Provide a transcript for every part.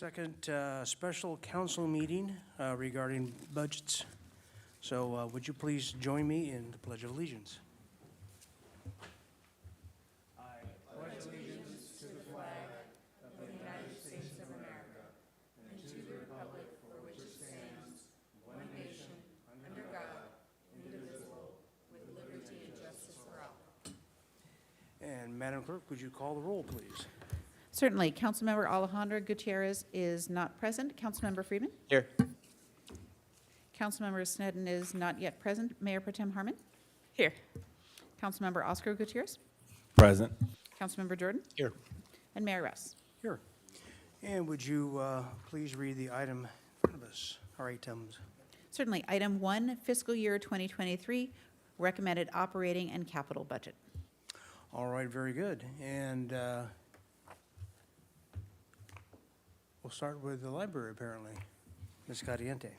second special council meeting regarding budgets. So would you please join me in the Pledge of Allegiance? And Madam Clerk, would you call the roll, please? Certainly. Councilmember Alejandro Gutierrez is not present. Councilmember Freeman? Here. Councilmember Sneddon is not yet present. Mayor Pro Tem Harmon? Here. Councilmember Oscar Gutierrez? Present. Councilmember Jordan? Here. And Mayor Russ. Here. And would you please read the item in front of us, our items? Certainly. Item 1, fiscal year 2023, recommended operating and capital budget. All right, very good. And we'll start with the library, apparently. Ms. Caliente.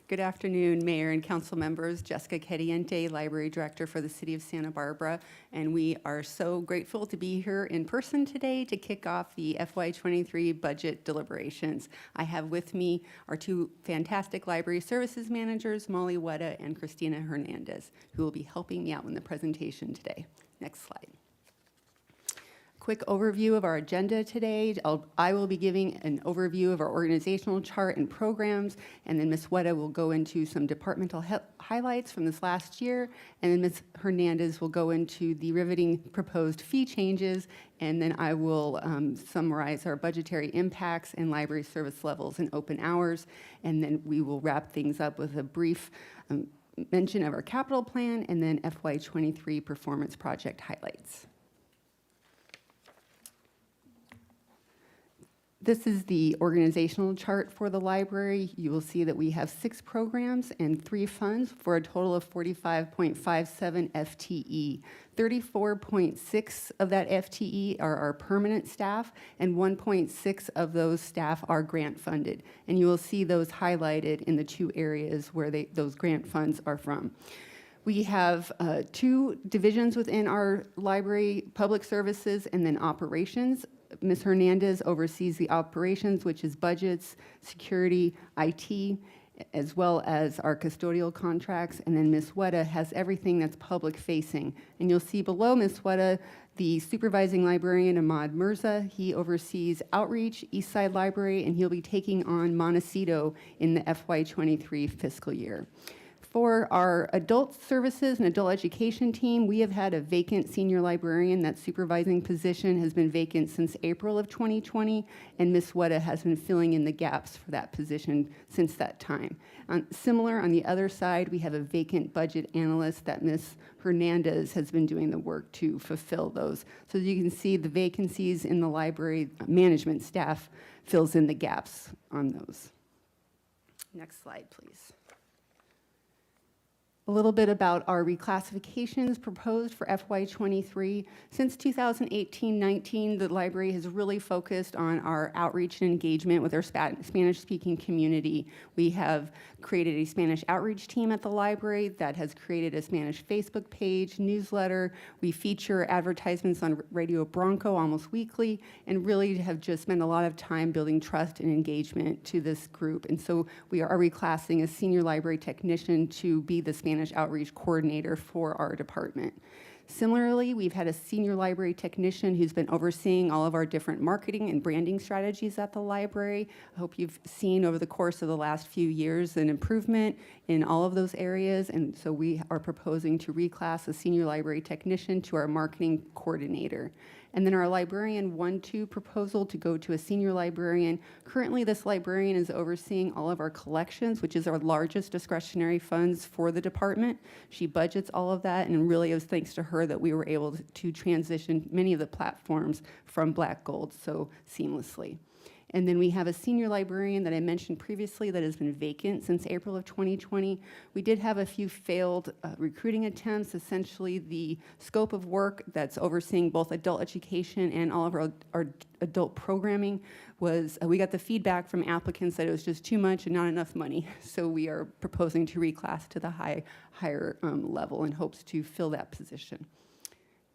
Good afternoon, Mayor and Council members. Jessica Cadiente, Library Director for the City of Santa Barbara. And we are so grateful to be here in person today to kick off the FY23 budget deliberations. I have with me our two fantastic library services managers, Molly Wetta and Christina Hernandez, who will be helping me out in the presentation today. Next slide. Quick overview of our agenda today. I will be giving an overview of our organizational chart and programs, and then Ms. Wetta will go into some departmental highlights from this last year, and then Ms. Hernandez will go into the riveting proposed fee changes, and then I will summarize our budgetary impacts and library service levels and open hours, and then we will wrap things up with a brief mention of our capital plan, and then FY23 performance project highlights. This is the organizational chart for the library. You will see that we have 6 programs and 3 funds for a total of 45.57 FTE. 34.6 of that FTE are our permanent staff, and 1.6 of those staff are grant funded. And you will see those highlighted in the 2 areas where those grant funds are from. We have 2 divisions within our library, public services and then operations. Ms. Hernandez oversees the operations, which is budgets, security, IT, as well as our custodial contracts. And then Ms. Wetta has everything that's public facing. And you'll see below Ms. Wetta, the supervising librarian, Ahmad Mirza. He oversees outreach, Eastside Library, and he'll be taking on Montecito in the FY23 fiscal year. For our adult services and adult education team, we have had a vacant senior librarian. That supervising position has been vacant since April of 2020, and Ms. Wetta has been filling in the gaps for that position since that time. Similar, on the other side, we have a vacant budget analyst that Ms. Hernandez has been doing the work to fulfill those. So you can see the vacancies in the library management staff fills in the gaps on those. Next slide, please. A little bit about our reclassifications proposed for FY23. Since 2018-19, the library has really focused on our outreach and engagement with our Spanish-speaking community. We have created a Spanish outreach team at the library that has created a Spanish Facebook page, newsletter. We feature advertisements on Radio Bronco almost weekly, and really have just spent a lot of time building trust and engagement to this group. And so we are reclassing a senior library technician to be the Spanish outreach coordinator for our department. Similarly, we've had a senior library technician who's been overseeing all of our different marketing and branding strategies at the library. I hope you've seen over the course of the last few years an improvement in all of those areas, and so we are proposing to reclass a senior library technician to our marketing coordinator. And then our librarian 1-2 proposal to go to a senior librarian. Currently, this librarian is overseeing all of our collections, which is our largest discretionary funds for the department. She budgets all of that, and really it was thanks to her that we were able to transition many of the platforms from Black Gold so seamlessly. And then we have a senior librarian that I mentioned previously that has been vacant since April of 2020. We did have a few failed recruiting attempts. Essentially, the scope of work that's overseeing both adult education and all of our adult programming was, we got the feedback from applicants that it was just too much and not enough money. So we are proposing to reclass to the higher level in hopes to fill that position.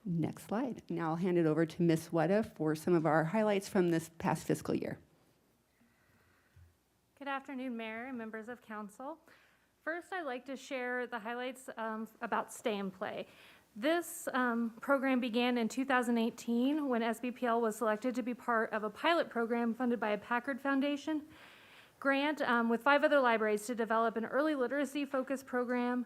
Next slide. Now I'll hand it over to Ms. Wetta for some of our highlights from this past fiscal year. Good afternoon, Mayor and members of council. First, I'd like to share the highlights about Stay and Play. This program began in 2018 when SBPL was selected to be part of a pilot program funded by a Packard Foundation grant with 5 other libraries to develop an early literacy-focused program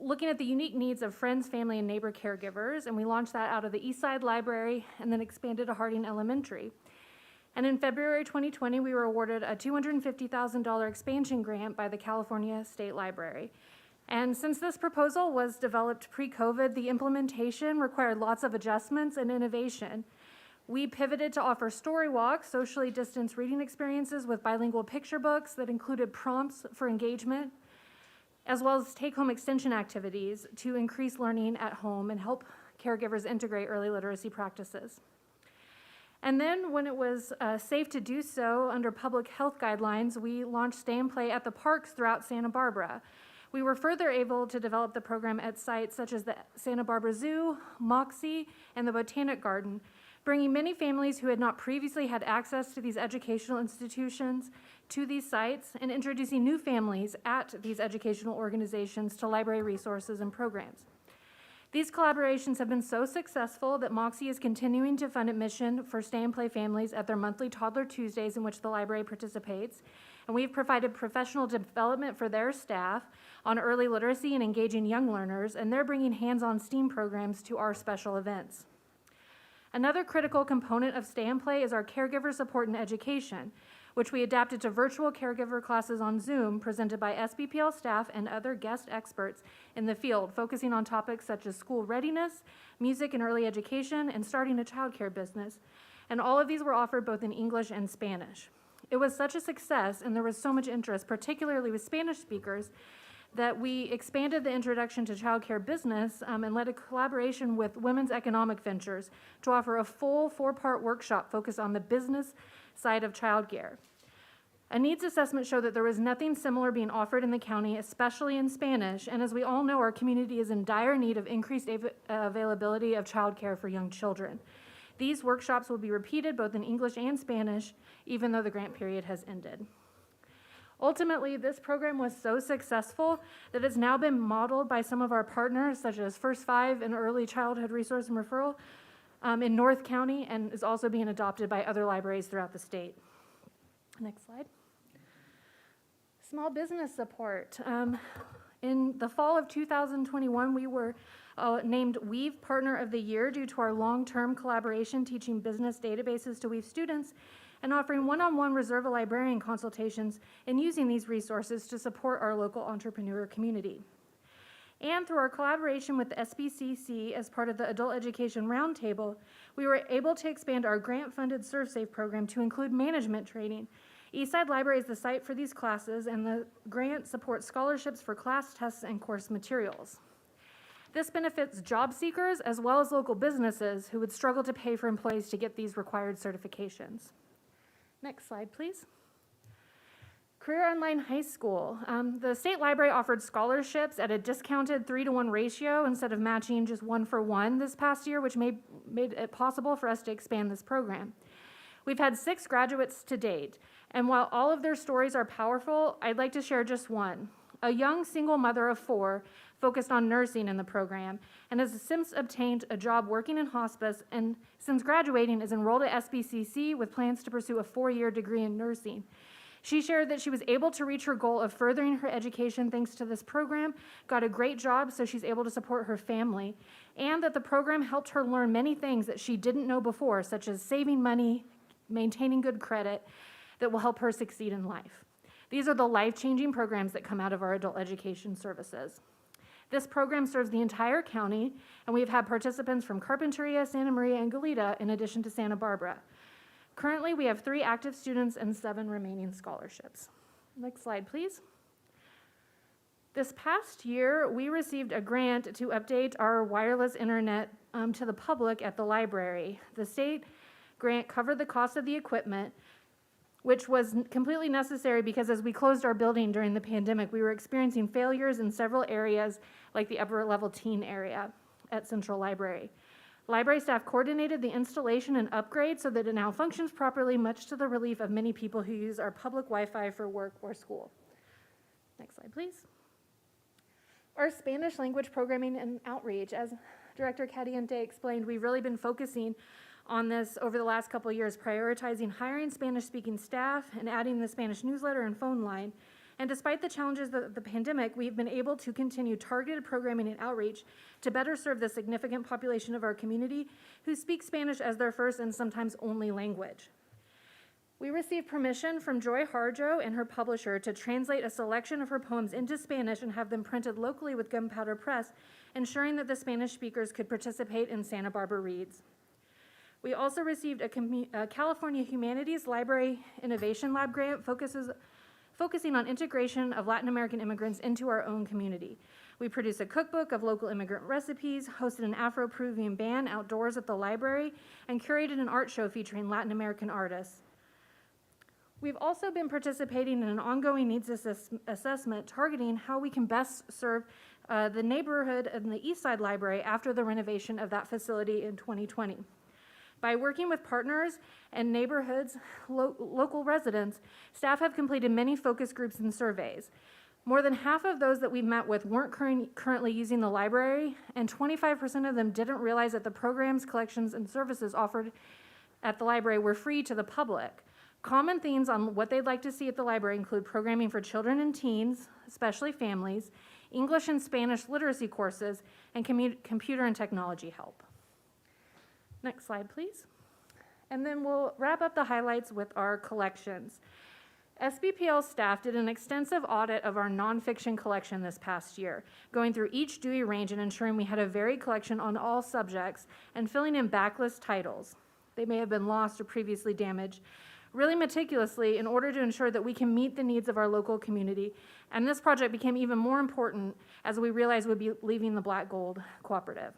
looking at the unique needs of friends, family, and neighbor caregivers. And we launched that out of the East Side Library and then expanded to Harding Elementary. And in February 2020, we were awarded a $250,000 expansion grant by the California State Library. And since this proposal was developed pre-COVID, the implementation required lots of adjustments and innovation. We pivoted to offer story walks, socially distanced reading experiences with bilingual picture books that included prompts for engagement, as well as take-home extension activities to increase learning at home and help caregivers integrate early literacy practices. And then when it was safe to do so under public health guidelines, we launched Stay and Play at the parks throughout Santa Barbara. We were further able to develop the program at sites such as the Santa Barbara Zoo, Moxie, and the Botanic Garden, bringing many families who had not previously had access to these educational institutions to these sites and introducing new families at these educational organizations to library resources and programs. These collaborations have been so successful that Moxie is continuing to fund admission for Stay and Play families at their monthly Toddler Tuesdays in which the library participates. And we've provided professional development for their staff on early literacy and engaging young learners, and they're bringing hands-on STEAM programs to our special events. Another critical component of Stay and Play is our caregiver support and education, which we adapted to virtual caregiver classes on Zoom presented by SBPL staff and other guest experts in the field, focusing on topics such as school readiness, music and early education, and starting a childcare business. And all of these were offered both in English and Spanish. It was such a success, and there was so much interest, particularly with Spanish speakers, that we expanded the introduction to childcare business and led a collaboration with Women's Economic Ventures to offer a full 4-part workshop focused on the business side of childcare. A needs assessment showed that there was nothing similar being offered in the county, especially in Spanish, and as we all know, our community is in dire need of increased availability of childcare for young children. These workshops will be repeated both in English and Spanish, even though the grant period has ended. Ultimately, this program was so successful that it's now been modeled by some of our partners, such as First Five and Early Childhood Resource and Referral in North County, and is also being adopted by other libraries throughout the state. Next slide. Small business support. In the fall of 2021, we were named Weave Partner of the Year due to our long-term collaboration teaching business databases to Weave students and offering one-on-one Reserva librarian consultations and using these resources to support our local entrepreneur community. And through our collaboration with the SBCC as part of the Adult Education Roundtable, we were able to expand our grant-funded ServSafe program to include management training. Eastside Library is the site for these classes, and the grant supports scholarships for class tests and course materials. This benefits job seekers as well as local businesses who would struggle to pay for employees to get these required certifications. Next slide, please. Career Online High School. The state library offered scholarships at a discounted 3-to-1 ratio instead of matching just 1-for-1 this past year, which made it possible for us to expand this program. We've had 6 graduates to date, and while all of their stories are powerful, I'd like to share just one. A young single mother of 4 focused on nursing in the program and has since obtained a job working in hospice, and since graduating is enrolled at SBCC with plans to pursue a 4-year degree in nursing. She shared that she was able to reach her goal of furthering her education thanks to this program, got a great job so she's able to support her family, and that the program helped her learn many things that she didn't know before, such as saving money, maintaining good credit, that will help her succeed in life. These are the life-changing programs that come out of our adult education services. This program serves the entire county, and we've had participants from Carpinteria, Santa Maria, and Goleta, in addition to Santa Barbara. Currently, we have 3 active students and 7 remaining scholarships. Next slide, please. This past year, we received a grant to update our wireless internet to the public at the library. The state grant covered the cost of the equipment, which was completely necessary because as we closed our building during the pandemic, we were experiencing failures in several areas, like the upper level teen area at Central Library. Library staff coordinated the installation and upgrade so that it now functions properly, much to the relief of many people who use our public Wi-Fi for work or school. Next slide, please. Our Spanish language programming and outreach, as Director Cadiente explained, we've really been focusing on this over the last couple of years, prioritizing hiring Spanish-speaking staff and adding the Spanish newsletter and phone line. And despite the challenges of the pandemic, we've been able to continue targeted programming and outreach to better serve the significant population of our community who speak Spanish as their first and sometimes only language. We received permission from Joy Harjo and her publisher to translate a selection of her poems into Spanish and have them printed locally with Gunpowder Press, ensuring that the Spanish speakers could participate in Santa Barbara Reads. We also received a California Humanities Library Innovation Lab grant focusing on integration of Latin American immigrants into our own community. We produced a cookbook of local immigrant recipes, hosted an Afro-Peruvian band outdoors at the library, and curated an art show featuring Latin American artists. We've also been participating in an ongoing needs assessment targeting how we can best serve the neighborhood in the East Side Library after the renovation of that facility in 2020. By working with partners and neighborhoods, local residents, staff have completed many focus groups and surveys. More than half of those that we met with weren't currently using the library, and 25% of them didn't realize that the programs, collections, and services offered at the library were free to the public. Common themes on what they'd like to see at the library include programming for children and teens, especially families, English and Spanish literacy courses, and computer and technology help. Next slide, please. And then we'll wrap up the highlights with our collections. SBPL staff did an extensive audit of our nonfiction collection this past year, going through each Dewey range and ensuring we had a varied collection on all subjects and filling in backlist titles. They may have been lost or previously damaged, really meticulously in order to ensure that we can meet the needs of our local community. And this project became even more important as we realized we'd be leaving the Black Gold Cooperative.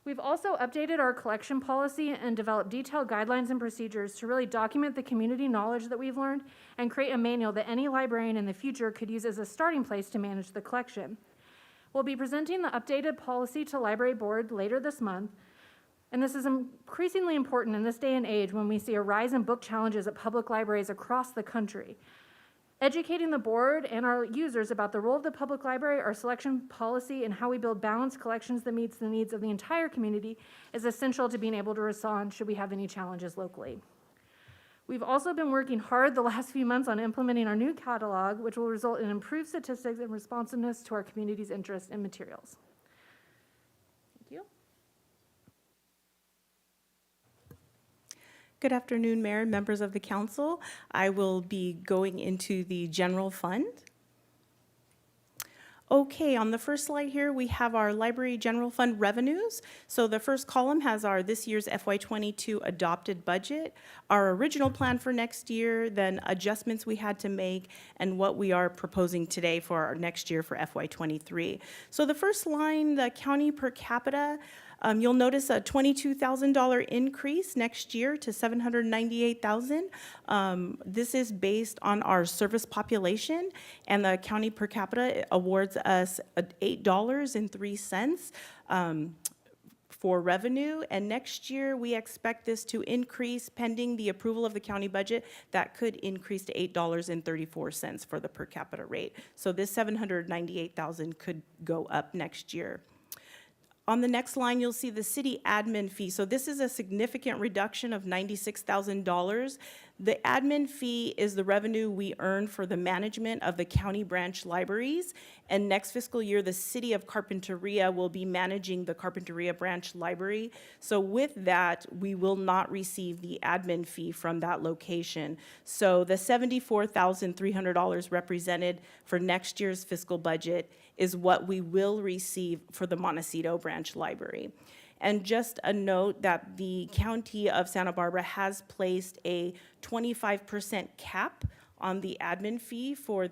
We've also updated our collection policy and developed detailed guidelines and procedures to really document the community knowledge that we've learned and create a manual that any librarian in the future could use as a starting place to manage the collection. We'll be presenting the updated policy to Library Board later this month, and this is increasingly important in this day and age when we see a rise in book challenges at public libraries across the country. Educating the board and our users about the role of the public library, our selection policy, and how we build balanced collections that meets the needs of the entire community is essential to being able to respond should we have any challenges locally. We've also been working hard the last few months on implementing our new catalog, which will result in improved statistics and responsiveness to our community's interest in materials. Thank you. Good afternoon, Mayor and members of the council. I will be going into the general fund. Okay, on the first slide here, we have our library general fund revenues. So the first column has our this year's FY22 adopted budget, our original plan for next year, then adjustments we had to make, and what we are proposing today for our next year for FY23. So the first line, the county per capita, you'll notice a $22,000 increase next year to $798,000. This is based on our service population, and the county per capita awards us $8.03 for revenue. And next year, we expect this to increase pending the approval of the county budget. That could increase to $8.34 for the per capita rate. So this $798,000 could go up next year. On the next line, you'll see the city admin fee. So this is a significant reduction of $96,000. The admin fee is the revenue we earn for the management of the county branch libraries. And next fiscal year, the city of Carpinteria will be managing the Carpinteria branch library. So with that, we will not receive the admin fee from that location. So the $74,300 represented for next year's fiscal budget is what we will receive for the Montecito branch library. And just a note that the county of Santa Barbara has placed a 25% cap on the admin fee for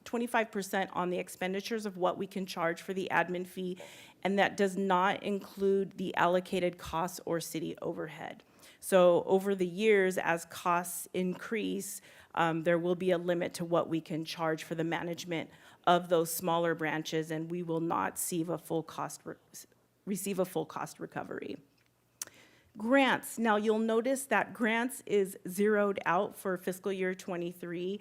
25% on the expenditures of what we can charge for the admin fee, and that does not include the allocated costs or city overhead. So over the years, as costs increase, there will be a limit to what we can charge for the management of those smaller branches, and we will not see a full cost receive a full cost recovery. Grants. Now, you'll notice that grants is zeroed out for fiscal year '23.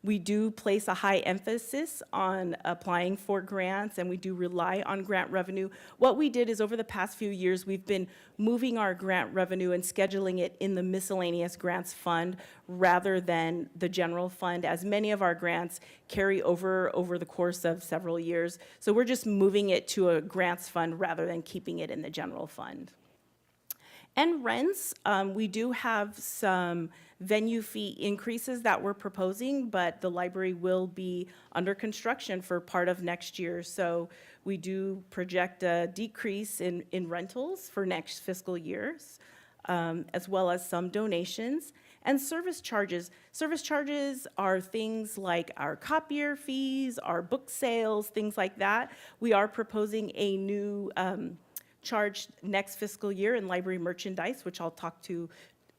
We do place a high emphasis on applying for grants, and we do rely on grant revenue. What we did is over the past few years, we've been moving our grant revenue and scheduling it in the miscellaneous grants fund rather than the general fund, as many of our grants carry over the course of several years. So we're just moving it to a grants fund rather than keeping it in the general fund. And rents, we do have some venue fee increases that we're proposing, but the library will be under construction for part of next year. So we do project a decrease in rentals for next fiscal years, as well as some donations. And service charges. Service charges are things like our copier fees, our book sales, things like that. We are proposing a new charge next fiscal year in library merchandise, which I'll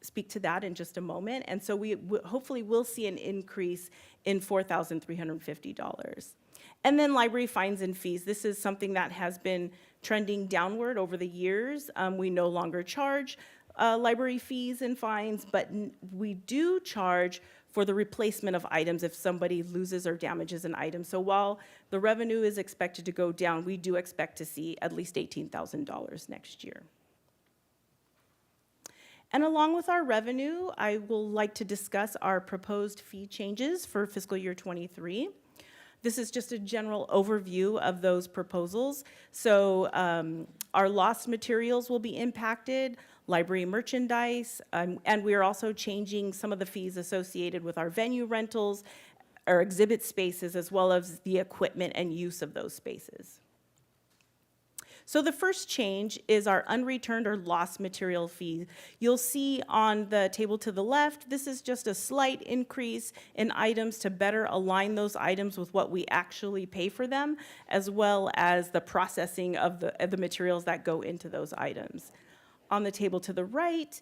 speak to that in just a moment. And so we hopefully will see an increase in $4,350. And then library fines and fees. This is something that has been trending downward over the years. We no longer charge library fees and fines, but we do charge for the replacement of items if somebody loses or damages an item. So while the revenue is expected to go down, we do expect to see at least $18,000 next year. And along with our revenue, I will like to discuss our proposed fee changes for fiscal year '23. This is just a general overview of those proposals. So our lost materials will be impacted, library merchandise, and we are also changing some of the fees associated with our venue rentals, our exhibit spaces, as well as the equipment and use of those spaces. So the first change is our unreturned or lost material fee. You'll see on the table to the left, this is just a slight increase in items to better align those items with what we actually pay for them, as well as the processing of the materials that go into those items. On the table to the right,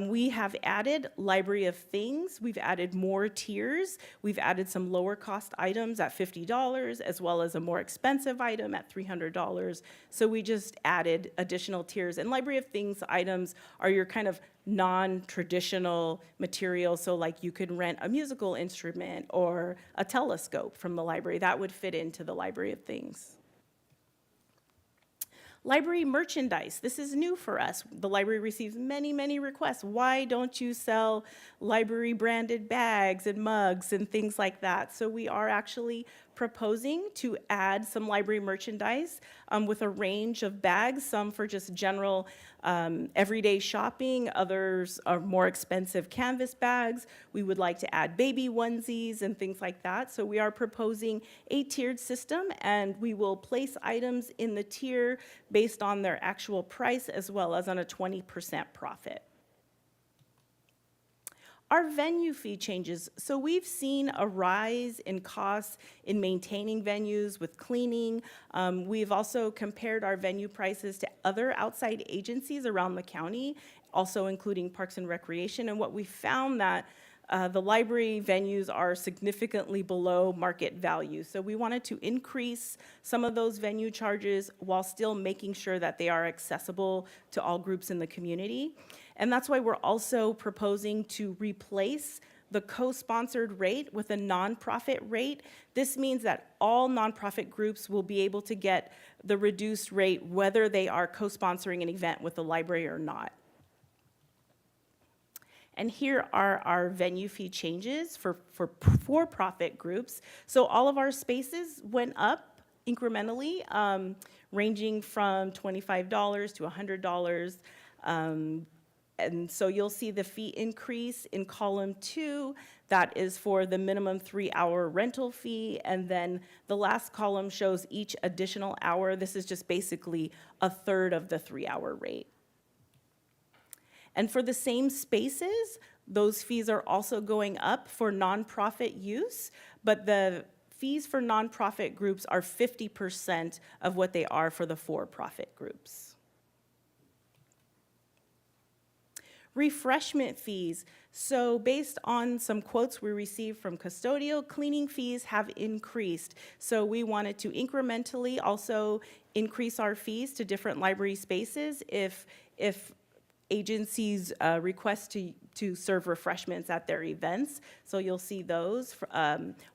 we have added Library of Things. We've added more tiers. We've added some lower cost items at $50, as well as a more expensive item at $300. So we just added additional tiers. And Library of Things items are your kind of non-traditional materials. So like you could rent a musical instrument or a telescope from the library. That would fit into the Library of Things. Library merchandise, this is new for us. The library receives many, many requests. Why don't you sell library branded bags and mugs and things like that? So we are actually proposing to add some library merchandise with a range of bags, some for just general everyday shopping, others are more expensive canvas bags. We would like to add baby onesies and things like that. So we are proposing a tiered system, and we will place items in the tier based on their actual price as well as on a 20% profit. Our venue fee changes. So we've seen a rise in costs in maintaining venues with cleaning. We've also compared our venue prices to other outside agencies around the county, also including Parks and Recreation. And what we found that the library venues are significantly below market value. So we wanted to increase some of those venue charges while still making sure that they are accessible to all groups in the community. And that's why we're also proposing to replace the co-sponsored rate with a nonprofit rate. This means that all nonprofit groups will be able to get the reduced rate whether they are co-sponsoring an event with the library or not. And here are our venue fee changes for for-profit groups. So all of our spaces went up incrementally, ranging from $25 to $100. And so you'll see the fee increase in column 2. That is for the minimum 3-hour rental fee. And then the last column shows each additional hour. This is just basically a third of the 3-hour rate. And for the same spaces, those fees are also going up for nonprofit use, but the fees for nonprofit groups are 50% of what they are for the for-profit groups. Refreshment fees. So based on some quotes we received from custodial, cleaning fees have increased. So we wanted to incrementally also increase our fees to different library spaces if agencies request to serve refreshments at their events. So you'll see those,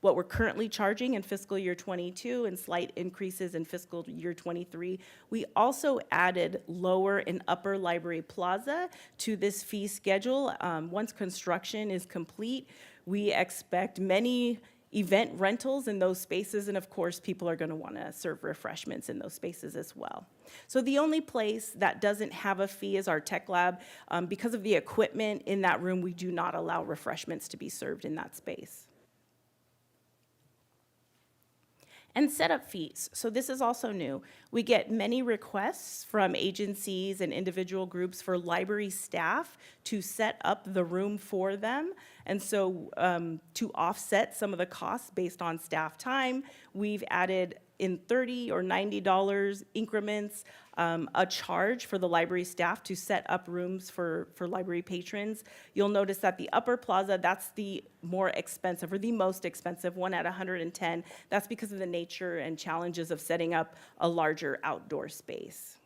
what we're currently charging in fiscal year '22 and slight increases in fiscal year '23. We also added lower and upper library plaza to this fee schedule. Once construction is complete, we expect many event rentals in those spaces, and of course, people are going to want to serve refreshments in those spaces as well. So the only place that doesn't have a fee is our tech lab. Because of the equipment in that room, we do not allow refreshments to be served in that space. And setup fees. So this is also new. We get many requests from agencies and individual groups for library staff to set up the room for them. And so to offset some of the costs based on staff time, we've added in $30 or $90 increments a charge for the library staff to set up rooms for library patrons. You'll notice that the upper plaza, that's the more expensive or the most expensive one at $110. That's because of the nature and challenges of setting up a larger outdoor space.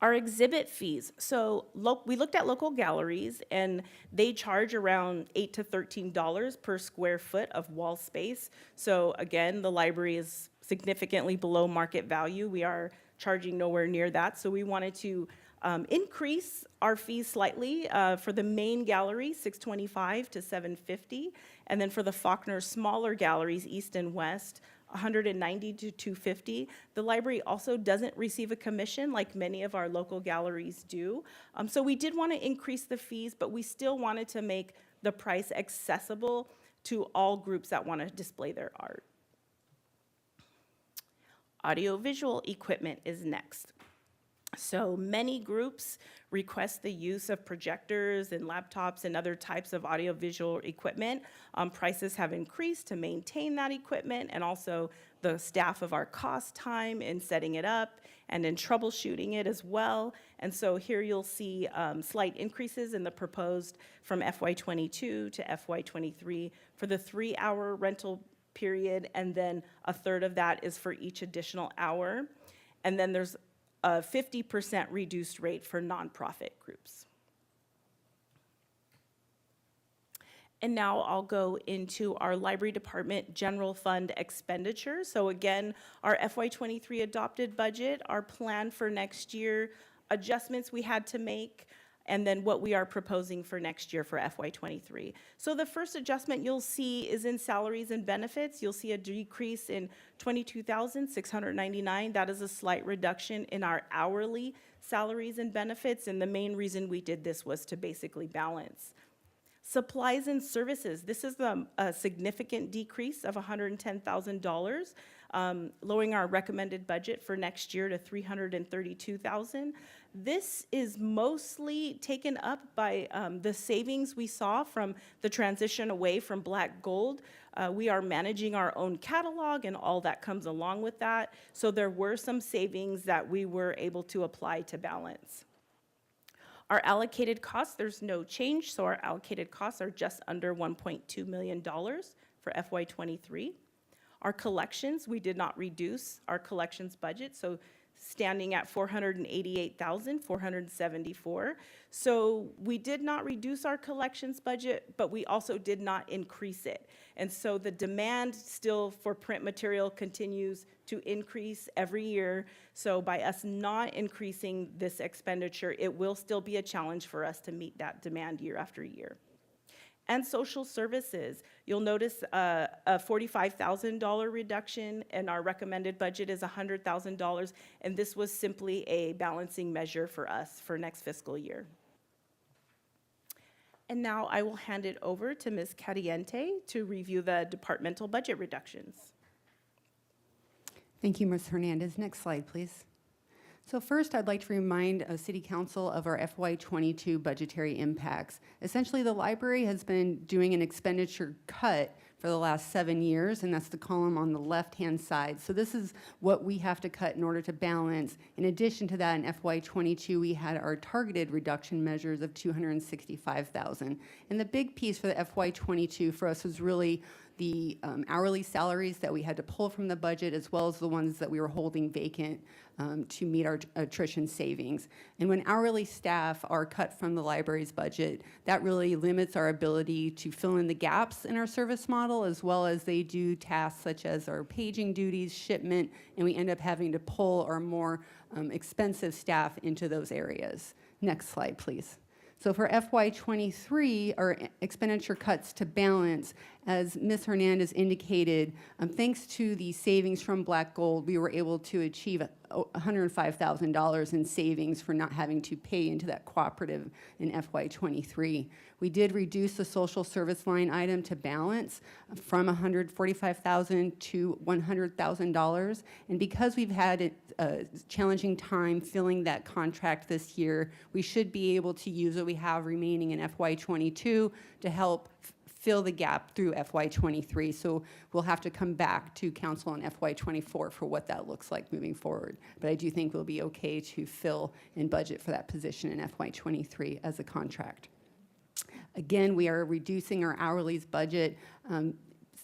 Our exhibit fees. So we looked at local galleries, and they charge around $8 to $13 per square foot of wall space. So again, the library is significantly below market value. We are charging nowhere near that. So we wanted to increase our fees slightly for the main gallery, $625 to $750, and then for the Faulkner smaller galleries, East and West, $190 to $250. The library also doesn't receive a commission like many of our local galleries do. So we did want to increase the fees, but we still wanted to make the price accessible to all groups that want to display their art. Audiovisual equipment is next. So many groups request the use of projectors and laptops and other types of audiovisual equipment. Prices have increased to maintain that equipment, and also the staff of our cost time in setting it up and in troubleshooting it as well. And so here you'll see slight increases in the proposed from FY22 to FY23 for the 3-hour rental period, and then a third of that is for each additional hour. And then there's a 50% reduced rate for nonprofit groups. And now I'll go into our library department general fund expenditures. So again, our FY23 adopted budget, our plan for next year, adjustments we had to make, and then what we are proposing for next year for FY23. So the first adjustment you'll see is in salaries and benefits. You'll see a decrease in $22,699. That is a slight reduction in our hourly salaries and benefits, and the main reason we did this was to basically balance. Supplies and services, this is a significant decrease of $110,000, lowering our recommended budget for next year to $332,000. This is mostly taken up by the savings we saw from the transition away from Black Gold. We are managing our own catalog and all that comes along with that. So there were some savings that we were able to apply to balance. Our allocated costs, there's no change, so our allocated costs are just under $1.2 million for FY23. Our collections, we did not reduce our collections budget, so standing at $488,474. So we did not reduce our collections budget, but we also did not increase it. And so the demand still for print material continues to increase every year. So by us not increasing this expenditure, it will still be a challenge for us to meet that demand year after year. And social services, you'll notice a $45,000 reduction, and our recommended budget is $100,000, and this was simply a balancing measure for us for next fiscal year. And now I will hand it over to Ms. Cariente to review the departmental budget reductions. Thank you, Ms. Hernandez. Next slide, please. So first, I'd like to remind City Council of our FY22 budgetary impacts. Essentially, the library has been doing an expenditure cut for the last 7 years, and that's the column on the left-hand side. So this is what we have to cut in order to balance. In addition to that, in FY22, we had our targeted reduction measures of $265,000. And the big piece for the FY22 for us was really the hourly salaries that we had to pull from the budget, as well as the ones that we were holding vacant to meet our attrition savings. And when hourly staff are cut from the library's budget, that really limits our ability to fill in the gaps in our service model, as well as they do tasks such as our paging duties, shipment, and we end up having to pull our more expensive staff into those areas. Next slide, please. So for FY23, our expenditure cuts to balance, as Ms. Hernandez indicated, thanks to the savings from Black Gold, we were able to achieve $105,000 in savings for not having to pay into that cooperative in FY23. We did reduce the social service line item to balance from $145,000 to $100,000. And because we've had a challenging time filling that contract this year, we should be able to use what we have remaining in FY22 to help fill the gap through FY23. So we'll have to come back to council on FY24 for what that looks like moving forward. But I do think we'll be okay to fill and budget for that position in FY23 as a contract. Again, we are reducing our hourly's budget.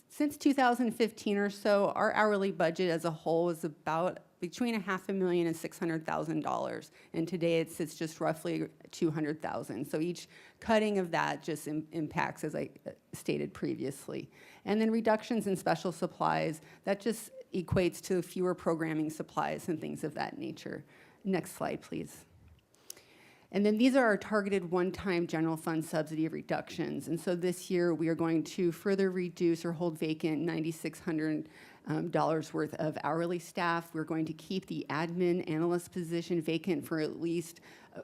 Since 2015 or so, our hourly budget as a whole is about between $500,000 and $600,000, and today it sits just roughly $200,000. So each cutting of that just impacts, as I stated previously. And then reductions in special supplies, that just equates to fewer programming supplies and things of that nature. Next slide, please. And then these are our targeted one-time general fund subsidy reductions. And so this year we are going to further reduce or hold vacant $9,600 worth of hourly staff. We're going to keep the admin analyst position vacant for at least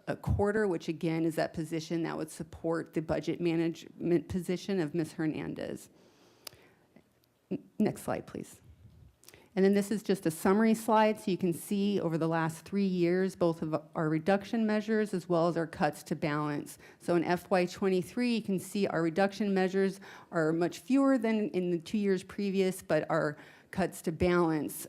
a quarter, which again is that position that would support the budget management position of Ms. Hernandez. Next slide, please. And then this is just a summary slide, so you can see over the last 3 years, both of our reduction measures as well as our cuts to balance. So in FY23, you can see our reduction measures are much fewer than in the 2 years previous, but our cuts to balance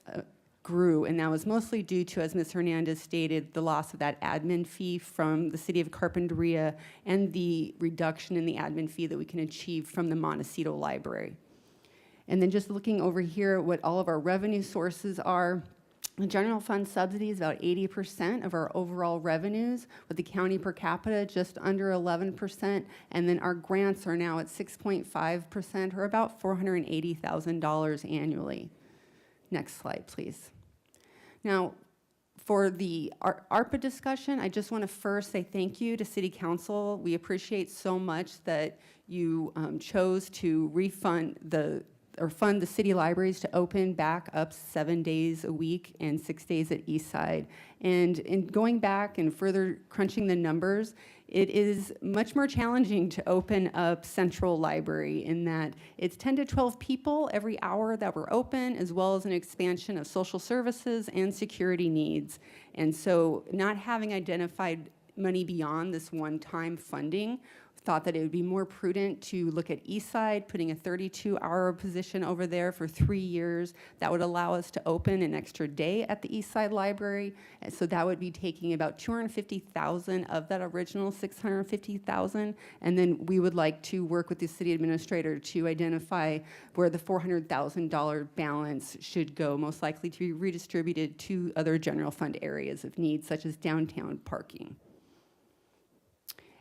grew, and that was mostly due to, as Ms. Hernandez stated, the loss of that admin fee from the city of Carpinteria and the reduction in the admin fee that we can achieve from the Montecito Library. And then just looking over here at what all of our revenue sources are, the general fund subsidy is about 80% of our overall revenues, with the county per capita just under 11%, and then our grants are now at 6.5%, or about $480,000 annually. Next slide, please. Now, for the ARPA discussion, I just want to first say thank you to City Council. We appreciate so much that you chose to fund the city libraries to open back up 7 days a week and 6 days at Eastside. And in going back and further crunching the numbers, it is much more challenging to open up Central Library in that it's 10 to 12 people every hour that we're open, as well as an expansion of social services and security needs. And so not having identified money beyond this one-time funding, thought that it would be more prudent to look at Eastside, putting a 32-hour position over there for 3 years. That would allow us to open an extra day at the Eastside Library. And so that would be taking about $250,000 of that original $650,000. And then we would like to work with the city administrator to identify where the $400,000 balance should go, most likely to be redistributed to other general fund areas of need, such as downtown parking.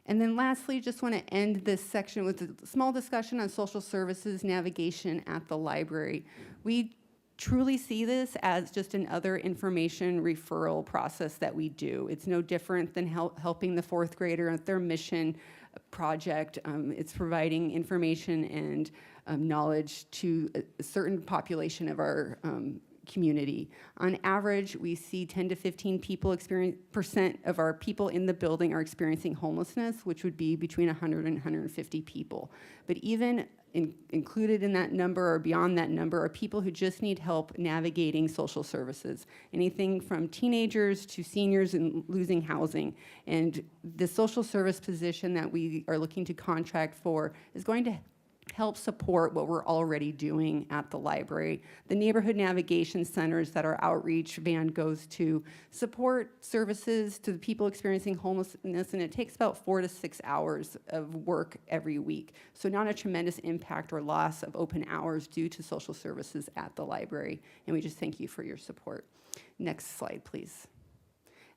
And then lastly, just want to end this section with a small discussion on social services navigation at the library. We truly see this as just another information referral process that we do. It's no different than helping the fourth grader at their mission project. It's providing information and knowledge to a certain population of our community. On average, we see 10 to 15 percent of our people in the building are experiencing homelessness, which would be between 100 and 150 people. But even included in that number or beyond that number are people who just need help navigating social services. Anything from teenagers to seniors and losing housing. And the social service position that we are looking to contract for is going to help support what we're already doing at the library. The neighborhood navigation centers that our outreach van goes to support services to the people experiencing homelessness, and it takes about 4 to 6 hours of work every week. So not a tremendous impact or loss of open hours due to social services at the library. And we just thank you for your support. Next slide, please.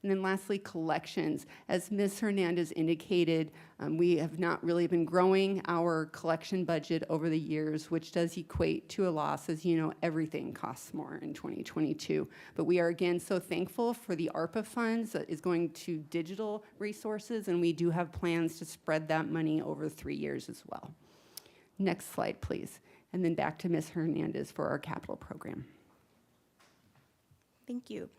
And then lastly, collections. As Ms. Hernandez indicated, we have not really been growing our collection budget over the years, which does equate to a loss. As you know, everything costs more in 2022. But we are again so thankful for the ARPA funds that is going to digital resources, and we do have plans to spread that money over 3 years as well. Next slide, please. And then back to Ms. Hernandez for our capital program. Thank you.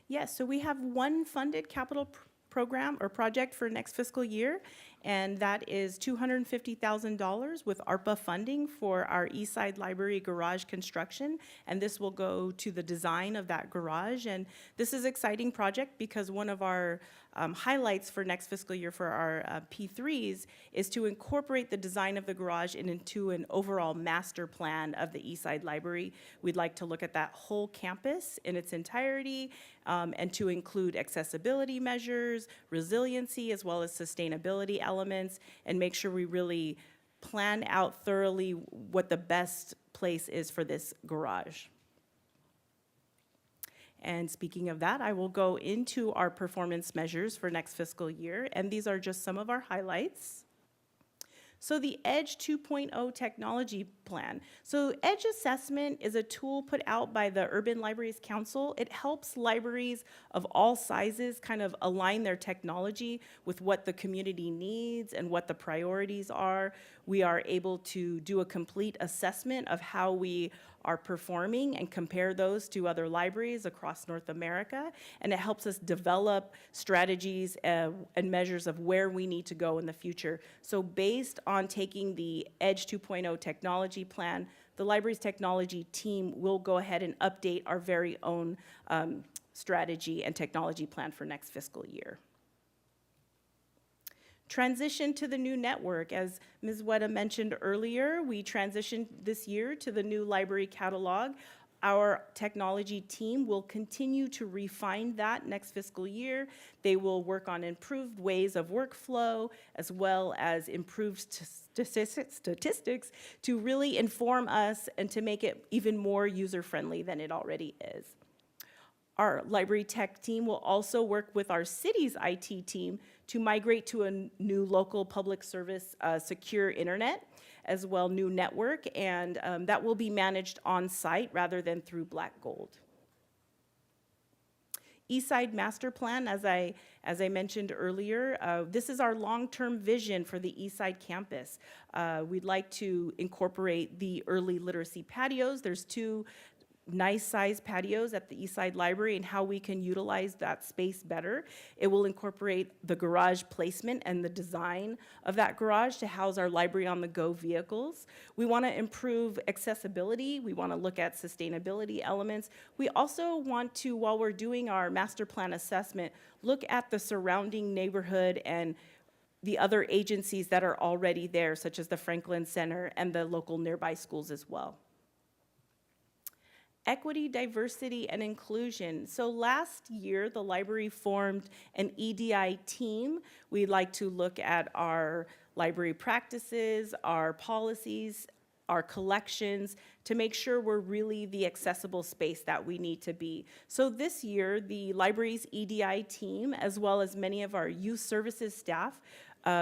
Yes, so we have one funded capital program or project for next fiscal year, and that is $250,000 with ARPA funding for our Eastside Library garage construction, and this will go to the design of that garage. And this is an exciting project because one of our highlights for next fiscal year for our P3s is to incorporate the design of the garage into an overall master plan of the Eastside Library. We'd like to look at that whole campus in its entirety and to include accessibility measures, resiliency, as well as sustainability elements, and make sure we really plan out thoroughly what the best place is for this garage. And speaking of that, I will go into our performance measures for next fiscal year, and these are just some of our highlights. So the EDGE 2.0 technology plan. So EDGE assessment is a tool put out by the Urban Libraries Council. It helps libraries of all sizes kind of align their technology with what the community needs and what the priorities are. We are able to do a complete assessment of how we are performing and compare those to other libraries across North America. And it helps us develop strategies and measures of where we need to go in the future. So based on taking the EDGE 2.0 technology plan, the library's technology team will go ahead and update our very own strategy and technology plan for next fiscal year. Transition to the new network. As Ms. Weta mentioned earlier, we transitioned this year to the new library catalog. Our technology team will continue to refine that next fiscal year. They will work on improved ways of workflow as well as improved statistics to really inform us and to make it even more user-friendly than it already is. Our library tech team will also work with our city's IT team to migrate to a new local public service secure internet, as well new network, and that will be managed on site rather than through Black Gold. Eastside Master Plan, as I mentioned earlier, this is our long-term vision for the Eastside campus. We'd like to incorporate the early literacy patios. There's 2 nice size patios at the Eastside Library and how we can utilize that space better. It will incorporate the garage placement and the design of that garage to house our library on the go vehicles. We want to improve accessibility. We want to look at sustainability elements. We also want to, while we're doing our master plan assessment, look at the surrounding neighborhood and the other agencies that are already there, such as the Franklin Center and the local nearby schools as well. Equity, diversity, and inclusion. So last year, the library formed an EDI team. We'd like to look at our library practices, our policies, our collections, to make sure we're really the accessible space that we need to be. So this year, the library's EDI team, as well as many of our youth services staff,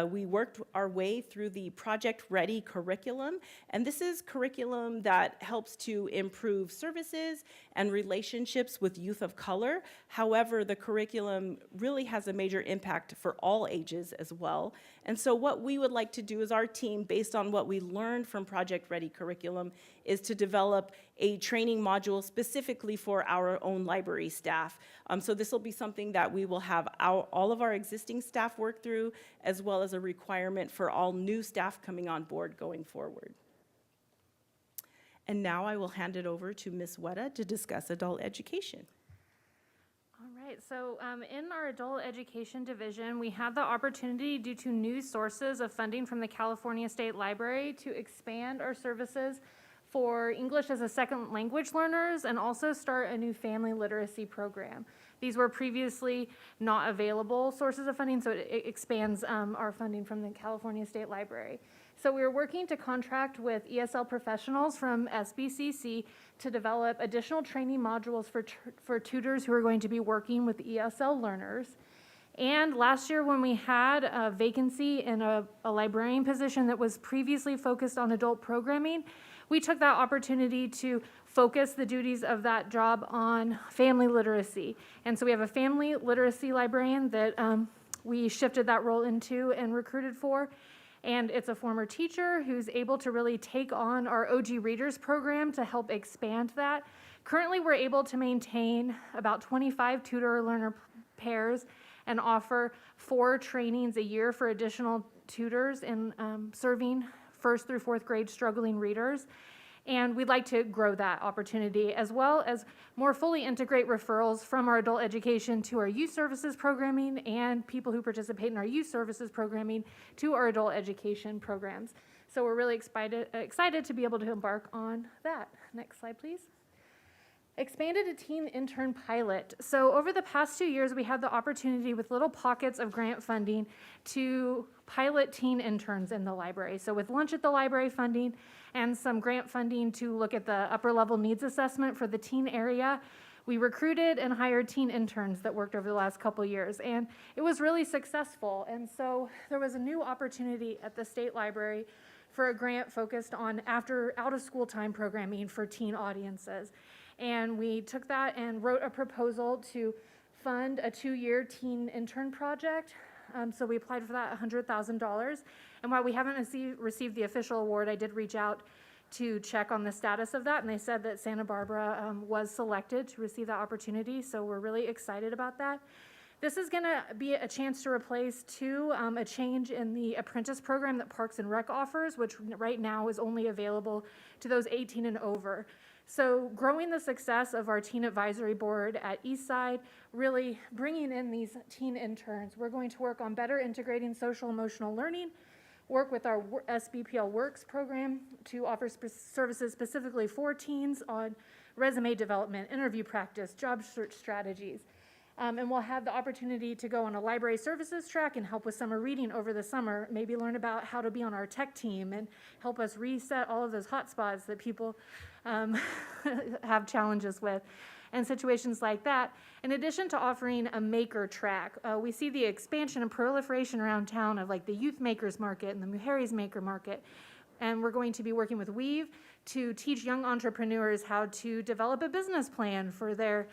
we worked our way through the Project Ready curriculum, and this is curriculum that helps to improve services and relationships with youth of color. However, the curriculum really has a major impact for all ages as well. And so what we would like to do as our team, based on what we learned from Project Ready curriculum, is to develop a training module specifically for our own library staff. So this will be something that we will have all of our existing staff work through, as well as a requirement for all new staff coming on board going forward. And now I will hand it over to Ms. Weta to discuss adult education. All right, right, so in our adult education division, we had the opportunity, due to new sources of funding from the California State Library, to expand our services for English as a second language learners and also start a new family literacy program. These were previously not available sources of funding, so it expands our funding from the California State Library. So we are working to contract with ESL professionals from SBCC to develop additional training modules for tutors who are going to be working with ESL learners. And last year, when we had a vacancy in a librarian position that was previously focused on adult programming, we took that opportunity to focus the duties of that job on family literacy. And so we have a family literacy librarian that we shifted that role into and recruited for. And it's a former teacher who's able to really take on our OG Readers program to help expand that. Currently, we're able to maintain about 25 tutor-learner pairs and offer 4 trainings a year for additional tutors in serving 1st through 4th grade struggling readers. And we'd like to grow that opportunity, as well as more fully integrate referrals from our adult education to our youth services programming and people who participate in our youth services programming to our adult education programs. So we're really excited to be able to embark on that. Next slide, please. Expanded a teen intern pilot. So over the past 2 years, we had the opportunity with little pockets of grant funding to pilot teen interns in the library. So with Lunch at the Library funding and some grant funding to look at the upper level needs assessment for the teen area, we recruited and hired teen interns that worked over the last couple years, and it was really successful. And so there was a new opportunity at the State Library for a grant focused on after out of school time programming for teen audiences. And we took that and wrote a proposal to fund a 2-year teen intern project. So we applied for that $100,000. And while we haven't received the official award, I did reach out to check on the status of that. And they said that Santa Barbara was selected to receive that opportunity. So we're really excited about that. This is gonna be a chance to replace a change in the apprentice program that Parks and Rec offers, which right now is only available to those 18 and over. So growing the success of our teen advisory board at Eastside, really bringing in these teen interns, we're going to work on better integrating social emotional learning, work with our SBPL Works program to offer services specifically for teens on resume development, interview practice, job search strategies. And we'll have the opportunity to go on a library services track and help with summer reading over the summer, maybe learn about how to be on our tech team and help us reset all of those hot spots that people have challenges with and situations like that. In addition to offering a maker track, we see the expansion and proliferation around town of like the Youth Makers Market and the Mujeres Maker Market. And we're going to be working with Weave to teach young entrepreneurs how to develop a business plan for their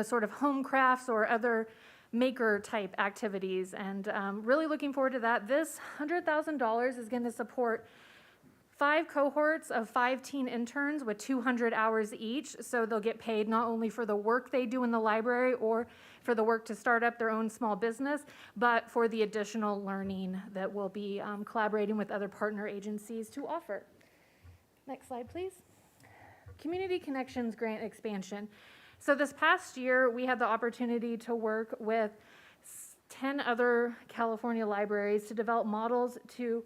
sort of home crafts or other maker type activities, and really looking forward to that. This $100,000 is going to support 5 cohorts of 5 teen interns with 200 hours each, so they'll get paid not only for the work they do in the library or for the work to start up their own small business, but for the additional learning that we'll be collaborating with other partner agencies to offer. Next slide, please. Community Connections Grant Expansion. So this past year, we had the opportunity to work with 10 other California libraries to develop models to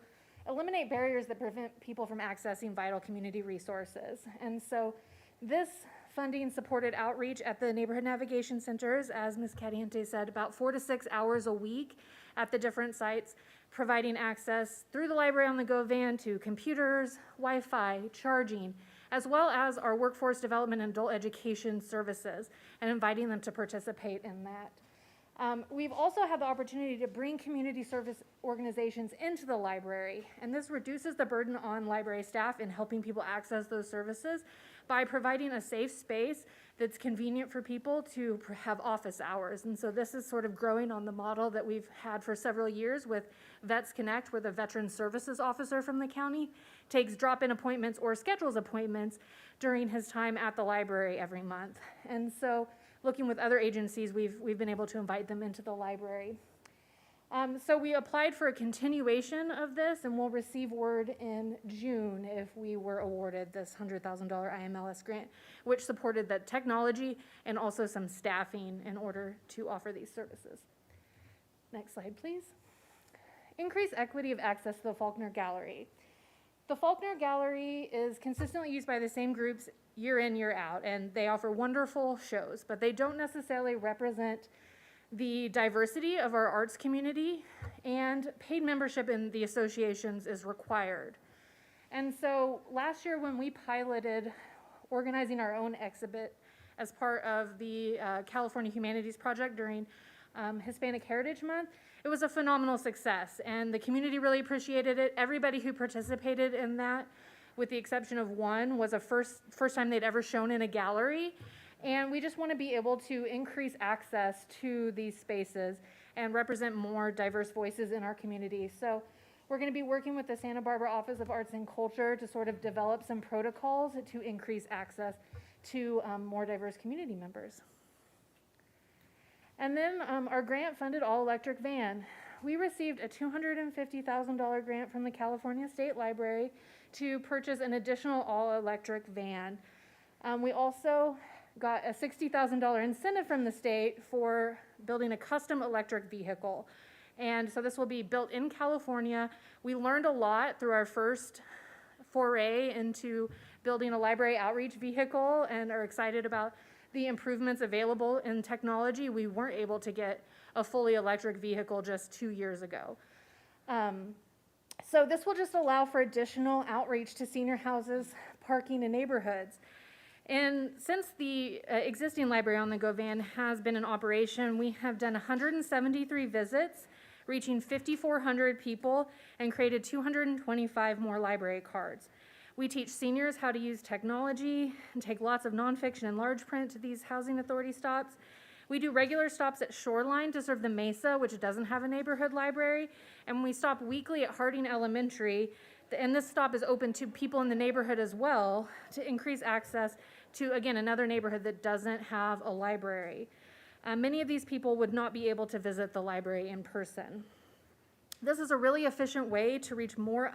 eliminate barriers that prevent people from accessing vital community resources. And so this funding supported outreach at the neighborhood navigation centers, as Ms. Cadiente said, about 4 to 6 hours a week at the different sites, providing access through the Library on the Go van to computers, Wi-Fi, charging, as well as our workforce development and adult education services, and inviting them to participate in that. We've also had the opportunity to bring community service organizations into the library, and this reduces the burden on library staff in helping people access those services by providing a safe space that's convenient for people to have office hours. And so this is sort of growing on the model that we've had for several years with Vets Connect, where the Veteran Services Officer from the county takes drop-in appointments or schedules appointments during his time at the library every month. And so looking with other agencies, we've been able to invite them into the library. So we applied for a continuation of this, and we'll receive word in June if we were awarded this $100,000 IMLS grant, which supported the technology and also some staffing in order to offer these services. Next slide, please. Increase equity of access to the Faulkner Gallery. The Faulkner Gallery is consistently used by the same groups year in, year out, and they offer wonderful shows, but they don't necessarily represent the diversity of our arts community, and paid membership in the associations is required. And so last year when we piloted organizing our own exhibit as part of the California Humanities Project during Hispanic Heritage Month, it was a phenomenal success, and the community really appreciated it. Everybody who participated in that, with the exception of one, was a first time they'd ever shown in a gallery. And we just want to be able to increase access to these spaces and represent more diverse voices in our community. So we're going to be working with the Santa Barbara Office of Arts and Culture to sort of develop some protocols to increase access to more diverse community members. And then our grant-funded all-electric van. We received a $250,000 grant from the California State Library to purchase an additional all-electric van. We also got a $60,000 incentive from the state for building a custom electric vehicle. And so this will be built in California. We learned a lot through our first foray into building a library outreach vehicle and are excited about the improvements available in technology. We weren't able to get a fully electric vehicle just 2 years ago. So this will just allow for additional outreach to senior houses, parking, and neighborhoods. And since the existing Library on the Go van has been in operation, we have done 173 visits, reaching 5,400 people, and created 225 more library cards. We teach seniors how to use technology and take lots of nonfiction and large print to these housing authority stops. We do regular stops at Shoreline to serve the Mesa, which doesn't have a neighborhood library, and we stop weekly at Harding Elementary. And this stop is open to people in the neighborhood as well to increase access to, again, another neighborhood that doesn't have a library. Many of these people would not be able to visit the library in person. This is a really efficient way to reach more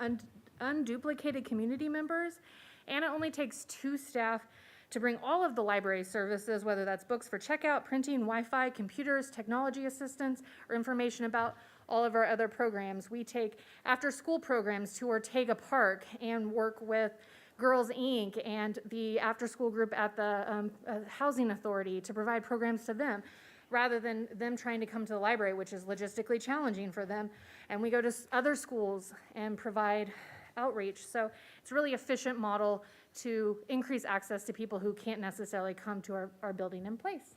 unduplicated community members, and it only takes 2 staff to bring all of the library services, whether that's books for checkout, printing, Wi-Fi, computers, technology assistance, or information about all of our other programs. We take after-school programs to Ortega Park and work with Girls Inc. and the after-school group at the Housing Authority to provide programs to them, rather than them trying to come to the library, which is logistically challenging for them. And we go to other schools and provide outreach. So it's a really efficient model to increase access to people who can't necessarily come to our building in place.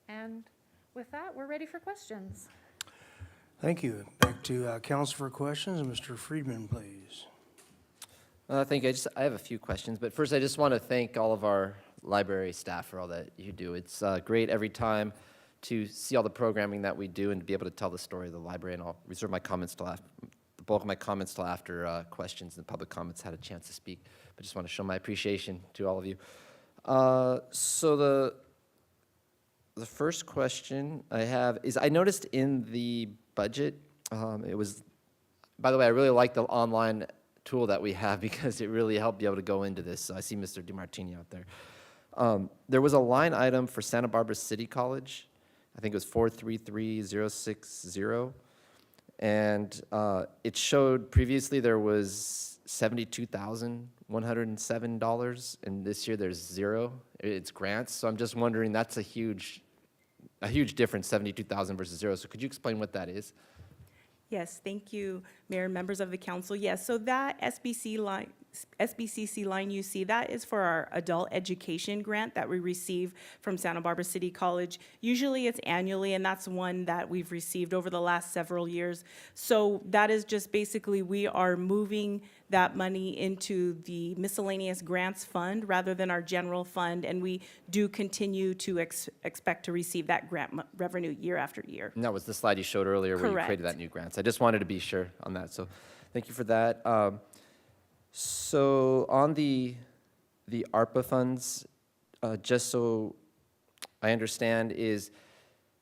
And with that, we're ready for questions. Thank you. Back to council for questions. Mr. Friedman, please. Thank you. I have a few questions, but first I just want to thank all of our library staff for all that you do. It's great every time to see all the programming that we do and to be able to tell the story of the library, and I'll reserve my comments till after, the bulk of my comments till after questions and public comments had a chance to speak, but just want to show my appreciation to all of you. So the first question I have is, I noticed in the budget, it was, by the way, I really like the online tool that we have because it really helped be able to go into this. So I see Mr. DiMartini out there. There was a line item for Santa Barbara City College. I think it was 433060. And it showed previously there was $72,107, and this year there's zero. It's grants. So I'm just wondering, that's a huge difference, 72,000 versus zero. So could you explain what that is? Yes, thank you, Mayor and members of the council. Yes, so that SBCC line you see, that is for our adult education grant that we receive from Santa Barbara City College. Usually it's annually, and that's one that we've received over the last several years. So that is just basically, we are moving that money into the miscellaneous grants fund rather than our general fund, and we do continue to expect to receive that grant revenue year after year. And that was the slide you showed earlier where you created that new grants. I just wanted to be sure on that, so thank you for that. So on the ARPA funds, just so I understand, is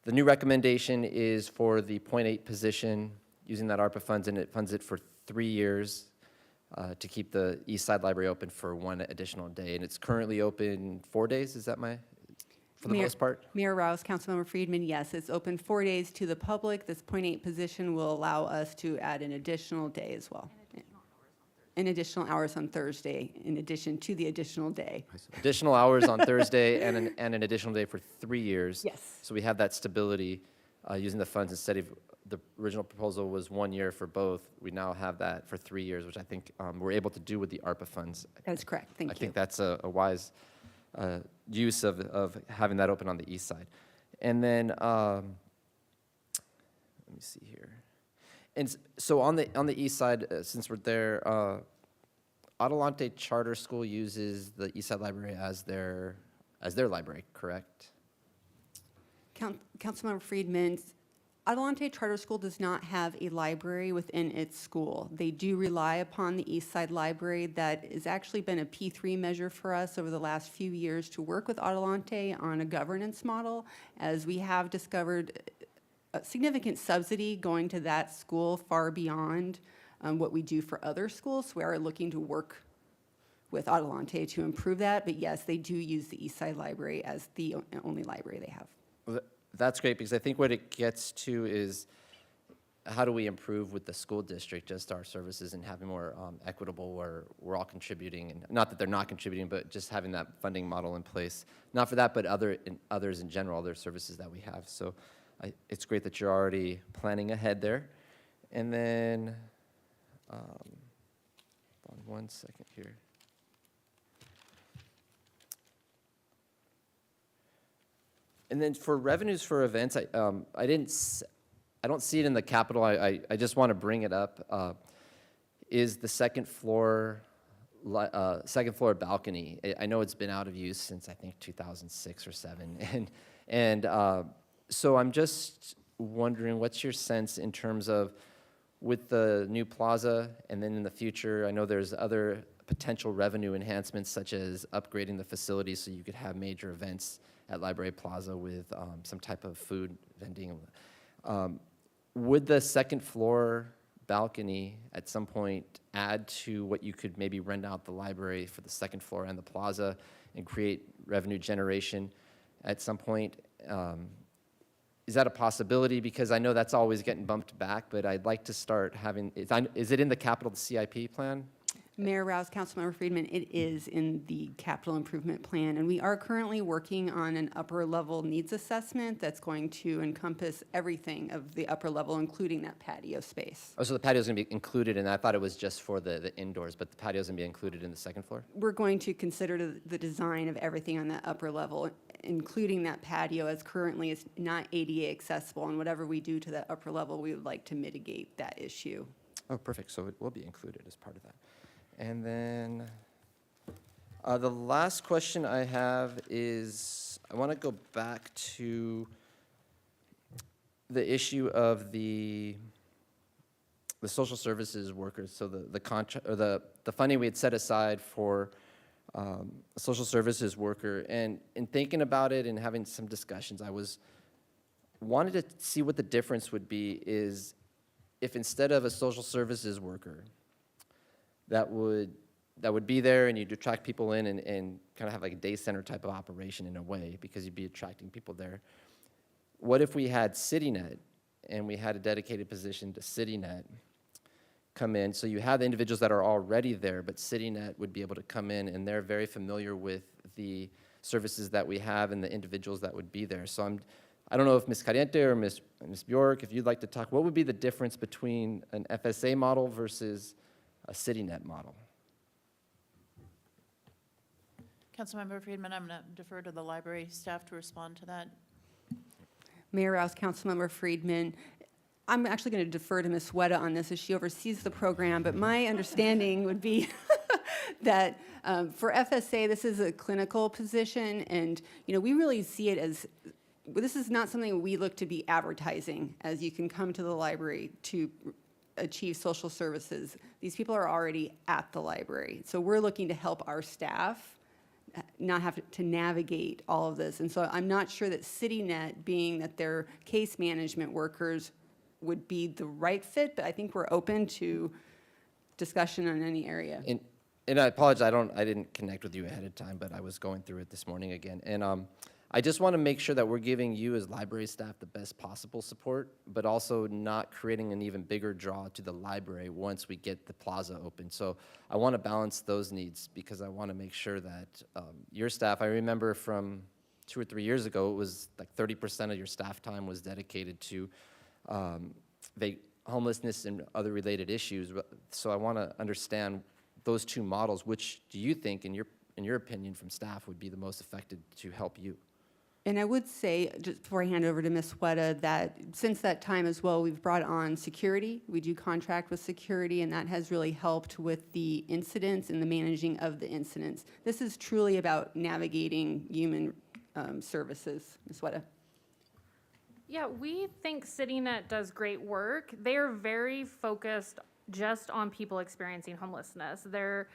The new recommendation is for the .8 position, using that ARPA funds, and it funds it for 3 years to keep the East Side Library open for 1 additional day. And it's currently open 4 days, is that for the Mayor- most part? Mayor Rouse, Councilmember Friedman, yes, it's open 4 days to the public. This .8 position will allow us to add an additional day as well. And additional hours on Thursday, in addition to the additional day. Additional hours on Thursday and an additional day for 3 years. Yes. So we have that stability using the funds instead of the original proposal was 1 year for both. We now have that for 3 years, which I think we're able to do with the ARPA funds. That's correct, thank I you. think that's a wise use of having that open on the east side. And then, let me see here. And so on the east side, since we're there, Adelante Charter School uses the East Side Library as their library, correct? Councilmember Friedman, Adelante Charter School does not have a library within its school. They do rely upon the East Side Library. That has actually been a P3 measure for us over the last few years to work with Adelante on a governance model, as we have discovered a significant subsidy going to that school far beyond what we do for other schools. We are looking to work with Adelante to improve that, but yes, they do use the East Side Library as the only library they have. Well, that's great, because I think what it gets to is how do we improve with the school district, just our services, and having more equitable where we're all contributing, and not that they're not contributing, but just having that funding model in place. Not for that, but others in general, other services that we have. So it's great that you're already planning ahead there. And then, hold on 1 second here. And then for revenues for events, I don't see it in the capital. I just want to bring it up. Is the second floor balcony? I know it's been out of use since I think 2006 or 7, and so I'm just wondering, what's your sense in terms of with the new plaza, and then in the future, I know there's other potential revenue enhancements such as upgrading the facilities so you could have major events at Library Plaza with some type of food vending. Would the second floor balcony at some point add to what you could maybe rent out the library for the second floor and the plaza and create revenue generation at some point? Is that a possibility? Because I know that's always getting bumped back, but I'd like to start having, is it in the capital, the CIP plan? Mayor Rouse, Councilmember Friedman, it is in the capital improvement plan, and we are currently working on an upper level needs assessment that's going to encompass everything of the upper level, including that patio space. Oh, so the patio's gonna be included, and I thought it was just for the indoors, but the patio's gonna be included in the second floor? We're going to consider the design of everything on that upper level, including that patio, as currently is not ADA accessible, and whatever we do to that upper level, we would like to mitigate that issue. Oh, perfect, so it will be included as part of that. And then the last question I have is, I want to go back to the issue of the social services workers. So the contract, or the funding we had set aside for a social services worker. And in thinking about it and having some discussions, I wanted to see what the difference would be is if instead of a social services worker that would be there and you'd attract people in and kind of have like a day center type of operation in a way, because you'd be attracting people there. What if we had CityNet and we had a dedicated position to CityNet come in? So you have the individuals that are already there, but CityNet would be able to come in and they're very familiar with the services that we have and the individuals that would be there. So I don't know if Ms. Caliente or Ms. Bjork, if you'd like to talk, what would be the difference between an FSA model versus a CityNet model? Councilmember Friedman, I'm going to defer to the library staff to respond to that. Mayor Rouse, Councilmember Friedman, I'm actually going to defer to Ms. Weta on this as she oversees the program, but my understanding would be that for FSA, this is a clinical position, and we really see it as, this is not something we look to be advertising, as you can come to the library to achieve social services. These people are already at the library. So we're looking to help our staff not have to navigate all of this. And so I'm not sure that CityNet, being that they're case management workers, would be the right fit, but I think we're open to discussion on any area. And I apologize, I didn't connect with you ahead of time, but I was going through it this morning again. And I just want to make sure that we're giving you as library staff the best possible support, but also not creating an even bigger draw to the library once we get the plaza open. So I want to balance those needs because I want to make sure that your staff, I remember from 2 or 3 years ago, it was like 30% of your staff time was dedicated to homelessness and other related issues. So I want to understand those two models. Which do you think, in your opinion, from staff, would be the most effective to help you? And I would say, just before I hand over to Ms. Hueta, that since that time as well, we've brought on security. We do contract with security, and that has really helped with the incidents and the managing of the incidents. This is truly about navigating human services. Ms. Hueta. Yeah, we think CityNet does great work. They're very focused just on people experiencing homelessness. They're,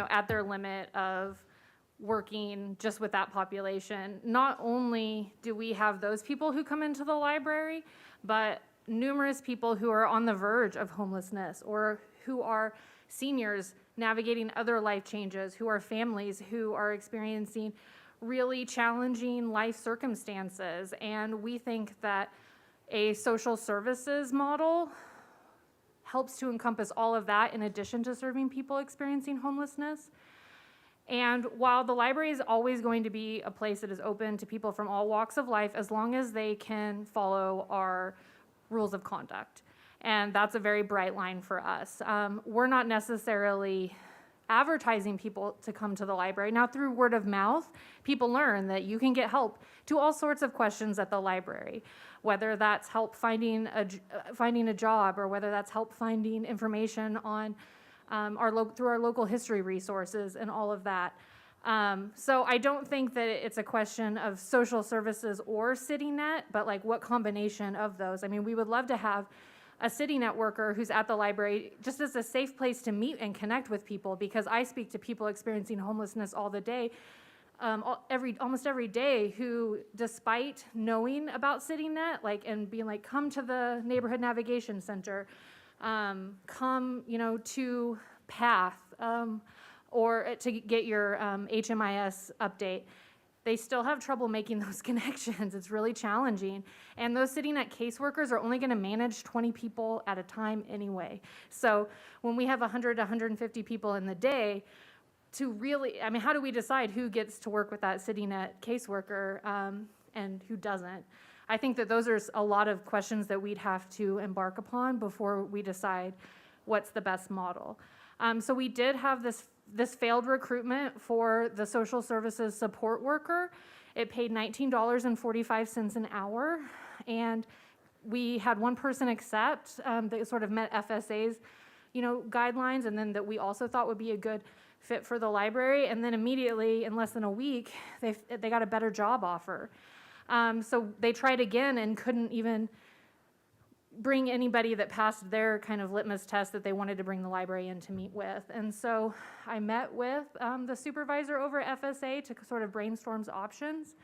at their limit of working just with that population. Not only do we have those people who come into the library, but numerous people who are on the verge of homelessness or who are seniors navigating other life changes, who are families who are experiencing really challenging life circumstances. And we think that a social services model helps to encompass all of that in addition to serving people experiencing homelessness. And while the library is always going to be a place that is open to people from all walks of life, as long as they can follow our rules of conduct. And that's a very bright line for us. We're not necessarily advertising people to come to the library. Now, through word of mouth, people learn that you can get help to all sorts of questions at the library, whether that's help finding a job or whether that's help finding information on through our local history resources and all of that. So I don't think that it's a question of social services or CityNet, but like what combination of those. I mean, we would love to have a CityNet worker who's at the library just as a safe place to meet and connect with people, because I speak to people experiencing homelessness all the day, almost every day, who, despite knowing about CityNet, and being like, come to the Neighborhood Navigation Center, come, to PATH, or to get your HMIS update, they still have trouble making those connections. It's really challenging. And those CityNet caseworkers are only going to manage 20 people at a time anyway. So when we have 100 to 150 people in the day, to really, how do we decide who gets to work with that CityNet caseworker and who doesn't? I think that those are a lot of questions that we'd have to embark upon before we decide what's the best model. So we did have this failed recruitment for the social services support worker. It paid $19.45 an hour, and we had one person accept that sort of met FSA's, guidelines, and then that we also thought would be a good fit for the library. And then immediately, in less than a week, they got a better job offer. So they tried again and couldn't even bring anybody that passed their kind of litmus test that they wanted to bring the library in to meet with. And so I met with the supervisor over at FSA to sort of brainstorm options.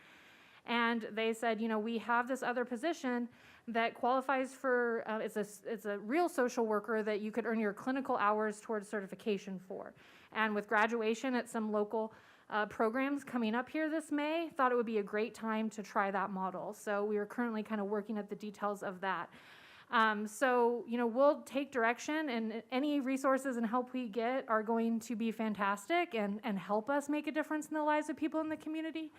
And they said, we have this other position that qualifies for, it's a real social worker that you could earn your clinical hours towards certification for. And with graduation at some local programs coming up here this May, thought it would be a great time to try that model. So we are currently kind of working at the details of that. So, we'll take direction, and any resources and help we get are going to be fantastic and help us make a difference in the lives of people in the community.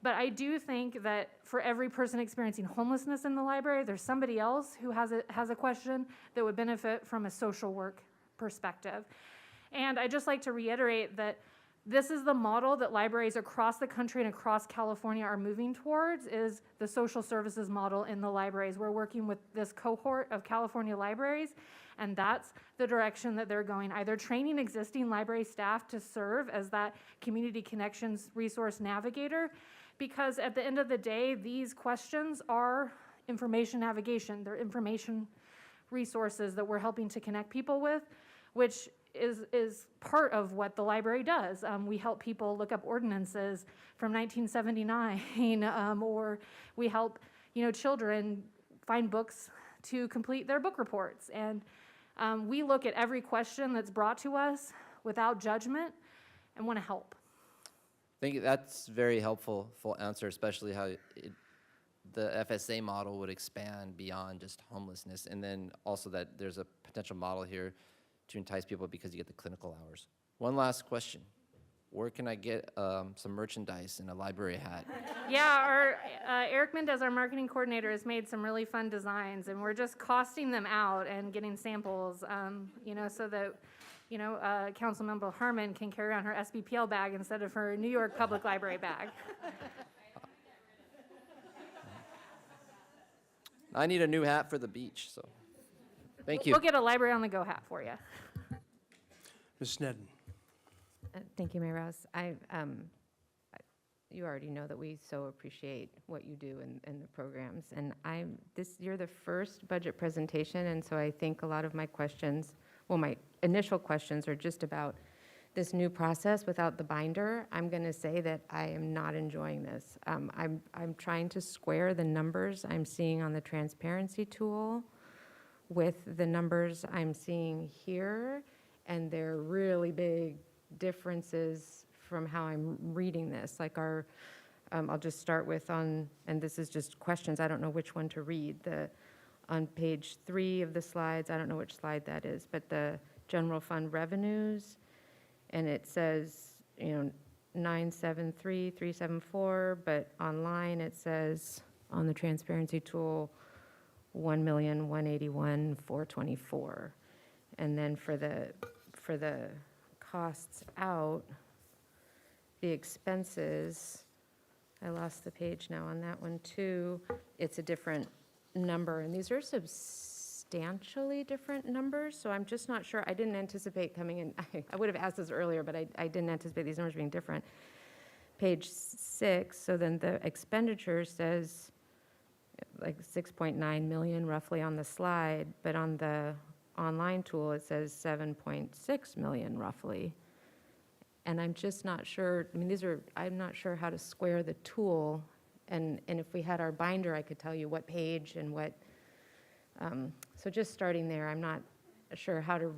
But I do think that for every person experiencing homelessness in the library, there's somebody else who has a question that would benefit from a social work perspective. And I'd just like to reiterate that this is the model that libraries across the country and across California are moving towards, is the social services model in the libraries. We're working with this cohort of California libraries, and that's the direction that they're going, either training existing library staff to serve as that community connections resource navigator, because at the end of the day, these questions are information navigation. They're information resources that we're helping to connect people with, which is part of what the library does. We help people look up ordinances from 1979, or we help, children find books to complete their book reports. And we look at every question that's brought to us without judgment and want to help. Thank you. That's very helpful, full answer, especially how the FSA model would expand beyond just homelessness, and then also that there's a potential model here to entice people because you get the clinical hours. One last question. Where can I get some merchandise and a library hat? Yeah, Eric Mendez, our marketing coordinator, has made some really fun designs, and we're just costing them out and getting samples, so that, Councilmember Harmon can carry around her SBPL bag instead of her New York Public Library bag. I need a new hat for the beach, so thank you. We'll get a library on the go hat for you. Ms. Sneddon? Thank you, Mayor Rouse. You already know that we so appreciate what you do in the programs. And you're the first budget presentation, and so I think a lot of my questions, my initial questions are just about this new process without the binder. I'm going to say that I am not enjoying this. I'm trying to square the numbers I'm seeing on the transparency tool with the numbers I'm seeing here, and they're really big differences from how I'm reading this. Like I'll just start with and this is just questions, I don't know which one to read. On page 3 of the slides, I don't know which slide that is, but the general fund revenues, and it says, 973,374, but online it says on the transparency tool, 1,181,424. And then for the costs out, the expenses, I lost the page now on that one too. It's a different number, and these are substantially different numbers, so I'm just not sure. I didn't anticipate coming in. I would have asked this earlier, but I didn't anticipate these numbers being different. Page 6, so then the expenditure says like 6.9 million roughly on the slide, but on the online tool it says 7.6 million roughly. And I'm just not sure, I'm not sure how to square the tool, and if we had our binder, I could tell you what page and what, so just starting there, I'm not sure how to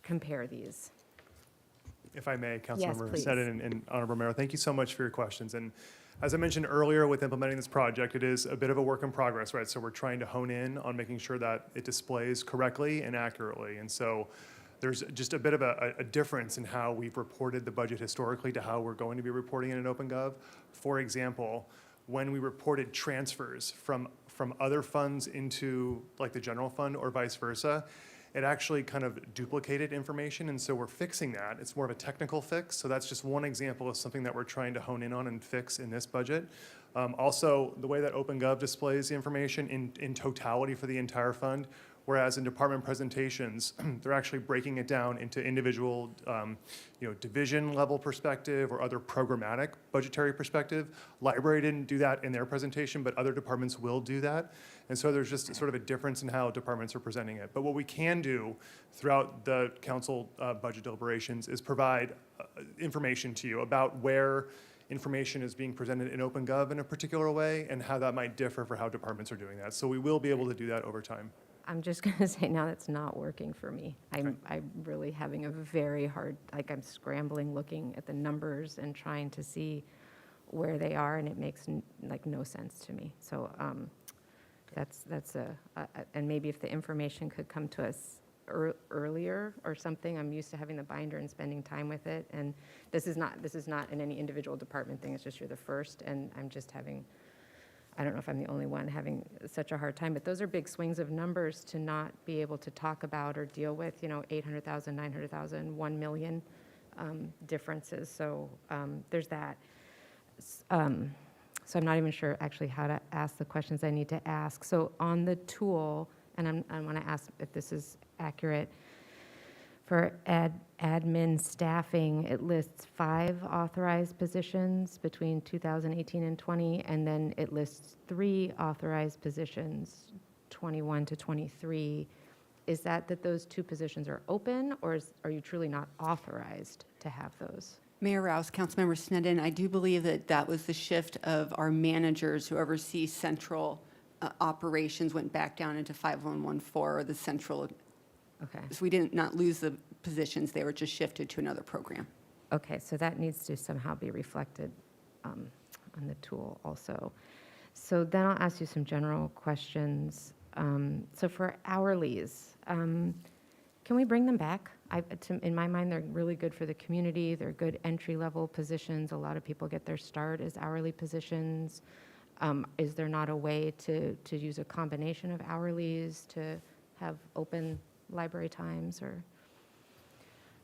compare these. If I may, Councilmember please. Sneddon and Honorable Mayor, thank you so much for your questions. And as I mentioned earlier with implementing this project, it is a bit of a work in progress, right? So we're trying to hone in on making sure that it displays correctly and accurately. And so there's just a bit of a difference in how we've reported the budget historically to how we're going to be reporting it in OpenGov. For example, when we reported transfers from other funds into like the general fund or vice versa, it actually kind of duplicated information, and so we're fixing that. It's more of a technical fix, so that's just one example of something that we're trying to hone in on and fix in this budget. Also, the way that OpenGov displays the information in totality for the entire fund, whereas in department presentations, they're actually breaking it down into individual, division level perspective or other programmatic budgetary perspective. Library didn't do that in their presentation, but other departments will do that. And so there's just sort of a difference in how departments are presenting it. But what we can do throughout the council budget deliberations is provide information to you about where information is being presented in OpenGov in a particular way and how that might differ for how departments are doing that. So we will be able to do that over time. I'm just going to say now that's not working for me. I'm really having a very hard, I'm scrambling looking at the numbers and trying to see where they are, and it makes no sense to me. So and maybe if the information could come to us earlier or something. I'm used to having the binder and spending time with it, and this is not in any individual department thing. It's just you're the first, and I'm just having, I don't know if I'm the only one having such a hard time, but those are big swings of numbers to not be able to talk about or deal with, 800,000, 900,000, 1 million differences. So there's that. So I'm not even sure actually how to ask the questions I need to ask. So on the tool, and I want to ask if this is accurate, for admin staffing, it lists 5 authorized positions between 2018 and 20, and then it lists 3 authorized positions, 21 to 23. is that those two positions are open, or are you truly not authorized to have those? Mayor Rouse, Councilmember Sneddon, I do believe that that was the shift of our managers who oversee central operations went back down into 5114, or the central. Okay. So we did not lose the positions, they were just shifted to another program. Okay, so that needs to somehow be reflected on the tool also. So then I'll ask you some general questions. So for hourlies, can we bring them back? In my mind, they're really good for the community. They're good entry-level positions. A lot of people get their start as hourly positions. Is there not a way to use a combination of hourlies to have open library times, or?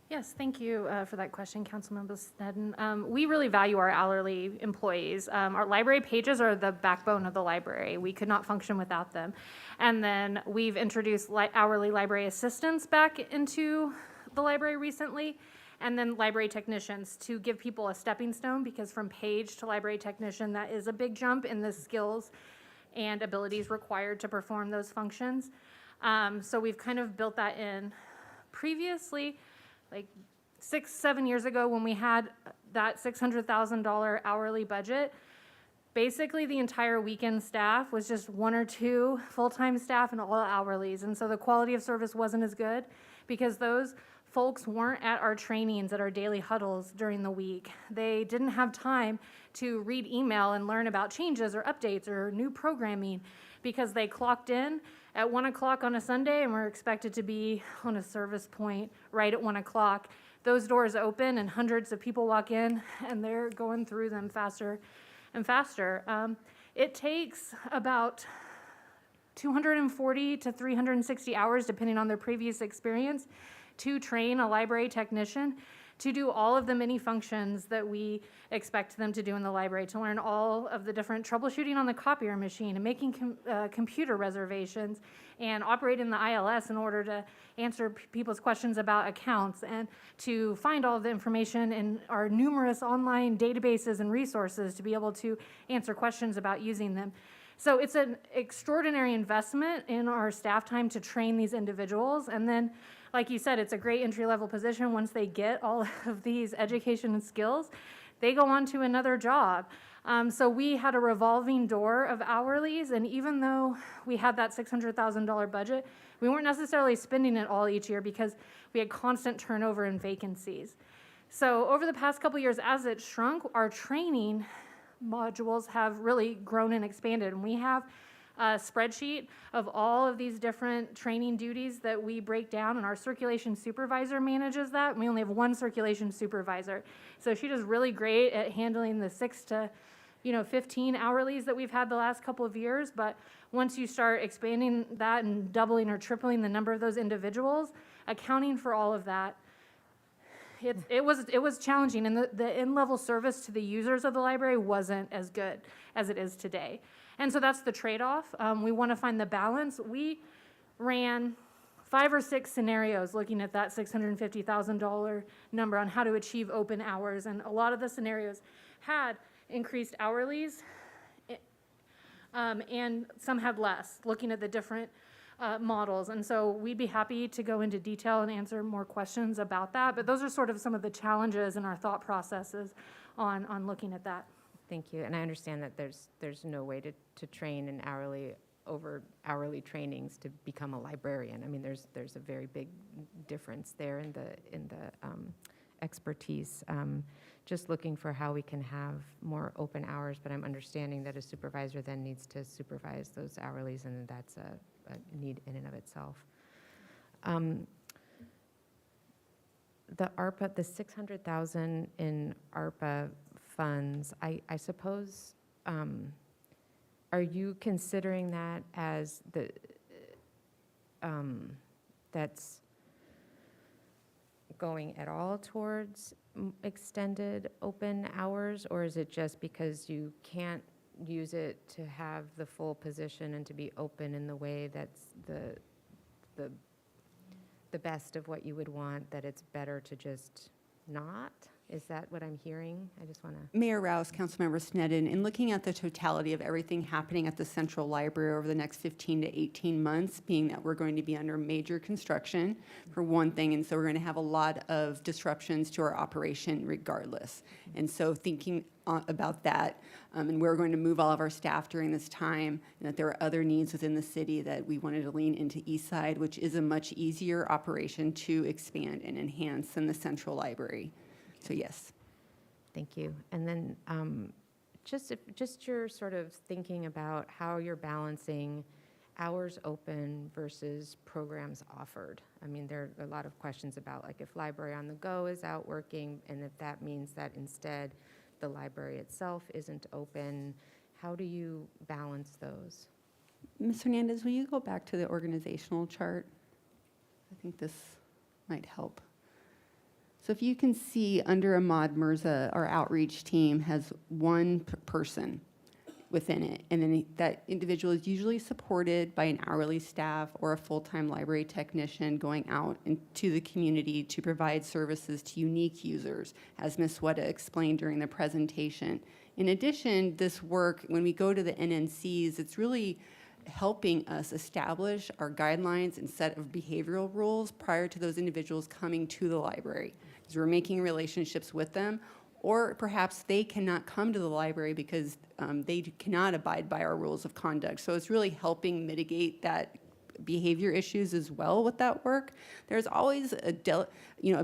Yes, thank you for that question, Councilmember Sneddon. We really value our hourly employees. Our library pages are the backbone of the library. We could not function without them. And then we've introduced hourly library assistants back into the library recently, and then library technicians to give people a stepping stone, because from page to library technician, that is a big jump in the skills and abilities required to perform those functions. So we've kind of built that in. Previously, like 6-7 years ago, when we had that $600,000 hourly budget, basically the entire weekend staff was just 1 or 2 full-time staff and all hourlies. And so the quality of service wasn't as good, because those folks weren't at our trainings, at our daily huddles during the week. They didn't have time to read email and learn about changes or updates or new programming, because they clocked in at 1 o'clock on a Sunday and were expected to be on a service point right at 1 o'clock. Those doors open and hundreds of people walk in, and they're going through them faster and faster. It takes about 240 to 360 hours, depending on their previous experience, to train a library technician to do all of the many functions that we expect them to do in the library, to learn all of the different troubleshooting on the copier machine and making computer reservations and operating the ILS in order to answer people's questions about accounts, and to find all of the information in our numerous online databases and resources to be able to answer questions about using them. So it's an extraordinary investment in our staff time to train these individuals. And then, like you said, it's a great entry-level position. Once they get all of these education and skills, they go on to another job. So we had a revolving door of hourlies, and even though we had that $600,000 budget, we weren't necessarily spending it all each year, because we had constant turnover and vacancies. So over the past couple years, as it shrunk, our training modules have really grown and expanded, and we have a spreadsheet of all of these different training duties that we break down, and our circulation supervisor manages that. And we only have one circulation supervisor, so she does really great at handling the 6 to 15 hourlies that we've had the last couple of years. But once you start expanding that and doubling or tripling the number of those individuals, accounting for all of that, it was challenging, and the in-level service to the users of the library wasn't as good as it is today. And so that's the trade-off. We want to find the balance. We ran 5 or 6 scenarios looking at that $650,000 number on how to achieve open hours, and a lot of the scenarios had increased hourlies, and some had less, looking at the different models. And so we'd be happy to go into detail and answer more questions about that, but those are sort of some of the challenges in our thought processes on looking at that. Thank you, and I understand that there's no way to train an hourly trainings to become a librarian. I mean, there's a very big difference there in the expertise. Just looking for how we can have more open hours, but I'm understanding that a supervisor then needs to supervise those hourlies, and that's a need in and of itself. The ARPA, the $600,000 in ARPA funds, I suppose, are you considering that as that's going at all towards extended open hours, or is it just because you can't use it to have the full position and to be open in the way that's the best of what you would want, that it's better to just not? Is that what I'm hearing? I just want to, Mayor Rouse, Councilmember Sneddon, in looking at the totality of everything happening at the Central Library over the next 15 to 18 months, being that we're going to be under major construction, for one thing, and so we're going to have a lot of disruptions to our operation regardless. And so thinking about that, and we're going to move all of our staff during this time, and that there are other needs within the city that we wanted to lean into East Side, which is a much easier operation to expand and enhance than the Central Library. So yes. thank you. And then just your sort of thinking about how you're balancing hours open versus programs offered. I mean, there are a lot of questions about like if Library on the Go is out working and if that means that instead the library itself isn't open. How do you balance those? Ms. Hernandez, will you go back to the organizational chart? I think this might help. So if you can see under Ahmad Mirza, our outreach team has one person within it. And then that individual is usually supported by an hourly staff or a full-time library technician going out into the community to provide services to unique users, as Ms. Sweta explained during the presentation. In addition, this work, when we go to the NNCs, it's really helping us establish our guidelines and set of behavioral rules prior to those individuals coming to the library. Because we're making relationships with them, or perhaps they cannot come to the library because they cannot abide by our rules of conduct. So it's really helping mitigate that behavior issues as well with that work. There's always a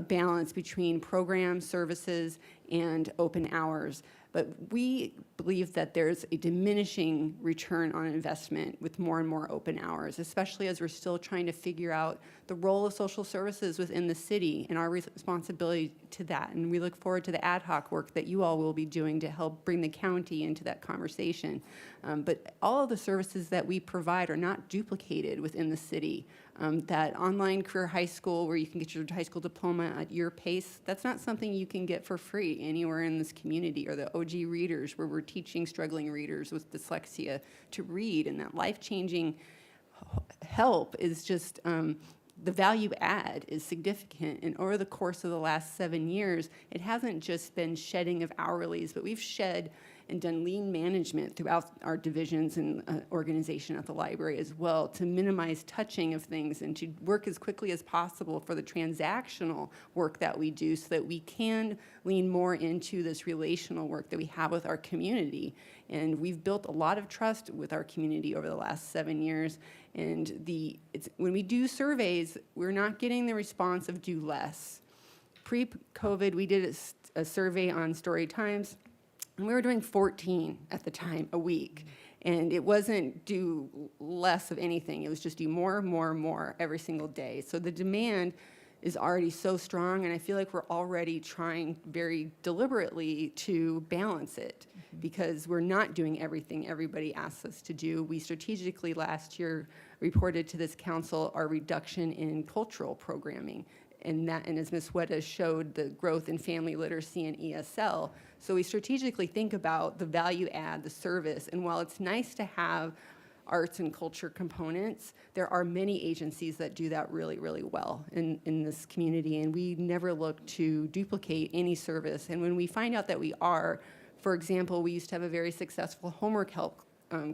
balance between program services and open hours. But we believe that there's a diminishing return on investment with more and more open hours, especially as we're still trying to figure out the role of social services within the city and our responsibility to that. And we look forward to the ad hoc work that you all will be doing to help bring the county into that conversation. But all of the services that we provide are not duplicated within the city. That online career high school where you can get your high school diploma at your pace, that's not something you can get for free anywhere in this community. Or the OG Readers, where we're teaching struggling readers with dyslexia to read, and that life-changing help is just, the value add is significant. And over the course of the last 7 years, it hasn't just been shedding of hourlies, but we've shed and done lean management throughout our divisions and organization at the library as well to minimize touching of things and to work as quickly as possible for the transactional work that we do so that we can lean more into this relational work that we have with our community. And we've built a lot of trust with our community over the last 7 years. And when we do surveys, we're not getting the response of do less. Pre-COVID, we did a survey on Story Times, and we were doing 14 at the time a week. And it wasn't do less of anything. It was just do more every single day. So the demand is already so strong, and I feel like we're already trying very deliberately to balance it because we're not doing everything everybody asks us to do. We strategically last year reported to this council our reduction in cultural programming. And as Ms. Sweta showed, the growth in family literacy and ESL. So we strategically think about the value add, the service, and while it's nice to have arts and culture components, there are many agencies that do that really, really well in this community, and we never look to duplicate any service. And when we find out that we are, for example, we used to have a very successful homework help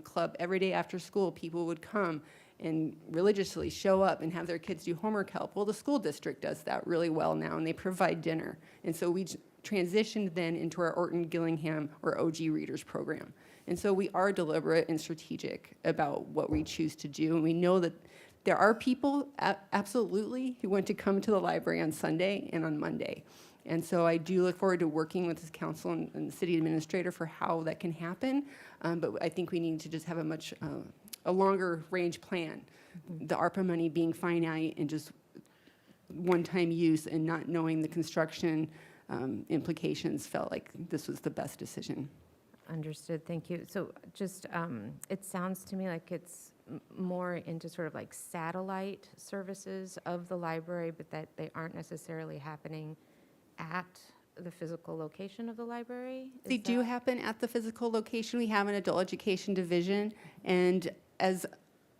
club. Every day after school, people would come and religiously show up and have their kids do homework help. Well, the school district does that really well now, and they provide dinner. And so we transitioned then into our Orton Gillingham or OG Readers program. And so we are deliberate and strategic about what we choose to do. And we know that there are people absolutely who want to come to the library on Sunday and on Monday. And so I do look forward to working with this council and the city administrator for how that can happen. But I think we need to just have a longer range plan. The ARPA money being finite and just one-time use and not knowing the construction implications felt like this was the best decision. Understood, thank you. So just, it sounds to me like it's more into sort of like satellite services of the library, but that they aren't necessarily happening at the physical location of the library? They do happen at the physical location. We have an adult education division, and as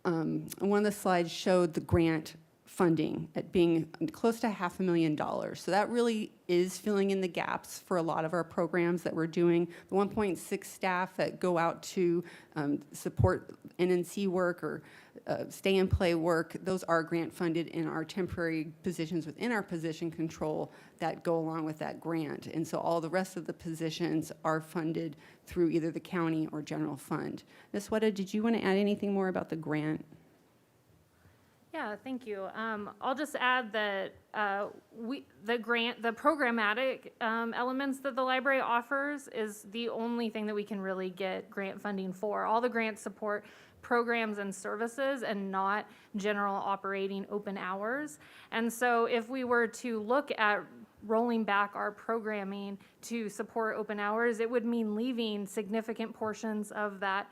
one of the slides showed, the grant funding at being close to $500,000. So that really is filling in the gaps for a lot of our programs that we're doing. The 1.6 staff that go out to support NNC work or stay and play work, those are grant funded in our temporary positions within our position control that go along with that grant. And so all the rest of the positions are funded through either the county or general fund. Ms. Weta, did you want to add anything more about the grant? Yeah, thank you. I'll just add that the programmatic elements that the library offers is the only thing that we can really get grant funding for. All the grants support programs and services and not general operating open hours. And so if we were to look at rolling back our programming to support open hours, it would mean leaving significant portions of that,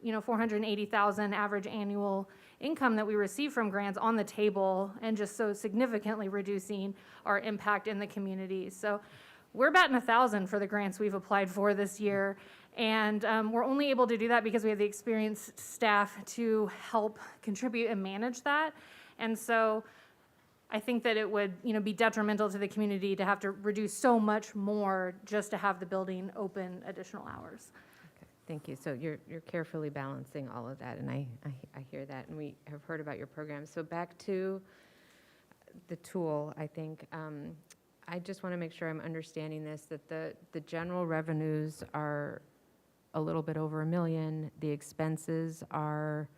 $480,000 average annual income that we receive from grants on the table, and just so significantly reducing our impact in the community. So we're batting 1,000 for the grants we've applied for this year, and we're only able to do that because we have the experienced staff to help contribute and manage that. And so I think that it would, be detrimental to the community to have to reduce so much more just to have the building open additional hours. Thank you. So you're carefully balancing all of that, and I hear that, and we have heard about your program. So back to the tool, I think, I just want to make sure I'm understanding this, that the general revenues are a little bit over $1 million, the expenses are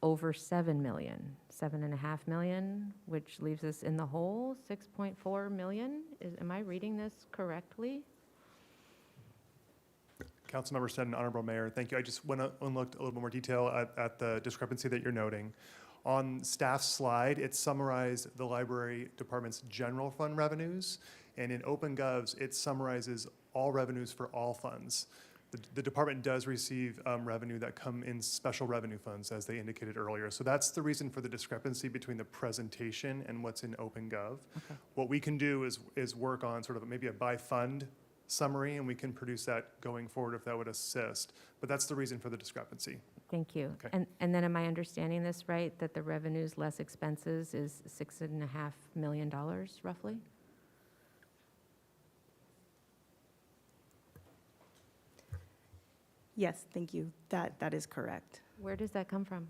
over $7 million, $7.5 million, which leaves us in the hole, $6.4 million. Am I reading this correctly? Councilmember Sneddon, Honorable Mayor, thank you. I just went and looked a little bit more detail at the discrepancy that you're noting. On staff's slide, it summarized the library department's general fund revenues, and in OpenGov's, it summarizes all revenues for all funds. The department does receive revenue that come in special revenue funds, as they indicated earlier. So that's the reason for the discrepancy between the presentation and what's in OpenGov. Okay. What we can do is work on sort of maybe a by fund summary, and we can produce that going forward if that would assist. But that's the reason for the discrepancy. Thank you. Okay. And then am I understanding this right, that the revenues less expenses is $6.5 million roughly? Yes, thank you. That is correct. Where does that come from?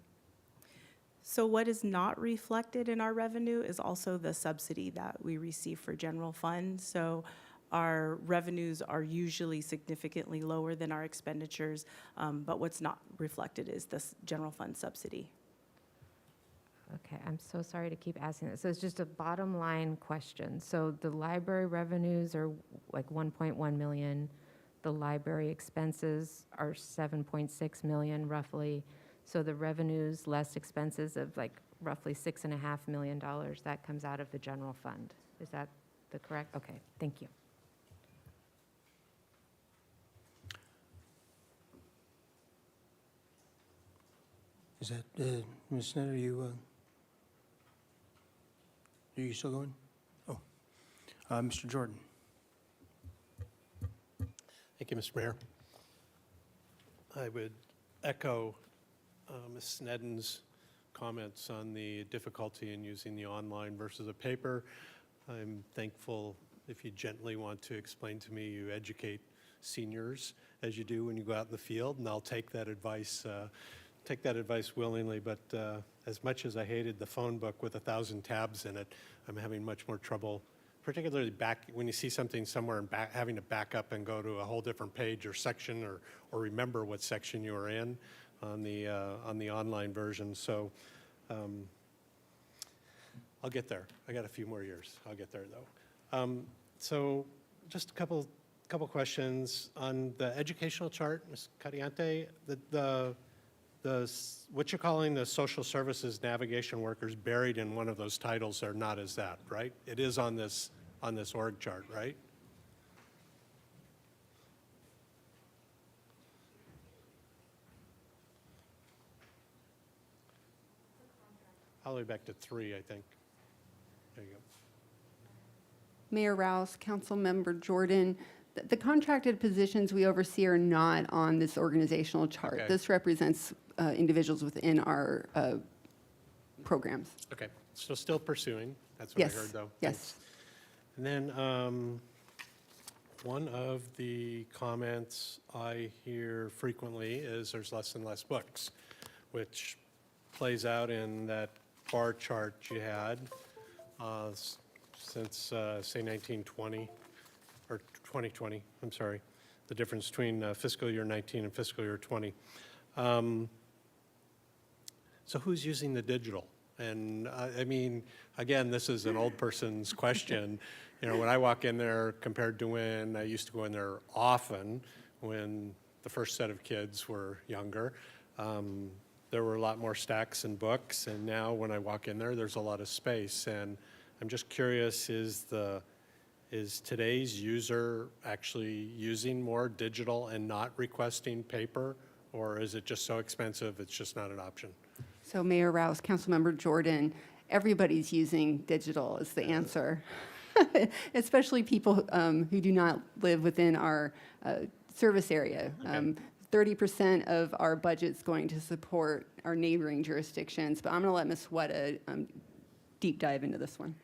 So what is not reflected in our revenue is also the subsidy that we receive for general fund. So our revenues are usually significantly lower than our expenditures, but what's not reflected is this general fund subsidy. Okay, I'm so sorry to keep asking this. So it's just a bottom line question. So the library revenues are like 1.1 million. The library expenses are 7.6 million roughly. So the revenues less expenses of like roughly $6.5 million, that comes out of the general fund. Is that the correct? Okay, thank you. Is that, Ms. Sneddon, are you still going? Oh, Mr. Jordan. Thank you, Mr. Mayor. I would echo Ms. Sneddon's comments on the difficulty in using the online versus a paper. I'm thankful if you gently want to explain to me, you educate seniors as you do when you go out in the field, and I'll take that advice willingly. But as much as I hated the phone book with 1,000 tabs in it, I'm having much more trouble, particularly when you see something somewhere and having to back up and go to a whole different page or section, or remember what section you were in on the online version. So I'll get there. I got a few more years. I'll get there though. So just a couple questions on the educational chart, Ms. Cariante. What you're calling the social services navigation workers buried in one of those titles are not as that, right? It is on this org chart, right? All the way back to 3, I think. There you go. Mayor Rouse, Councilmember Jordan, the contracted positions we oversee are not on this organizational chart. Okay. This represents individuals within our programs. Okay, So still pursuing, that's what I Yes, heard, though. yes. And then one of the comments I hear frequently is there's less and less books, which plays out in that bar chart you had since, say, 1920, or 2020, I'm sorry, the difference between fiscal year 19 and fiscal year 20. So who's using the digital? And I mean, again, this is an old person's question. You know, when I walk in there compared to when I used to go in there often, when the first set of kids were younger, there were a lot more stacks and books. And now when I walk in there, there's a lot of space. And I'm just curious, is today's user actually using more digital and not requesting paper? Or is it just so expensive, it's just not an option? So Mayor Rouse, Councilmember Jordan, everybody's using digital is the answer. Especially people who do not live within our service area. 30% of our budget's going to support our neighboring jurisdictions, but I'm going to let Ms. Weta deep dive into this one.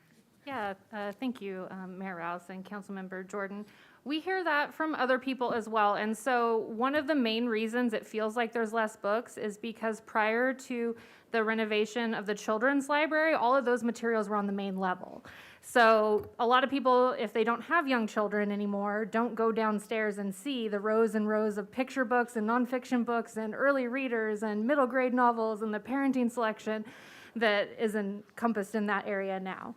Yeah, thank you, Mayor Rouse and Councilmember Jordan. We hear that from other people as well. And so one of the main reasons it feels like there's less books is because prior to the renovation of the children's library, all of those materials were on the main level. So a lot of people, if they don't have young children anymore, don't go downstairs and see the rows and rows of picture books and nonfiction books and early readers and middle grade novels and the parenting selection that is encompassed in that area now.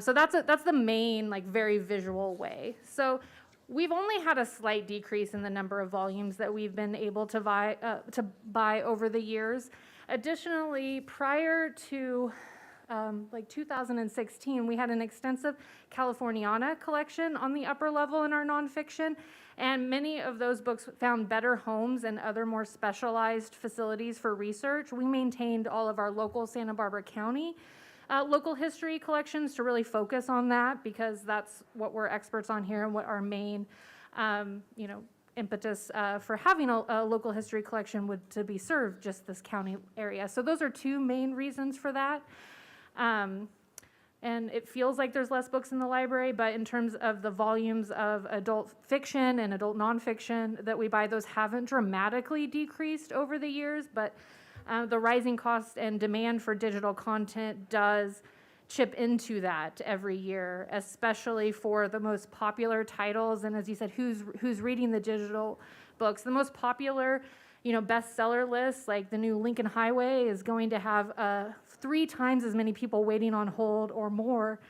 So that's the main, like, very visual way. So we've only had a slight decrease in the number of volumes that we've been able to buy over the years. Additionally, prior to like 2016, we had an extensive Californiana collection on the upper level in our nonfiction, and many of those books found better homes and other more specialized facilities for research. We maintained all of our local Santa Barbara County local history collections to really focus on that, because that's what we're experts on here and what our main, impetus for having a local history collection would to be served just this county area. So those are two main reasons for that. And it feels like there's less books in the library, but in terms of the volumes of adult fiction and adult nonfiction that we buy, those haven't dramatically decreased over the years, but the rising cost and demand for digital content does chip into that every year, especially for the most popular titles. And as you said, who's reading the digital books? The most popular, bestseller lists, like the new Lincoln Highway, is going to have 3 times as many people waiting on hold or more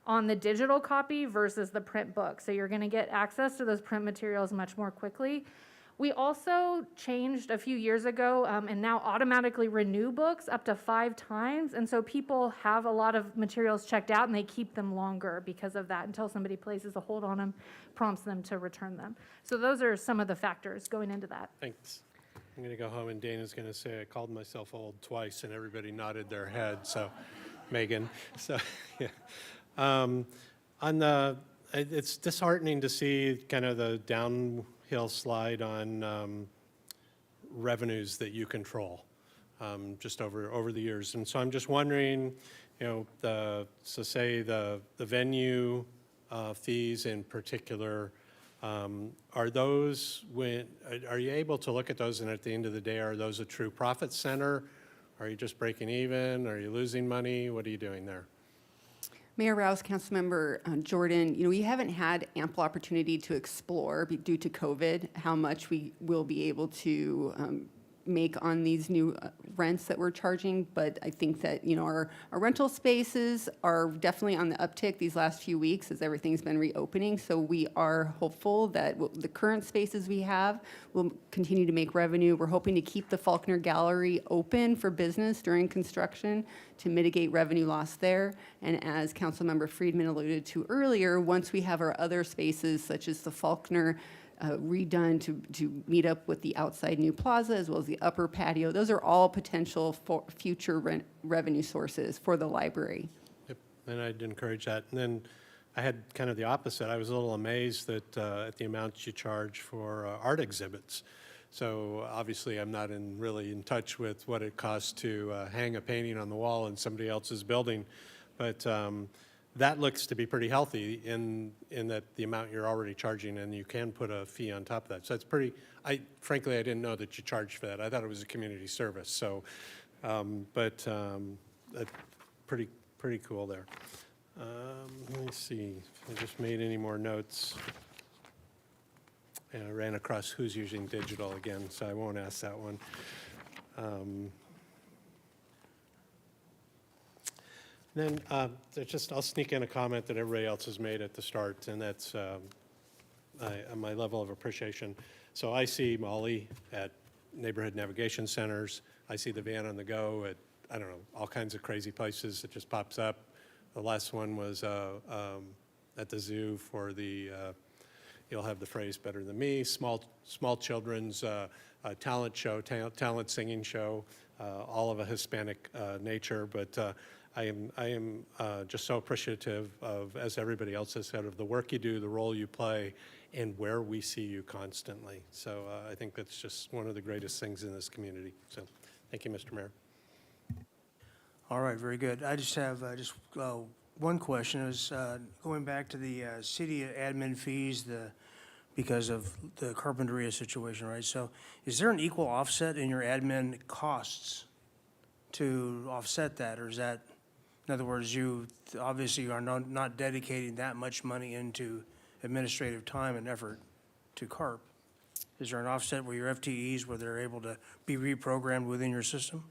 on the digital copy versus the print book. So you're going to get access to those print materials much more quickly. We also changed a few years ago and now automatically renew books up to 5 times. And so people have a lot of materials checked out and they keep them longer because of that, until somebody places a hold on them, prompts them to return them. So those are some of the factors going into that. Thanks. I'm going to go home and Dana's going to say I called myself old twice and everybody nodded their head. So, Megan. So, yeah. It's disheartening to see kind of the downhill slide on revenues that you control just over the years. And so I'm just wondering, say the venue fees in particular, are you able to look at those, and at the end of the day, are those a true profit center? Are you just breaking even? Are you losing money? What are you doing there? Mayor Rouse, Councilmember Jordan, we haven't had ample opportunity to explore, due to COVID, how much we will be able to make on these new rents that we're charging. But I think that, our rental spaces are definitely on the uptick these last few weeks as everything's been reopening. So we are hopeful that the current spaces we have will continue to make revenue. We're hoping to keep the Faulkner Gallery open for business during construction to mitigate revenue loss there. And as Councilmember Friedman alluded to earlier, once we have our other spaces, such as the Faulkner redone to meet up with the outside new plaza, as well as the upper patio, those are all potential for future revenue sources for the library. Yep, and I'd encourage that. And then I had kind of the opposite. I was a little amazed that at the amounts you charge for art exhibits. So obviously, I'm not really in touch with what it costs to hang a painting on the wall in somebody else's building. But that looks to be pretty healthy in that the amount you're already charging, and you can put a fee on top of that. So it's pretty, frankly, I didn't know that you charged for that. I thought it was a community service. So, pretty cool there. Let me see if I just made any more notes. And I ran across who's using digital again, so I won't ask that one. Then I'll sneak in a comment that everybody else has made at the start, and that's my level of appreciation. So I see Molly at neighborhood navigation centers. I see the van on the go at, I don't know, all kinds of crazy places. It just pops up. The last one was at the zoo for the, you'll have the phrase better than me, small children's talent show, talent singing show, all of a Hispanic nature. But I am just so appreciative of, as everybody else has said, of the work you do, the role you play, and where we see you constantly. So I think that's just one of the greatest things in this community. So thank you, Mr. Mayor. All right, very good. I just have one question. Is going back to the city admin fees, because of the Carpinteria situation, right? So is there an equal offset in your admin costs to offset that, or is that, in other words, you obviously are not dedicating that much money into administrative time and effort to CARP? Is there an offset where your FTEs, where they're able to be reprogrammed within your system?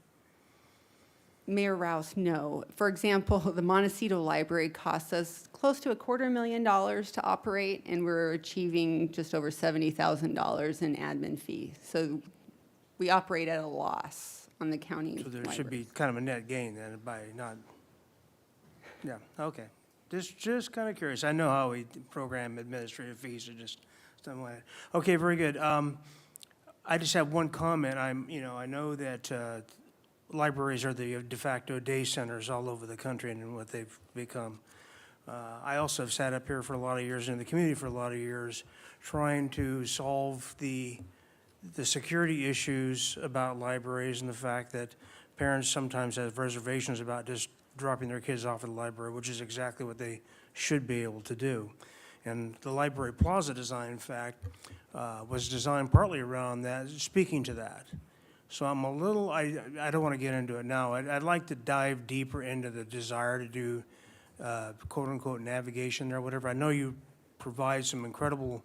Mayor Rouse, no. For example, the Montecito Library costs us close to $250,000 to operate, and we're achieving just over $70,000 in admin fees. So we operate at a loss on the county So there should be libraries. kind of a net gain then by not, yeah, okay. Just kind of curious. I know how we program administrative fees or just something like that. Okay, very good. I just have one comment. I know that libraries are the de facto day centers all over the country and what they've become. I also have sat up here for a lot of years, in the community for a lot of years, trying to solve the security issues about libraries and the fact that parents sometimes have reservations about just dropping their kids off at the library, which is exactly what they should be able to do. And the Library Plaza design, in fact, was designed partly around that, speaking to that. So I'm a little, I don't want to get into it now. I'd like to dive deeper into the desire to do quote-unquote navigation there, whatever. I know you provide some incredible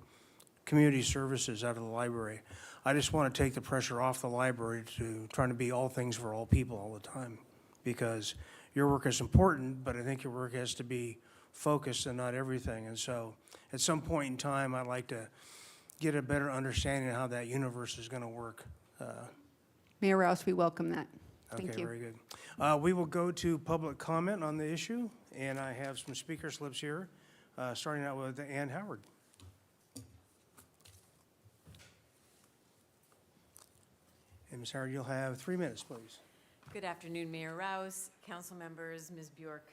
community services out of the library. I just want to take the pressure off the library to trying to be all things for all people all the time, because your work is important, but I think your work has to be focused and not everything. And so at some point in time, I'd like to get a better understanding of how that universe is going to work. Mayor Rouse, we welcome that. Thank Okay, you. very good. We will go to public comment on the issue, and I have some speaker slips here, starting out with Ann Howard. And Ms. Howard, you'll have 3 minutes, please. Good afternoon, Mayor Rouse, council members, Ms. Bjork.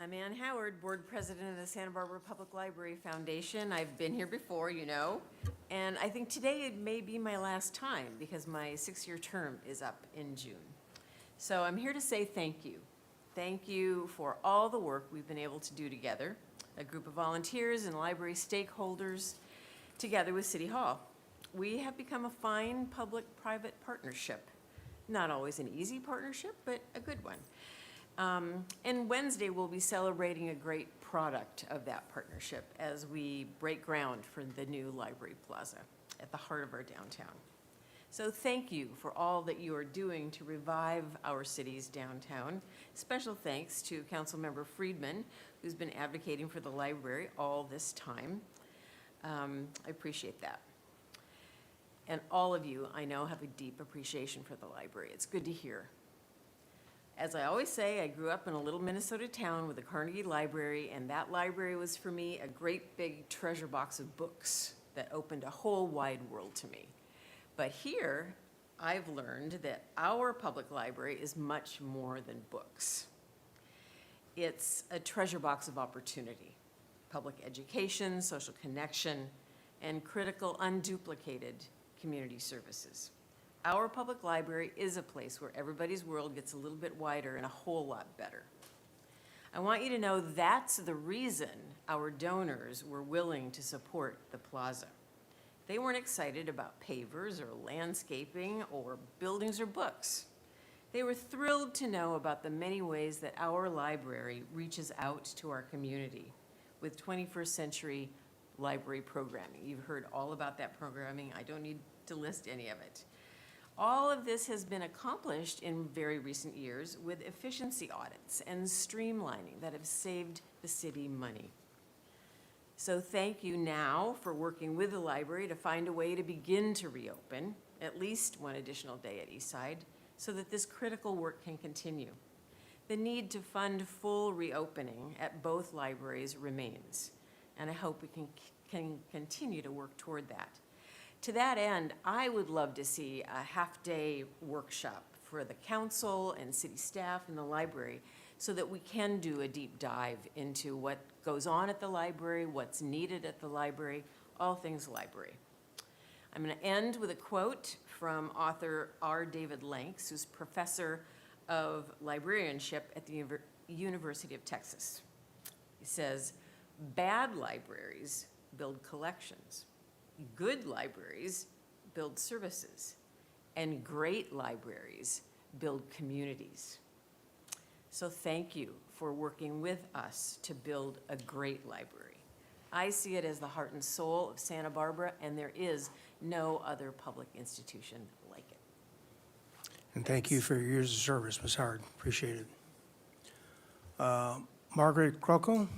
I'm Ann Howard, board president of the Santa Barbara Public Library Foundation. I've been here before, you know, and I think today it may be my last time because my 6-year term is up in June. So I'm here to say thank you. Thank you for all the work we've been able to do together, a group of volunteers and library stakeholders together with City Hall. We have become a fine public-private partnership. Not always an easy partnership, but a good one. And Wednesday, we'll be celebrating a great product of that partnership as we break ground for the new Library Plaza at the heart of our downtown. So thank you for all that you are doing to revive our city's downtown. Special thanks to Councilmember Friedman, who's been advocating for the library all this time. I appreciate that. And all of you, I know, have a deep appreciation for the library. It's good to hear. As I always say, I grew up in a little Minnesota town with a Carnegie Library, and that library was for me a great big treasure box of books that opened a whole wide world to me. But here, I've learned that our public library is much more than books. It's a treasure box of opportunity, public education, social connection, and critical, unduplicated community services. Our public library is a place where everybody's world gets a little bit wider and a whole lot better. I want you to know that's the reason our donors were willing to support the plaza. They weren't excited about pavers or landscaping or buildings or books. They were thrilled to know about the many ways that our library reaches out to our community with 21st century library programming. You've heard all about that programming. I don't need to list any of it. All of this has been accomplished in very recent years with efficiency audits and streamlining that have saved the city money. So thank you now for working with the library to find a way to begin to reopen at least one additional day at Eastside so that this critical work can continue. The need to fund full reopening at both libraries remains, and I hope we can continue to work toward that. To that end, I would love to see a half-day workshop for the council and city staff and the library so that we can do a deep dive into what goes on at the library, what's needed at the library, all things library. I'm going to end with a quote from author R. David Lanks, who's professor of librarianship at the University of Texas. He says, "Bad libraries build collections. Good libraries build services, and great libraries build communities." So thank you for working with us to build a great library. I see it as the heart and soul of Santa Barbara, and there is no other public institution like it. And thank you for your years of service, Ms. Howard. Appreciate it. Margaret Crocco?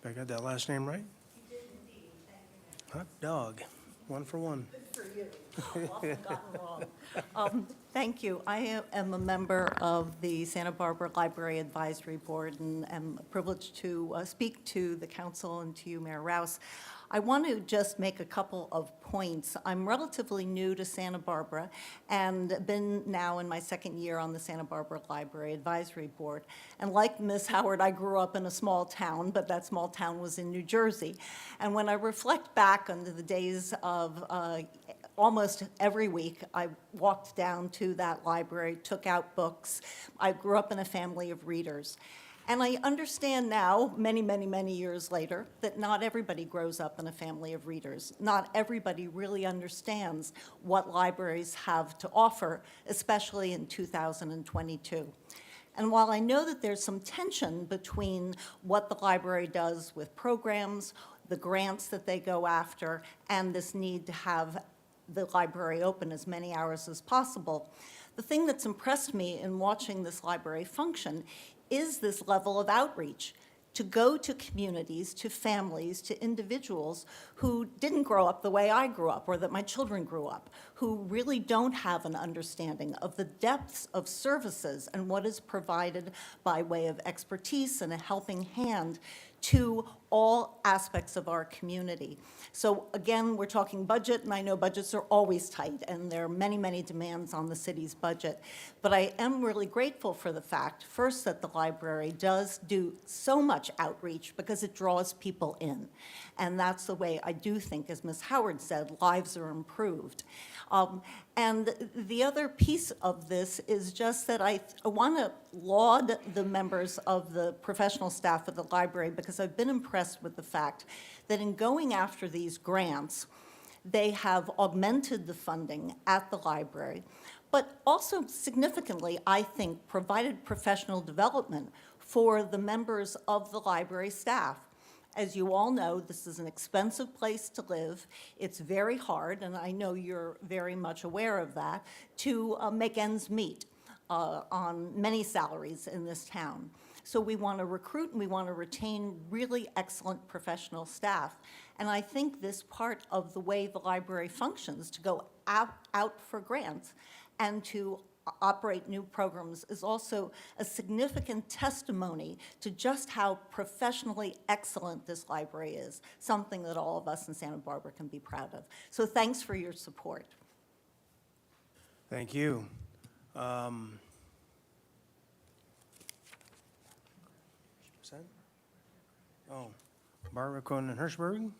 Did I got that last name right? You did indeed, thank you. Hot dog, 1 for 1. Good for you. Often gotten wrong. Thank you. I am a member of the Santa Barbara Library Advisory Board and am privileged to speak to the council and to you, Mayor Rouse. I want to just make a couple of points. I'm relatively new to Santa Barbara and been now in my second year on the Santa Barbara Library Advisory Board. And like Ms. Howard, I grew up in a small town, but that small town was in New Jersey. And when I reflect back on the days of almost every week, I walked down to that library, took out books. I grew up in a family of readers. And I understand now, many, many, many years later, that not everybody grows up in a family of readers. Not everybody really understands what libraries have to offer, especially in 2022. And while I know that there's some tension between what the library does with programs, the grants that they go after, and this need to have the library open as many hours as possible, the thing that's impressed me in watching this library function is this level of outreach to go to communities, to families, to individuals who didn't grow up the way I grew up or that my children grew up, who really don't have an understanding of the depths of services and what is provided by way of expertise and a helping hand to all aspects of our community. So again, we're talking budget, and I know budgets are always tight, and there are many, many demands on the city's budget. But I am really grateful for the fact, first, that the library does do so much outreach because it draws people in. And that's the way I do think, as Ms. Howard said, lives are improved. And the other piece of this is just that I want to laud the members of the professional staff of the library because I've been impressed with the fact that in going after these grants, they have augmented the funding at the library, but also significantly, I think, provided professional development for the members of the library staff. As you all know, this is an expensive place to live. It's very hard, and I know you're very much aware of that, to make ends meet on many salaries in this town. So we want to recruit and we want to retain really excellent professional staff. And I think this part of the way the library functions, to go out for grants and to operate new programs, is also a significant testimony to just how professionally excellent this library is, something that all of us in Santa Barbara can be proud of. So thanks for your support. Thank you. Oh, Barbara Cronin Hirschberg?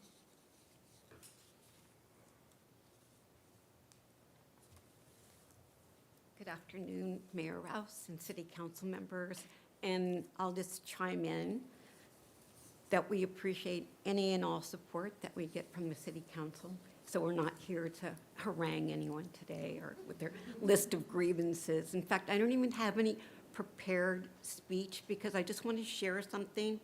Good afternoon, Mayor Rouse and City Council members. And I'll just chime in that we appreciate any and all support that we get from the City Council. So we're not here to harangue anyone today or with their list of grievances. In fact, I don't even have any prepared speech because I just want to share something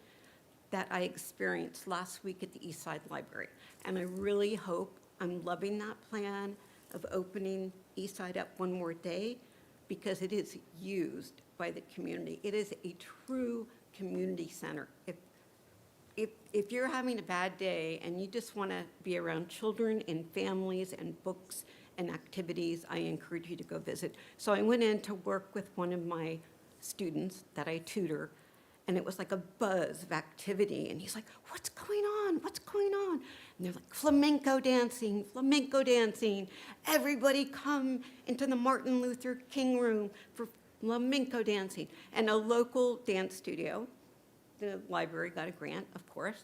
that I experienced last week at the East Side Library. And I really hope, I'm loving that plan of opening East Side up one more day because it is used by the community. It is a true community center. If you're having a bad day and you just want to be around children and families and books and activities, I encourage you to go visit. So I went in to work with one of my students that I tutor, and it was like a buzz of activity. And he's like, what's going on? What's going on? And they're like, flamenco dancing, flamenco dancing. Everybody come into the Martin Luther King room for flamenco dancing. And a local dance studio, the library got a grant, of course,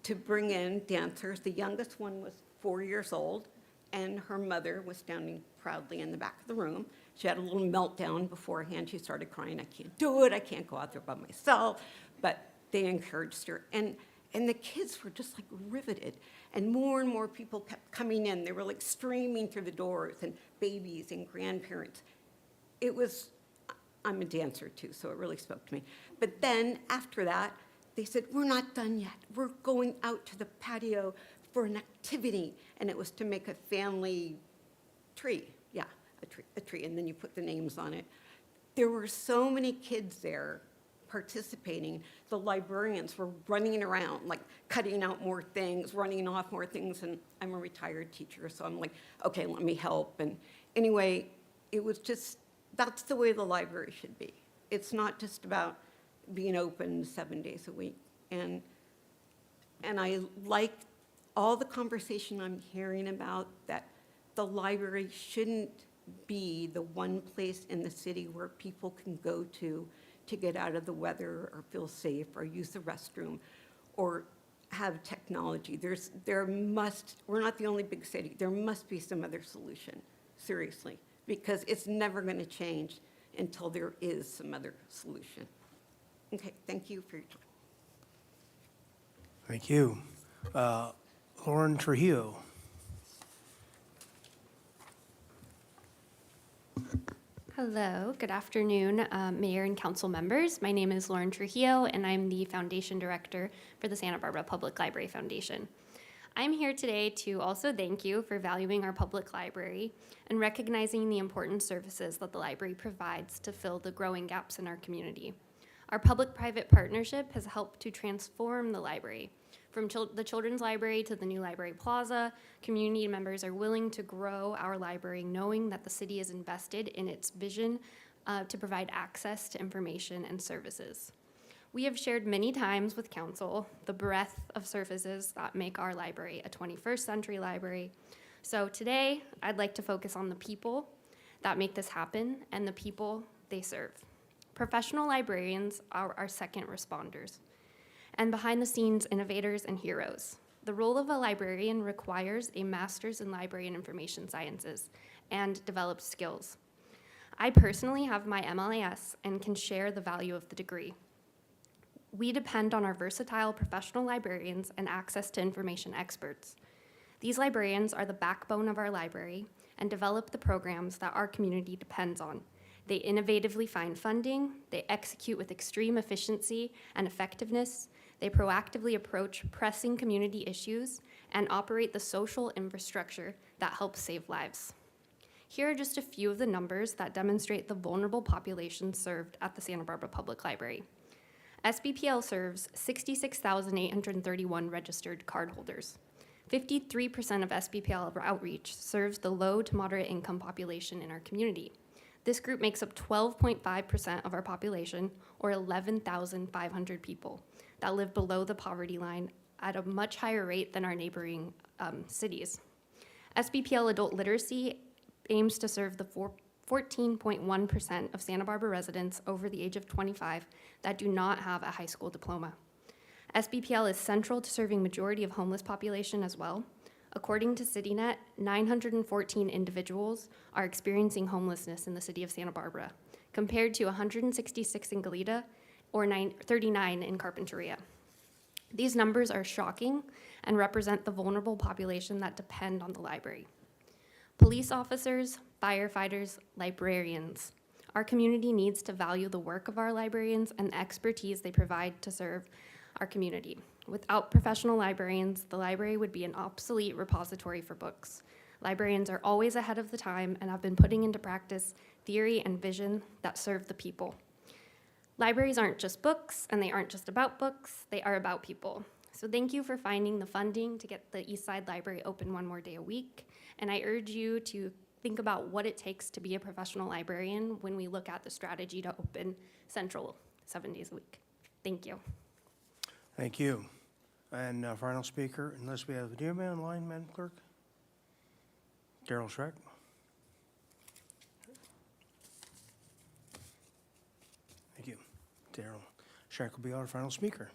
to bring in dancers. The youngest one was 4 years old, and her mother was standing proudly in the back of the room. She had a little meltdown beforehand. She started crying, I can't do it, I can't go out there by myself. But they encouraged her. And the kids were just like riveted. And more people kept coming in. They were like streaming through the doors, and babies and grandparents. It was, I'm a dancer too, so it really spoke to me. But then after that, they said, we're not done yet. We're going out to the patio for an activity. And it was to make a family tree. Yeah, a tree, and then you put the names on it. There were so many kids there participating. The librarians were running around, like cutting out more things, running off more things, and I'm a retired teacher, so I'm like, okay, let me help. And anyway, it was just, that's the way the library should be. It's not just about being open 7 days a week. And I like all the conversation I'm hearing about that the library shouldn't be the one place in the city where people can go to get out of the weather or feel safe or use the restroom or have technology. We're not the only big city. There must be some other solution, seriously, because it's never going to change until there is some other solution. Okay, thank you for your time. Thank you. Lauren Trujillo. Hello, good afternoon, Mayor and Council members. My name is Lauren Trujillo, and I'm the Foundation Director for the Santa Barbara Public Library Foundation. I'm here today to also thank you for valuing our public library and recognizing the important services that the library provides to fill the growing gaps in our community. Our public-private partnership has helped to transform the library. From the Children's Library to the new Library Plaza, community members are willing to grow our library knowing that the city is invested in its vision to provide access to information and services. We have shared many times with Council the breadth of services that make our library a 21st century library. So today, I'd like to focus on the people that make this happen and the people they serve. Professional librarians are our second responders and behind-the-scenes innovators and heroes. The role of a librarian requires a master's in library and information sciences and developed skills. I personally have my MLIS and can share the value of the degree. We depend on our versatile professional librarians and access to information experts. These librarians are the backbone of our library and develop the programs that our community depends on. They innovatively find funding, they execute with extreme efficiency and effectiveness, they proactively approach pressing community issues, and operate the social infrastructure that helps save lives. Here are just a few of the numbers that demonstrate the vulnerable population served at the Santa Barbara Public Library. SBPL serves 66,831 registered cardholders. 53% of SBPL outreach serves the low to moderate income population in our community. This group makes up 12.5% of our population, or 11,500 people, that live below the poverty line at a much higher rate than our neighboring cities. SBPL adult literacy aims to serve the 14.1% of Santa Barbara residents over the age of 25 that do not have a high school diploma. SBPL is central to serving majority of homeless population as well. According to CityNet, 914 individuals are experiencing homelessness in the city of Santa Barbara, compared to 166 in Goleta or 39 in Carpinteria. These numbers are shocking and represent the vulnerable population that depend on the library. Police officers, firefighters, librarians. Our community needs to value the work of our librarians and the expertise they provide to serve our community. Without professional librarians, the library would be an obsolete repository for books. Librarians are always ahead of the time and have been putting into practice theory and vision that serve the people. Libraries aren't just books, and they aren't just about books, they are about people. So thank you for finding the funding to get the East Side Library open one more day a week. And I urge you to think about what it takes to be a professional librarian when we look at the strategy to open Central 7 days a week. Thank you. Thank you. And final speaker, unless we have, do you have me online, Madam Clerk? Daryl Schreck. Thank you. Daryl Schreck will be our final speaker.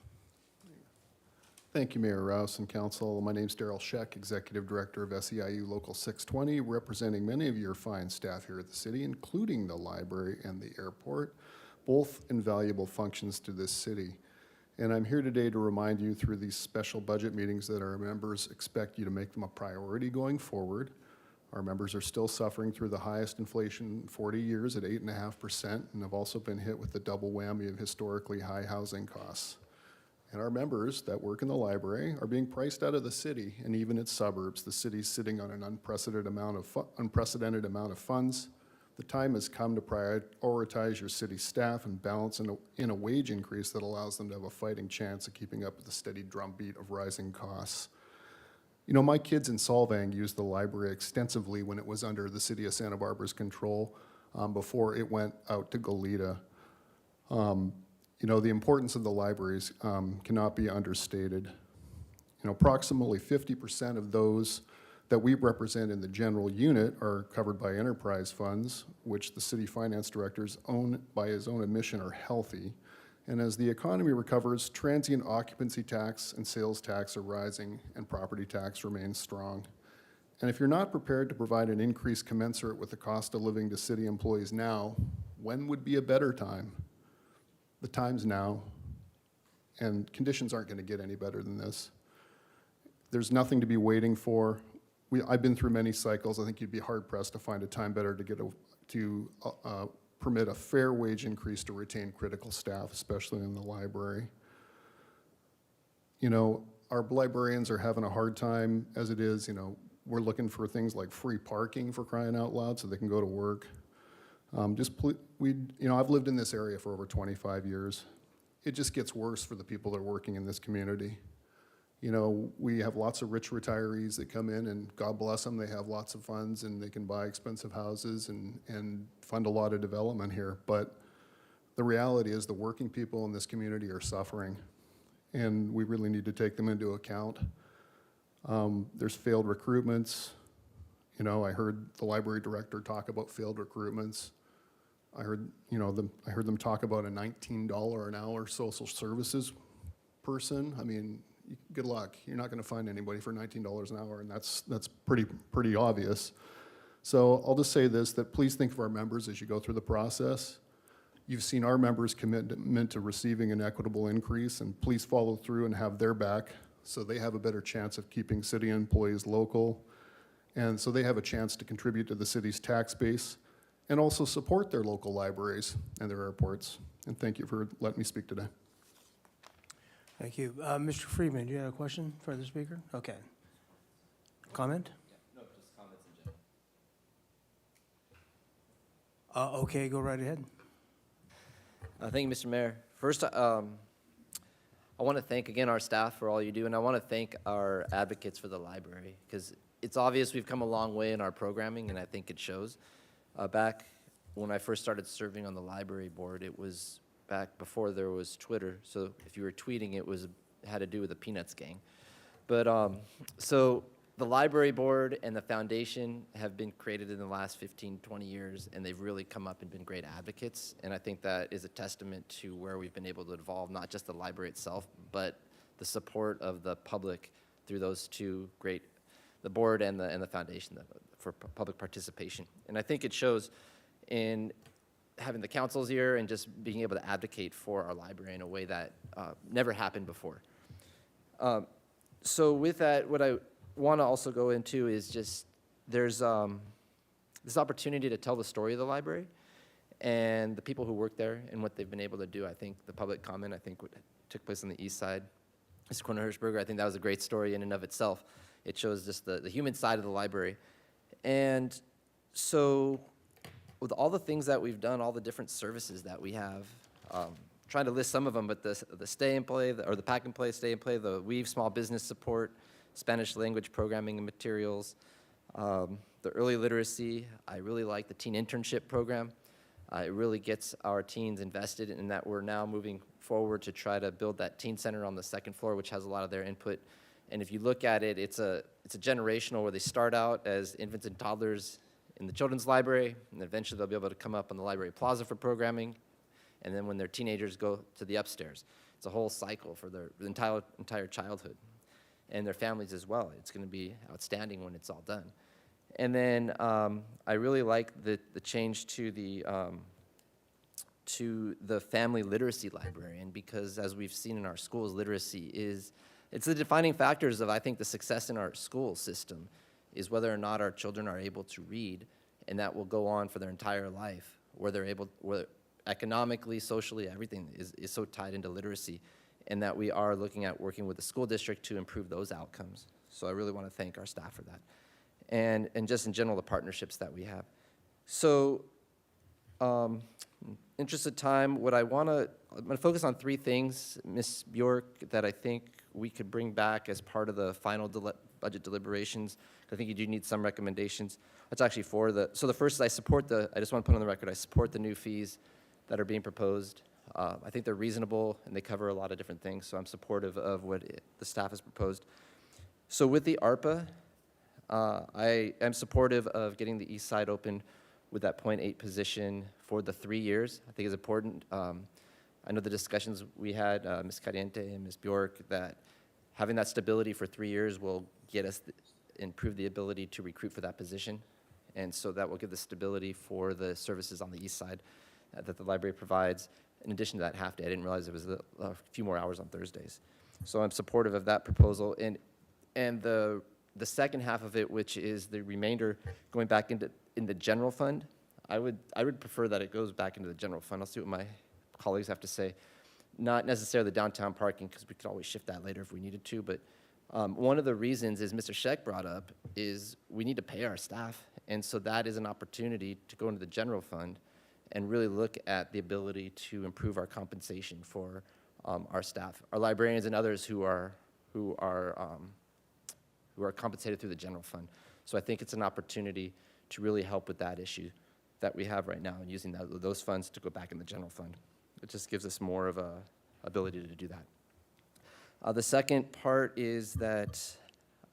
Thank you, Mayor Rouse and Council. My name's Daryl Scheck, Executive Director of SEIU Local 620, representing many of your fine staff here at the city, including the library and the airport, both invaluable functions to this city. And I'm here today to remind you through these special budget meetings that our members expect you to make them a priority going forward. Our members are still suffering through the highest inflation in 40 years at 8.5%, and have also been hit with the double whammy of historically high housing costs. And our members that work in the library are being priced out of the city and even its suburbs. The city's sitting on an unprecedented amount of funds. The time has come to prioritize your city staff and balance in a wage increase that allows them to have a fighting chance of keeping up with the steady drumbeat of rising costs. You know, my kids in Solvang used the library extensively when it was under the city of Santa Barbara's control before it went out to Goleta. You know, the importance of the libraries cannot be understated. You know, approximately 50% of those that we represent in the general unit are covered by enterprise funds, which the city finance directors own by his own admission are healthy. And as the economy recovers, transient occupancy tax and sales tax are rising and property tax remains strong. And if you're not prepared to provide an increase commensurate with the cost of living to city employees now, when would be a better time? The time's now, and conditions aren't going to get any better than this. There's nothing to be waiting for. I've been through many cycles. I think you'd be hard-pressed to find a time better to permit a fair wage increase to retain critical staff, especially in the library. You know, our librarians are having a hard time as it is. You know, we're looking for things like free parking, for crying out loud, so they can go to work. You know, I've lived in this area for over 25 years. It just gets worse for the people that are working in this community. You know, we have lots of rich retirees that come in, and God bless them, they have lots of funds and they can buy expensive houses and fund a lot of development here. But the reality is the working people in this community are suffering, and we really need to take them into account. There's failed recruitments. You know, I heard the library director talk about failed recruitments. I heard them talk about a $19 an hour social services person. I mean, good luck. You're not going to find anybody for $19 an hour, and that's pretty obvious. So I'll just say this, that please think of our members as you go through the process. You've seen our members' commitment to receiving an equitable increase, and please follow through and have their back so they have a better chance of keeping city employees local, and so they have a chance to contribute to the city's tax base and also support their local libraries and their airports. And thank you for letting me speak today. Thank you. Mr. Friedman, do you have a question for the speaker? Okay. Comment? No, just comments in general. Okay, go right ahead. Thank you, Mr. Mayor. First, I want to thank again our staff for all you do, and I want to thank our advocates for the library, because it's obvious we've come a long way in our programming, and I think it shows. Back when I first started serving on the library board, it was back before there was Twitter, so if you were tweeting, it had to do with the Peanuts gang. But so the library board and the foundation have been created in the last 15, 20 years, and they've really come up and been great advocates, and I think that is a testament to where we've been able to evolve, not just the library itself, but the support of the public through those two great the board and the foundation for public participation. And I think it shows in having the council's ear and just being able to advocate for our library in a way that never happened before. So with that, what I want to also go into is just there's this opportunity to tell the story of the library and the people who work there and what they've been able to do. I think the public comment, I think what took place on the east side, Mr. Korner-Hirschberger, I think that was a great story in and of itself. It shows just the human side of the library. And so with all the things that we've done, all the different services that we have, trying to list some of them, but the stay and play, or the pack and play, stay and play, the Weave small business support, Spanish language programming and materials, the early literacy. I really like the teen internship program. It really gets our teens invested in that. We're now moving forward to try to build that teen center on the second floor, which has a lot of their input. And if you look at it, it's a generational where they start out as infants and toddlers in the children's library, and eventually they'll be able to come up on the library plaza for programming. And then when they're teenagers, go to the upstairs. It's a whole cycle for their entire childhood and their families as well. It's going to be outstanding when it's all done. And then I really like the change to the family literacy librarian, because as we've seen in our schools, literacy it's the defining factors of, I think, the success in our school system is whether or not our children are able to read, and that will go on for their entire life, where economically, socially, everything is so tied into literacy, and that we are looking at working with the school district to improve those outcomes. So I really want to thank our staff for that. And just in general, the partnerships that we have. So, interest of time, I'm going to focus on three things, Ms. Bjork, that I think we could bring back as part of the final budget deliberations. I think you do need some recommendations. That's actually so the first is I just want to put on the record, I support the new fees that are being proposed. I think they're reasonable and they cover a lot of different things, so I'm supportive of what the staff has proposed. So with the ARPA, I am supportive of getting the east side open with that 0.8 position for the 3 years. I think it's important. I know the discussions we had, Ms. Caliente and Ms. Bjork, that having that stability for 3 years will get us, improve the ability to recruit for that position. And so that will give the stability for the services on the east side that the library provides. In addition to that half day, I didn't realize it was a few more hours on Thursdays. So I'm supportive of that proposal. And the second half of it, which is the remainder going back in the general fund, I would prefer that it goes back into the general fund. I'll see what my colleagues have to say. Not necessarily the downtown parking, because we could always shift that later if we needed to, but one of the reasons, as Mr. Scheck brought up, is we need to pay our staff. And so that is an opportunity to go into the general fund and really look at the ability to improve our compensation for our staff, our librarians and others who are compensated through the general fund. So I think it's an opportunity to really help with that issue that we have right now, and using those funds to go back in the general fund. It just gives us more of a ability to do that. The second part is that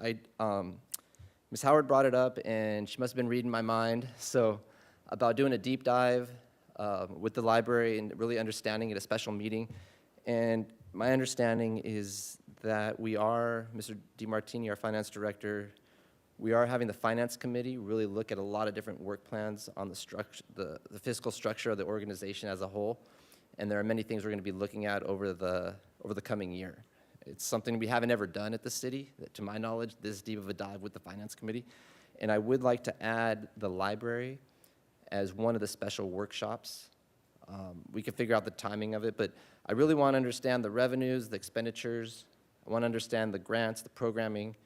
Ms. Howard brought it up, and she must have been reading my mind, so about doing a deep dive with the library and really understanding at a special meeting. And my understanding is that Mr. DeMartini, our finance director, we are having the finance committee really look at a lot of different work plans on the structure, the fiscal structure of the organization as a whole. And there are many things we're going to be looking at over the coming year. It's something we haven't ever done at the city, to my knowledge, this deep of a dive with the finance committee. And I would like to add the library as one of the special workshops. We can figure out the timing of it, but I really want to understand the revenues, the expenditures. I want to understand the grants, the programming,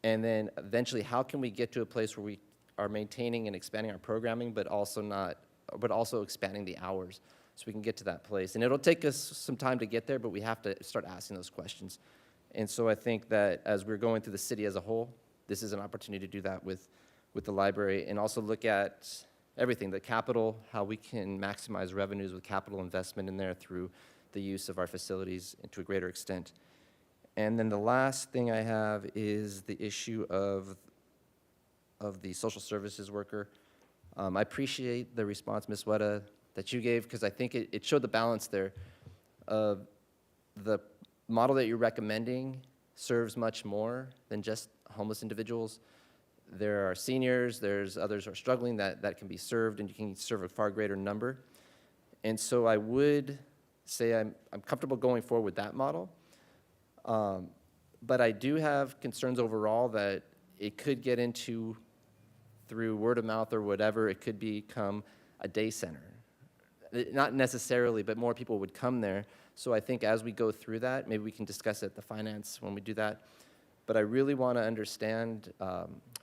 and then eventually how can we get to a place where we are maintaining and expanding our programming, but also expanding the hours so we can get to that place. And it'll take us some time to get there, but we have to start asking those questions. And so I think that as we're going through the city as a whole, this is an opportunity to do that with the library, and also look at everything, the capital, how we can maximize revenues with capital investment in there through the use of our facilities to a greater extent. And then the last thing I have is the issue of the social services worker. I appreciate the response, Ms. Weta, that you gave, because I think it showed the balance there of the model that you're recommending serves much more than just homeless individuals. There are seniors, there's others who are struggling that can be served, and you can serve a far greater number. And so I would say I'm comfortable going forward with that model. But I do have concerns overall that it could get into, through word of mouth or whatever, it could become a day center. Not necessarily, but more people would come there. So I think as we go through that, maybe we can discuss it at the finance when we do that. But I really want to understand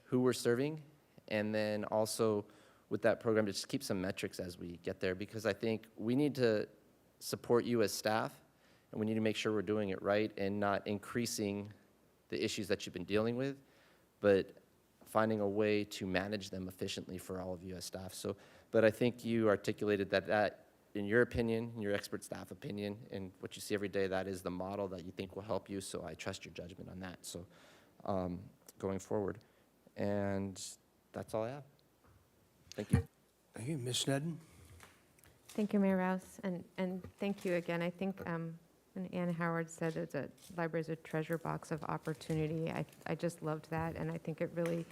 who we're serving, and then also with that program to just keep some metrics as we get there, because I think we need to support you as staff, and we need to make sure we're doing it right and not increasing the issues that you've been dealing with, but finding a way to manage them efficiently for all of you as staff. So, but I think you articulated that in your opinion, in your expert staff opinion, and what you see every day, that is the model that you think will help you, so I trust your judgment on that, so going forward. And that's all I have. Thank you. Thank you. Ms. Sneddon? Thank you, Mayor Rouse, and thank you again. I think when Ann Howard said that the library is a treasure box of opportunity, I just loved that, and I think it really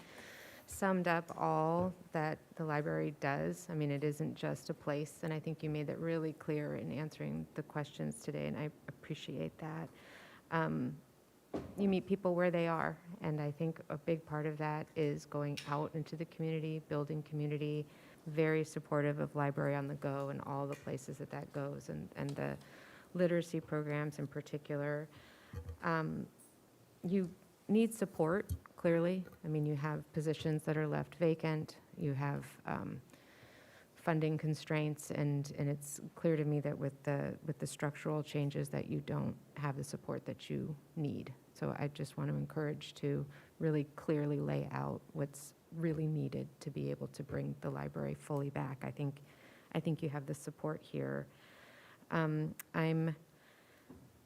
summed up all that the library does. I mean, it isn't just a place, and I think you made that really clear in answering the questions today, and I appreciate that. You meet people where they are, and I think a big part of that is going out into the community, building community, very supportive of Library on the Go and all the places that goes, and the literacy programs in particular. You need support, clearly. I mean, you have positions that are left vacant, you have funding constraints, and it's clear to me that with the structural changes that you don't have the support that you need. So I just want to encourage to really clearly lay out what's really needed to be able to bring the library fully back. I think you have the support here. I'm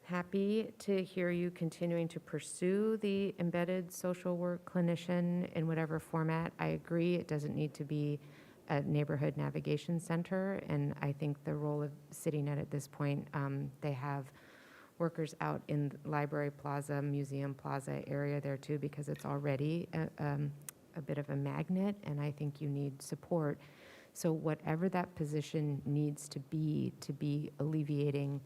happy to hear you continuing to pursue the embedded social work clinician in whatever format. I agree, it doesn't need to be a neighborhood navigation center, and I think the role of CityNet at this point, they have workers out in Library Plaza, Museum Plaza area there too, because it's already a bit of a magnet, and I think you need support. So whatever that position needs to be alleviating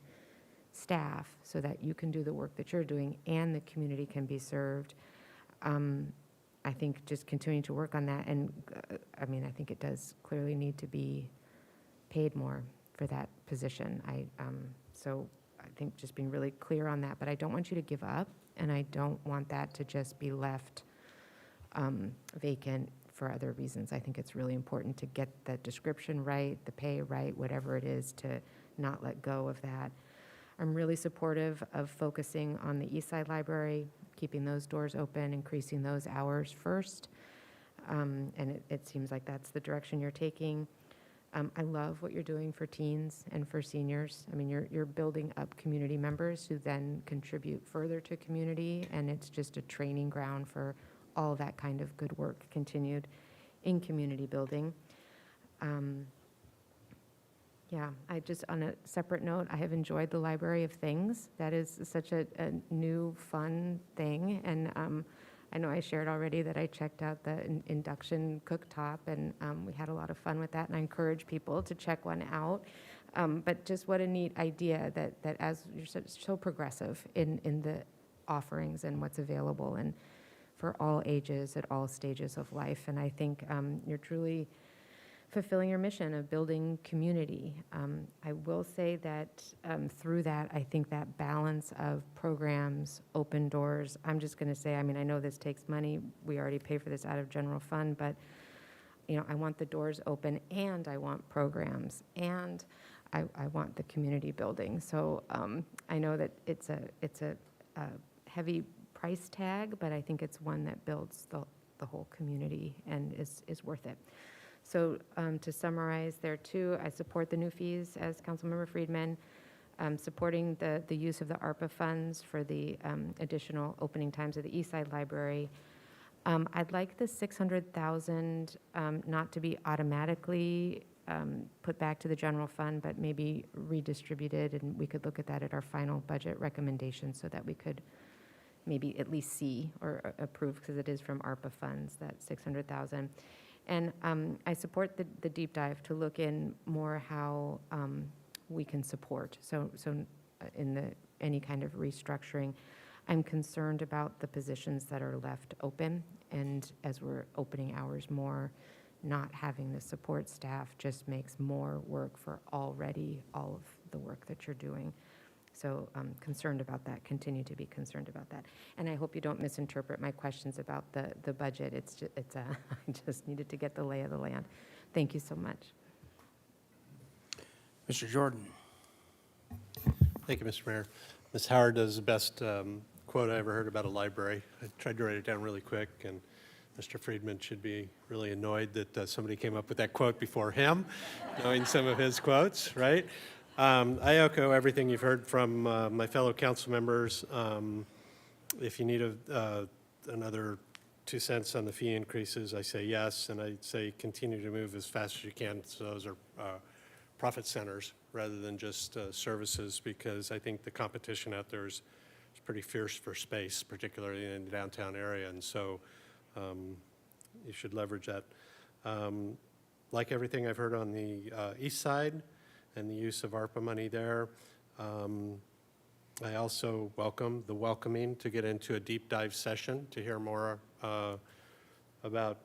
staff so that you can do the work that you're doing and the community can be served, I think just continuing to work on that. And I mean, I think it does clearly need to be paid more for that position. So I think just being really clear on that, but I don't want you to give up, and I don't want that to just be left vacant for other reasons. I think it's really important to get the description right, the pay right, whatever it is, to not let go of that. I'm really supportive of focusing on the East Side Library, keeping those doors open, increasing those hours first, and it seems like that's the direction you're taking. I love what you're doing for teens and for seniors. I mean, you're building up community members who then contribute further to community, and it's just a training ground for all that kind of good work continued in community building. Yeah, I just, on a separate note, I have enjoyed the Library of Things. That is such a new, fun thing, and I know I shared already that I checked out the induction cooktop, and we had a lot of fun with that, and I encourage people to check one out. But just what a neat idea that as you're so progressive in the offerings and what's available, and for all ages at all stages of life. And I think you're truly fulfilling your mission of building community. I will say that through that, I think that balance of programs, open doors, I'm just going to say, I mean, I know this takes money. We already pay for this out of general fund, but you know, I want the doors open, and I want programs, and I want the community building. So I know that it's a heavy price tag, but I think it's one that builds the whole community and is worth it. So to summarize there too, I support the new fees as Councilmember Friedman, supporting the use of the ARPA funds for the additional opening times of the East Side Library. I'd like the $600,000 not to be automatically put back to the general fund, but maybe redistributed, and we could look at that at our final budget recommendation so that we could maybe at least see or approve, because it is from ARPA funds, that 600,000. And I support the deep dive to look in more how we can support. So in any kind of restructuring, I'm concerned about the positions that are left open, and as we're opening hours more, not having the support staff just makes more work for already all of the work that you're doing. So I'm concerned about that, continue to be concerned about that. And I hope you don't misinterpret my questions about the budget. I just needed to get the lay of the land. Thank you so much. Mr. Jordan. Thank you, Mr. Mayor. Ms. Howard does the best quote I ever heard about a library. I tried to write it down really quick, and Mr. Friedman should be really annoyed that somebody came up with that quote before him, knowing some of his quotes, right? I echo everything you've heard from my fellow council members. If you need another 2 cents on the fee increases, I say yes, and I say continue to move as fast as you can. So those are profit centers rather than just services, because I think the competition out there is pretty fierce for space, particularly in the downtown area, and so you should leverage that. Like everything I've heard on the east side and the use of ARPA money there, I also welcome the welcoming to get into a deep dive session to hear more about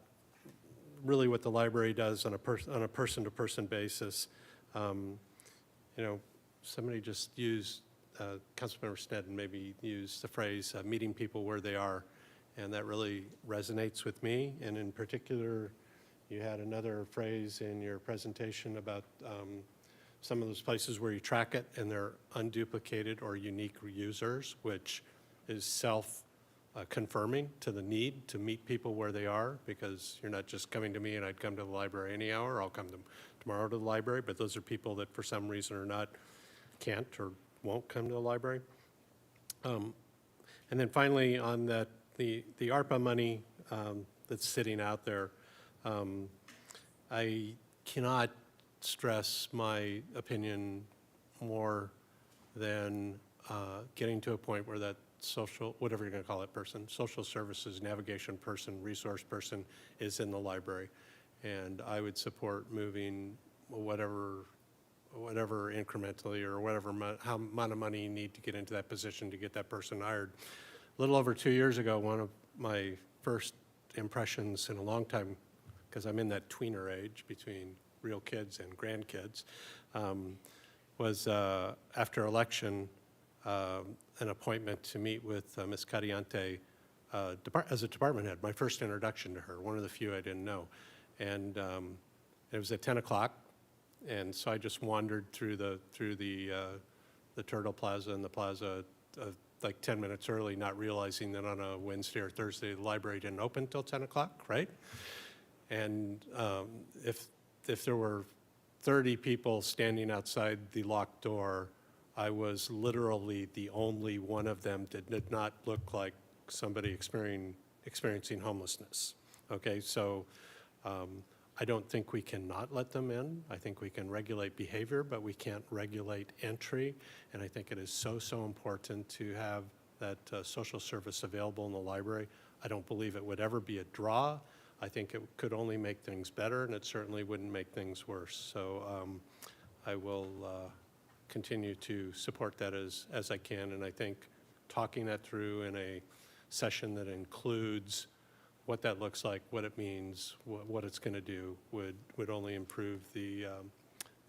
really what the library does on a person-to-person basis. You know, somebody just used, Councilmember Sneddon maybe used the phrase meeting people where they are, and that really resonates with me. And in particular, you had another phrase in your presentation about some of those places where you track it and they're unduplicated or unique users, which is self-confirming to the need to meet people where they are, because you're not just coming to me and I'd come to the library any hour, I'll come tomorrow to the library, but those are people that for some reason or not can't or won't come to the library. And then finally, on that, the ARPA money that's sitting out there, I cannot stress my opinion more than getting to a point where that social, whatever you're going to call it person, social services, navigation person, resource person is in the library. And I would support moving whatever incrementally or whatever how amount of money you need to get into that position to get that person hired. A little over 2 years ago, one of my first impressions in a long time, because I'm in that tweener age between real kids and grandkids, was after election, an appointment to meet with Ms. Cariante as a department head, my first introduction to her, one of the few I didn't know. And it was at 10 o'clock, and so I just wandered through the Turtle Plaza and the plaza like 10 minutes early, not realizing that on a Wednesday or Thursday, the library didn't open until 10 o'clock, right? And if there were 30 people standing outside the locked door, I was literally the only one of them that did not look like somebody experiencing homelessness. Okay, so I don't think we can not let them in. I think we can regulate behavior, but we can't regulate entry. And I think it is so important to have that social service available in the library. I don't believe it would ever be a draw. I think it could only make things better, and it certainly wouldn't make things worse. So I will continue to support that as I can. And I think talking that through in a session that includes what that looks like, what it means, what it's going to do would only improve the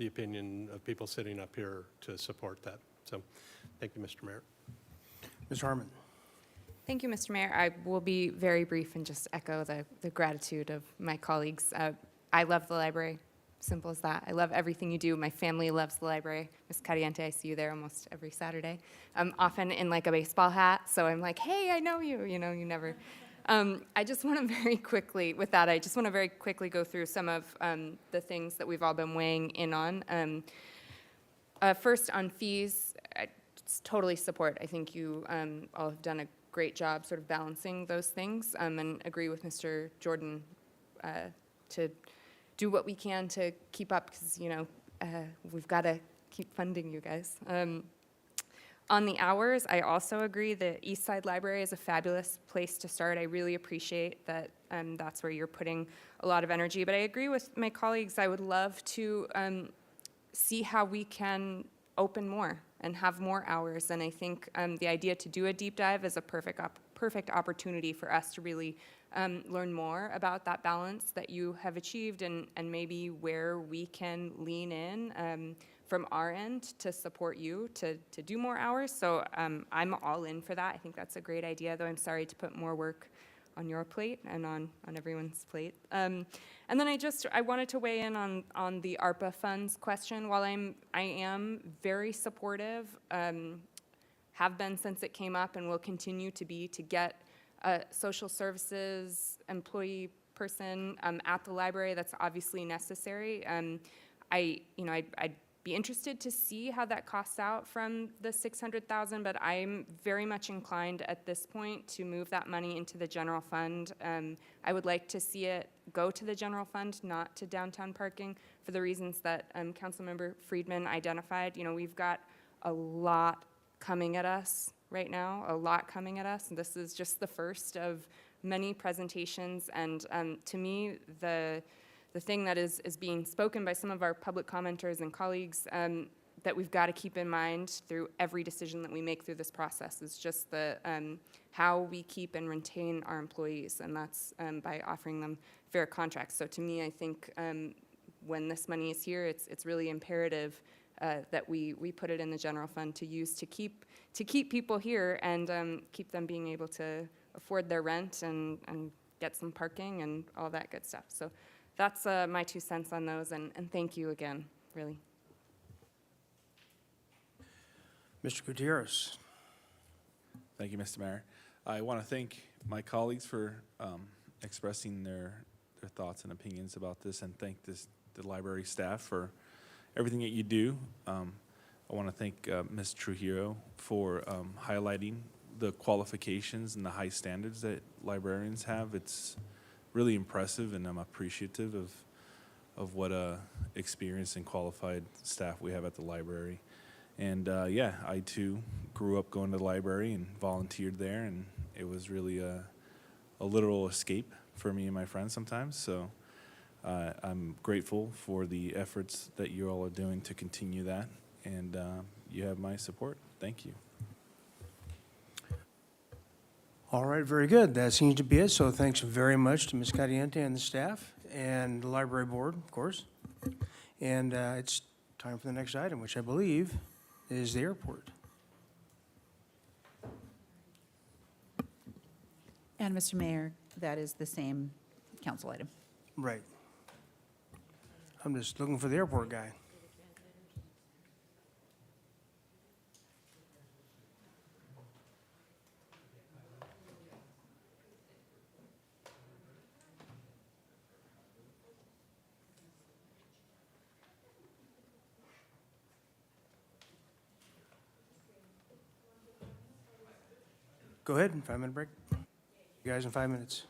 opinion of people sitting up here to support that. So thank you, Mr. Mayor. Ms. Harmon. Thank you, Mr. Mayor. I will be very brief and just echo the gratitude of my colleagues. I love the library, simple as that. I love everything you do. My family loves the library. Ms. Cariante, I see you there almost every Saturday. I'm often in like a baseball hat, so I'm like, hey, I know you. You know, you never. I just want to very quickly, with that, I just want to very quickly go through some of the things that we've all been weighing in on. First, on fees, I totally support. I think you all have done a great job sort of balancing those things, and agree with Mr. Jordan to do what we can to keep up, because, you know, we've got to keep funding you guys. On the hours, I also agree the East Side Library is a fabulous place to start. I really appreciate that that's where you're putting a lot of energy. But I agree with my colleagues. I would love to see how we can open more and have more hours. And I think the idea to do a deep dive is a perfect opportunity for us to really learn more about that balance that you have achieved and maybe where we can lean in from our end to support you to do more hours. So I'm all in for that. I think that's a great idea, though I'm sorry to put more work on your plate and on everyone's plate. And then I wanted to weigh in on the ARPA funds question. While I am very supportive, have been since it came up and will continue to be, to get a social services employee person at the library, that's obviously necessary. I'd be interested to see how that costs out from the $600,000, but I'm very much inclined at this point to move that money into the general fund. I would like to see it go to the general fund, not to downtown parking, for the reasons that Councilmember Friedman identified. We've got a lot coming at us right now, and this is just the first of many presentations, and to me, the thing that is being spoken by some of our public commenters and colleagues that we've got to keep in mind through every decision that we make through this process is just the how we keep and retain our employees, and that's by offering them fair contracts. So to me, I think when this money is here, it's really imperative that we put it in the general fund to use to keep people here and keep them being able to afford their rent and get some parking and all that good stuff. So that's my 2 cents on those, and thank you again, really. Mr. Gutierrez. Thank you, Mr. Mayor. I want to thank my colleagues for expressing their thoughts and opinions about this, and thank the library staff for everything that you do. I want to thank Ms. Trujillo for highlighting the qualifications and the high standards that librarians have. It's really impressive, and I'm appreciative of what experienced and qualified staff we have at the library. And yeah, I too grew up going to the library and volunteered there, and it was really a literal escape for me and my friends sometimes. So I'm grateful for the efforts that you all are doing to continue that, and you have my support. Thank you. All right, very good. That seems to be it. So thanks very much to Ms. Caliente and the staff and the library board, of course. And it's time for the next item, which I believe is the airport. And Mr. Mayor, that is the same council item. Right. I'm just looking for the airport guy. Go ahead, 5-minute break. You guys in 5 minutes.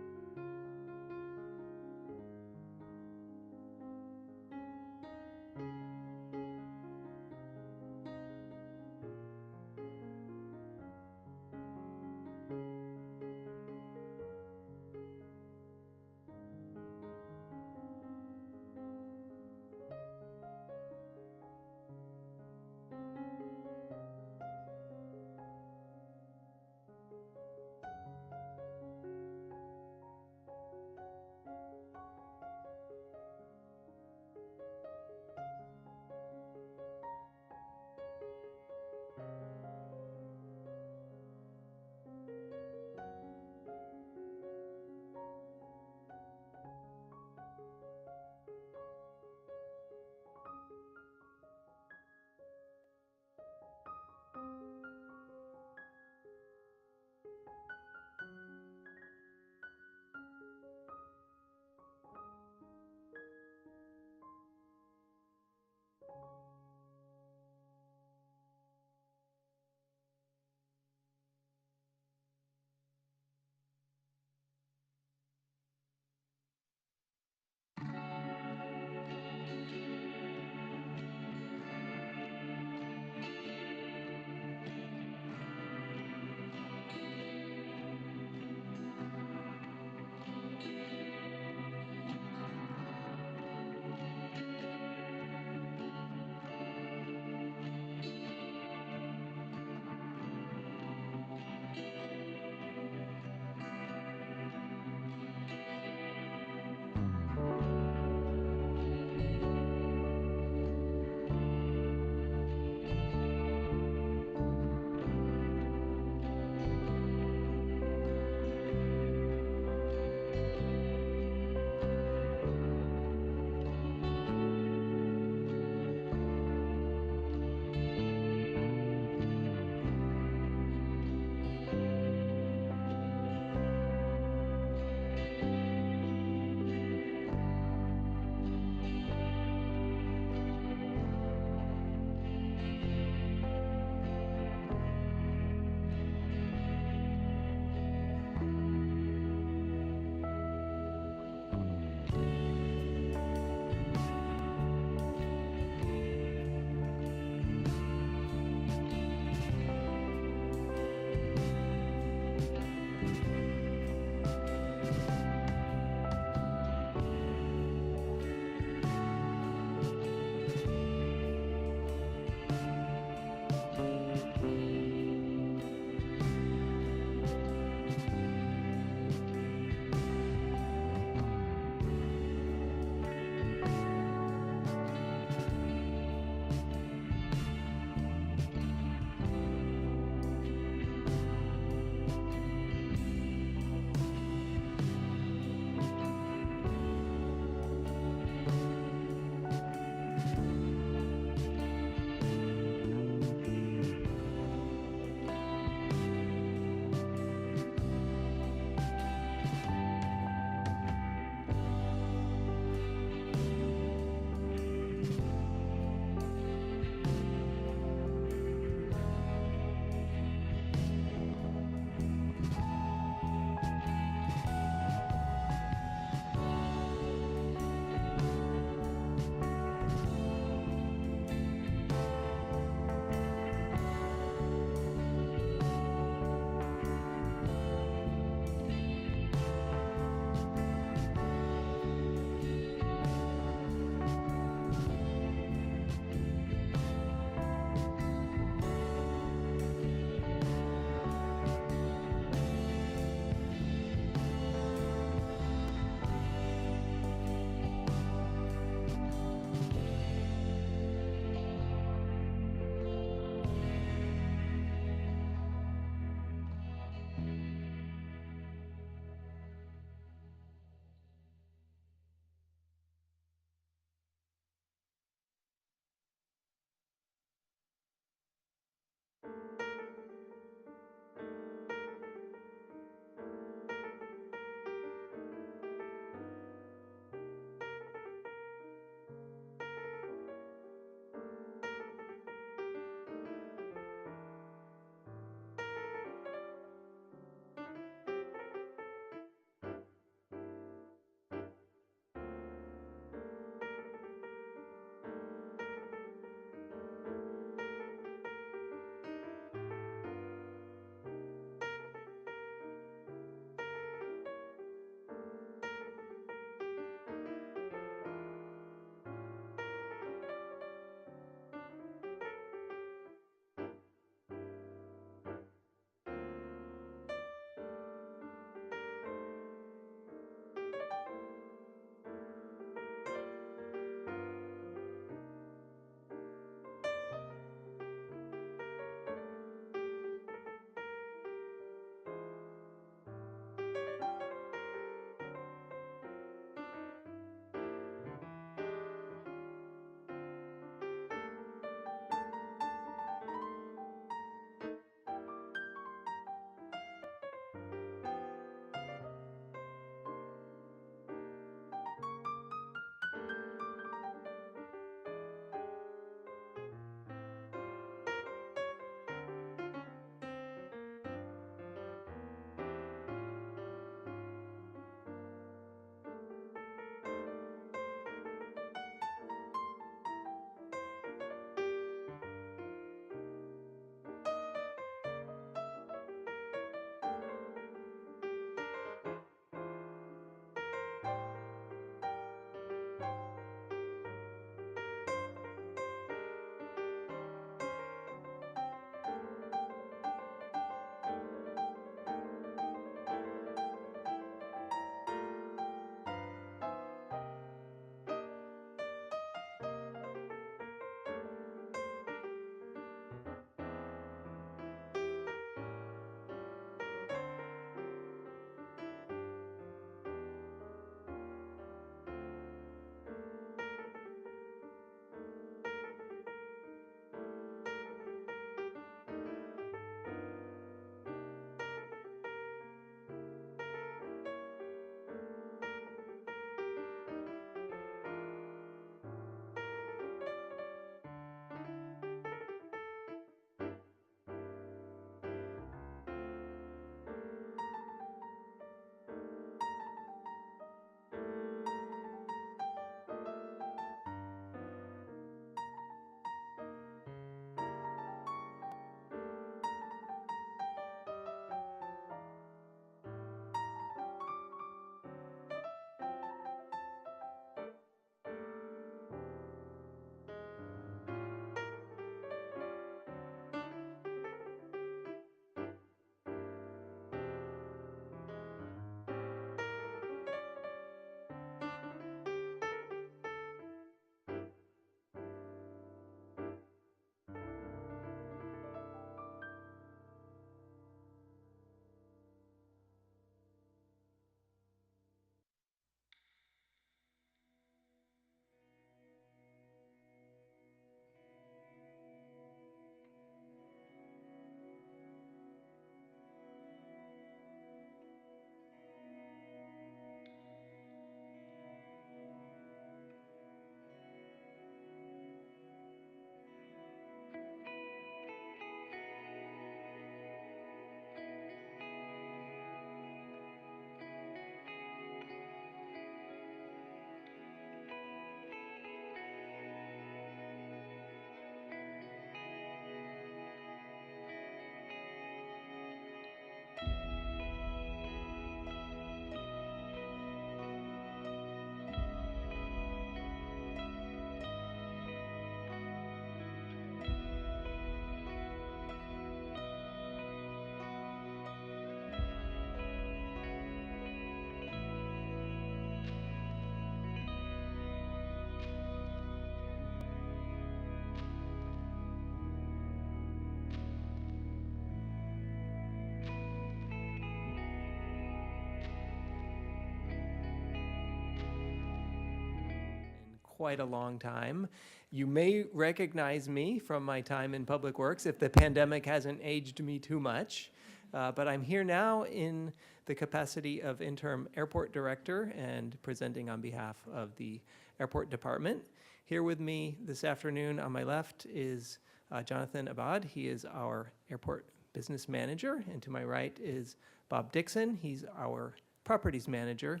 quite a long time. You may recognize me from my time in Public Works if the pandemic hasn't aged me too much. But I'm here now in the capacity of interim airport director and presenting on behalf of the airport department. Here with me this afternoon on my left is Jonathan Abad. He is our airport business manager. And to my right is Bob Dixon. He's our properties manager.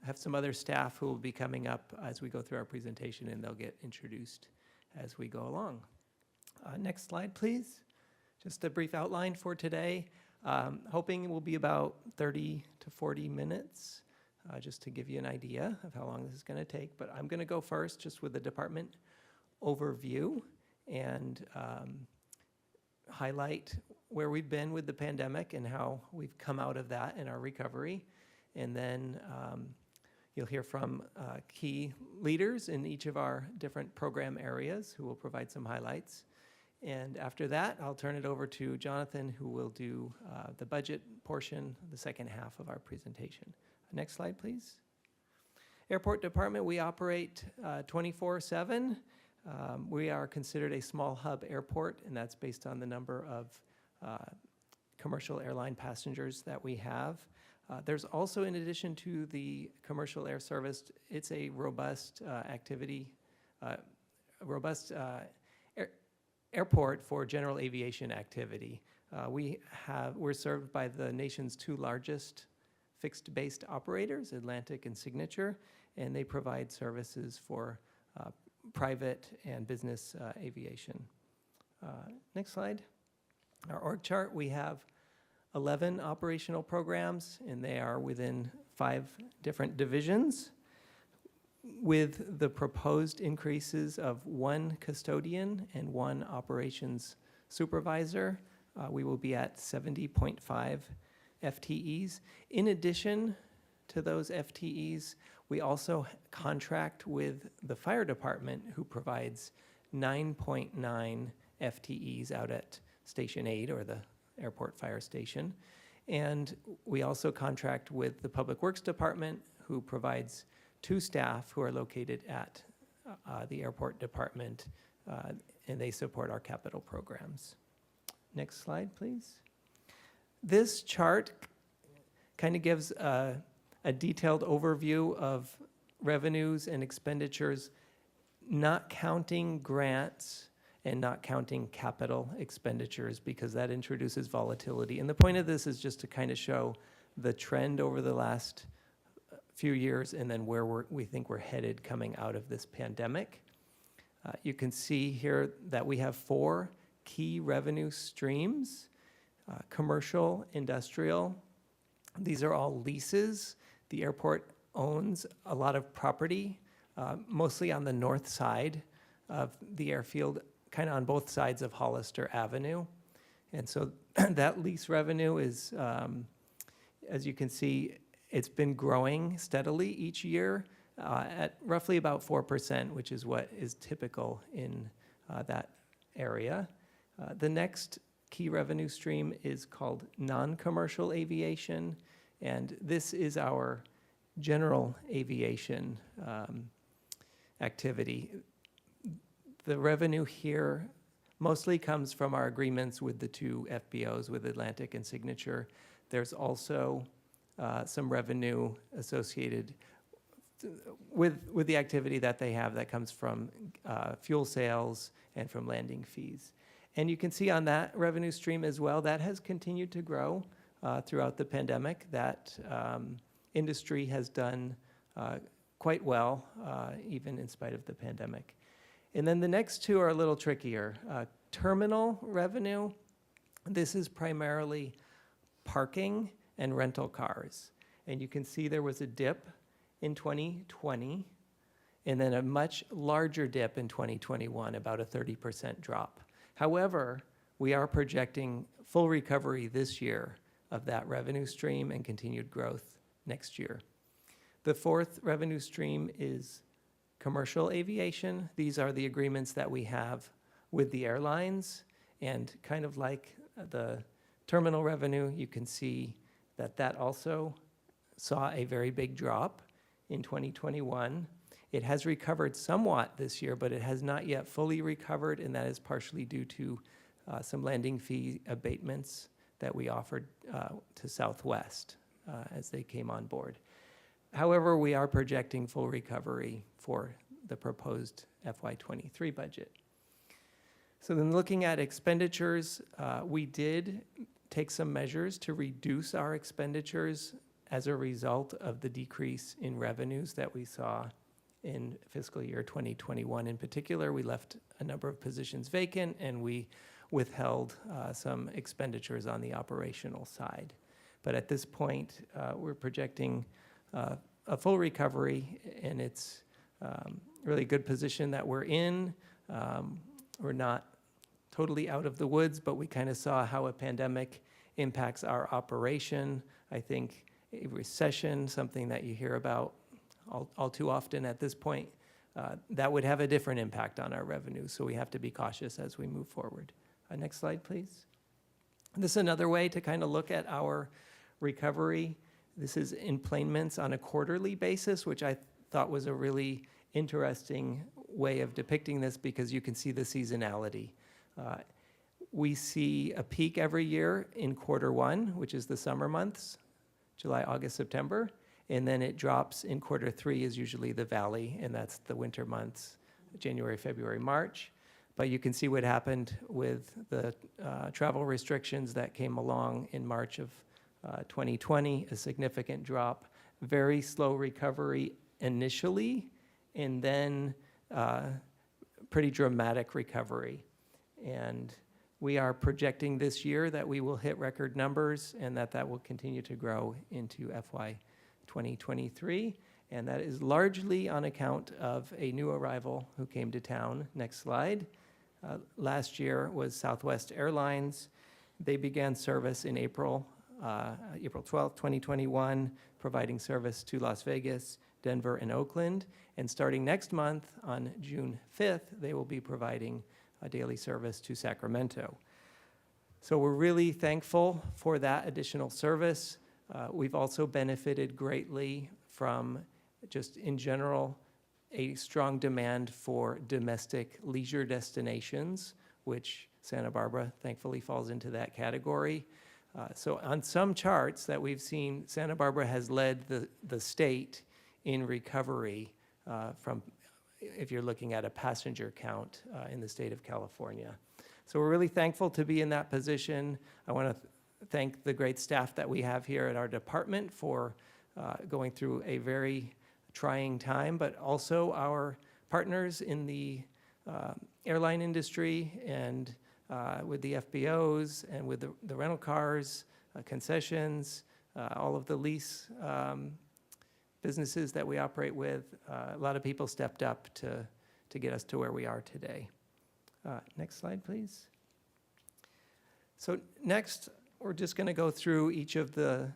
I have some other staff who will be coming up as we go through our presentation, and they'll get introduced as we go along. Next slide, please. Just a brief outline for today. Hoping it will be about 30 to 40 minutes, just to give you an idea of how long this is going to take. But I'm going to go first just with the department overview and highlight where we've been with the pandemic and how we've come out of that in our recovery. And then you'll hear from key leaders in each of our different program areas who will provide some highlights. And after that, I'll turn it over to Jonathan, who will do the budget portion, the second half of our presentation. Next slide, please. Airport Department, we operate 24/7. We are considered a small hub airport, and that's based on the number of commercial airline passengers that we have. There's also, in addition to the commercial air service, it's a robust airport for general aviation activity. We're served by the nation's two largest fixed-based operators, Atlantic and Signature, and they provide services for private and business aviation. Next slide. Our org chart, we have 11 operational programs, and they are within 5 different divisions. With the proposed increases of 1 custodian and 1 operations supervisor, we will be at 70.5 FTEs. In addition to those FTEs, we also contract with the fire department, who provides 9.9 FTEs out at Station 8, or the airport fire station. And we also contract with the Public Works Department, who provides 2 staff who are located at the airport department, and they support our capital programs. Next slide, please. This chart kind of gives a detailed overview of revenues and expenditures, not counting grants and not counting capital expenditures, because that introduces volatility. And the point of this is just to kind of show the trend over the last few years and then where we think we're headed coming out of this pandemic. You can see here that we have 4 key revenue streams: commercial, industrial. These are all leases. The airport owns a lot of property, mostly on the north side of the airfield, kind of on both sides of Hollister Avenue. And so that lease revenue is, as you can see, it's been growing steadily each year at roughly about 4%, which is what is typical in that area. The next key revenue stream is called non-commercial aviation, and this is our general aviation activity. The revenue here mostly comes from our agreements with the 2 FBOs, with Atlantic and Signature. There's also some revenue associated with the activity that they have that comes from fuel sales and from landing fees. And you can see on that revenue stream as well, that has continued to grow throughout the pandemic. That industry has done quite well, even in spite of the pandemic. And then the next 2 are a little trickier. Terminal revenue, this is primarily parking and rental cars. And you can see there was a dip in 2020, and then a much larger dip in 2021, about a 30% drop. However, we are projecting full recovery this year of that revenue stream and continued growth next year. The 4th revenue stream is commercial aviation. These are the agreements that we have with the airlines, and kind of like the terminal revenue, you can see that that also saw a very big drop in 2021. It has recovered somewhat this year, but it has not yet fully recovered, and that is partially due to some landing fee abatements that we offered to Southwest as they came on board. However, we are projecting full recovery for the proposed FY23 budget. So then looking at expenditures, we did take some measures to reduce our expenditures as a result of the decrease in revenues that we saw in fiscal year 2021. In particular, we left a number of positions vacant and we withheld some expenditures on the operational side. But at this point, we're projecting a full recovery, and it's really good position that we're in. We're not totally out of the woods, but we kind of saw how a pandemic impacts our operation. I think a recession, something that you hear about all too often at this point, that would have a different impact on our revenue. So we have to be cautious as we move forward. Next slide, please. This is another way to kind of look at our recovery. This is enplanements on a quarterly basis, which I thought was a really interesting way of depicting this because you can see the seasonality. We see a peak every year in Q1, which is the summer months, July, August, September, and then it drops in Q3 is usually the valley, and that's the winter months, January, February, March. But you can see what happened with the travel restrictions that came along in March of 2020, a significant drop, very slow recovery initially, and then pretty dramatic recovery. And we are projecting this year that we will hit record numbers and that will continue to grow into FY 2023. And that is largely on account of a new arrival who came to town. Next slide. Last year was Southwest Airlines. They began service in April 12th, 2021, providing service to Las Vegas, Denver, and Oakland. And starting next month, on June 5th, they will be providing a daily service to Sacramento. So we're really thankful for that additional service. We've also benefited greatly from, just in general, a strong demand for domestic leisure destinations, which Santa Barbara thankfully falls into that category. So on some charts that we've seen, Santa Barbara has led the state in recovery from, if you're looking at a passenger count in the state of California. So we're really thankful to be in that position. I want to thank the great staff that we have here at our department for going through a very trying time, but also our partners in the airline industry and with the FBOs and with the rental cars, concessions, all of the lease businesses that we operate with. A lot of people stepped up to get us to where we are today. Next slide, please. So next, we're just going to go through each of the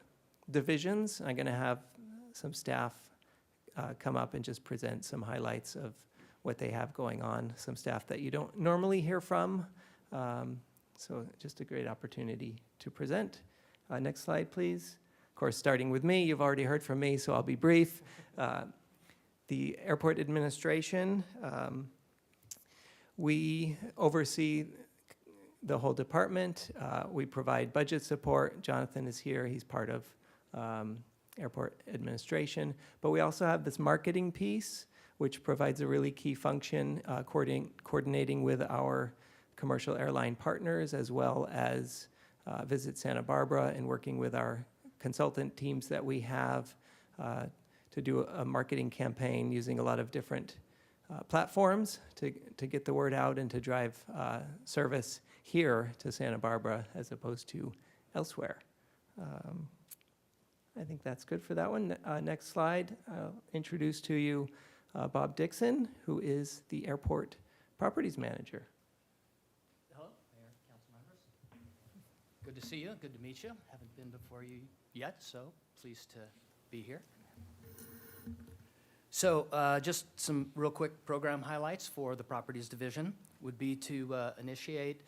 divisions. I'm going to have some staff come up and just present some highlights of what they have going on, some staff that you don't normally hear from. So just a great opportunity to present. Next slide, please. Of course, starting with me, you've already heard from me, so I'll be brief. The airport administration, we oversee the whole department. We provide budget support. Jonathan is here. He's part of airport administration. But we also have this marketing piece, which provides a really key function, coordinating with our commercial airline partners, as well as Visit Santa Barbara, and working with our consultant teams that we have to do a marketing campaign using a lot of different platforms to get the word out and to drive service here to Santa Barbara as opposed to elsewhere. I think that's good for that one. Next slide, I'll introduce to you Bob Dixon, who is the airport properties manager. Hello, Mayor, council members. Good to see you, good to meet you. Haven't been before you yet, so pleased to be here. So just some real quick program highlights for the properties division would be to initiate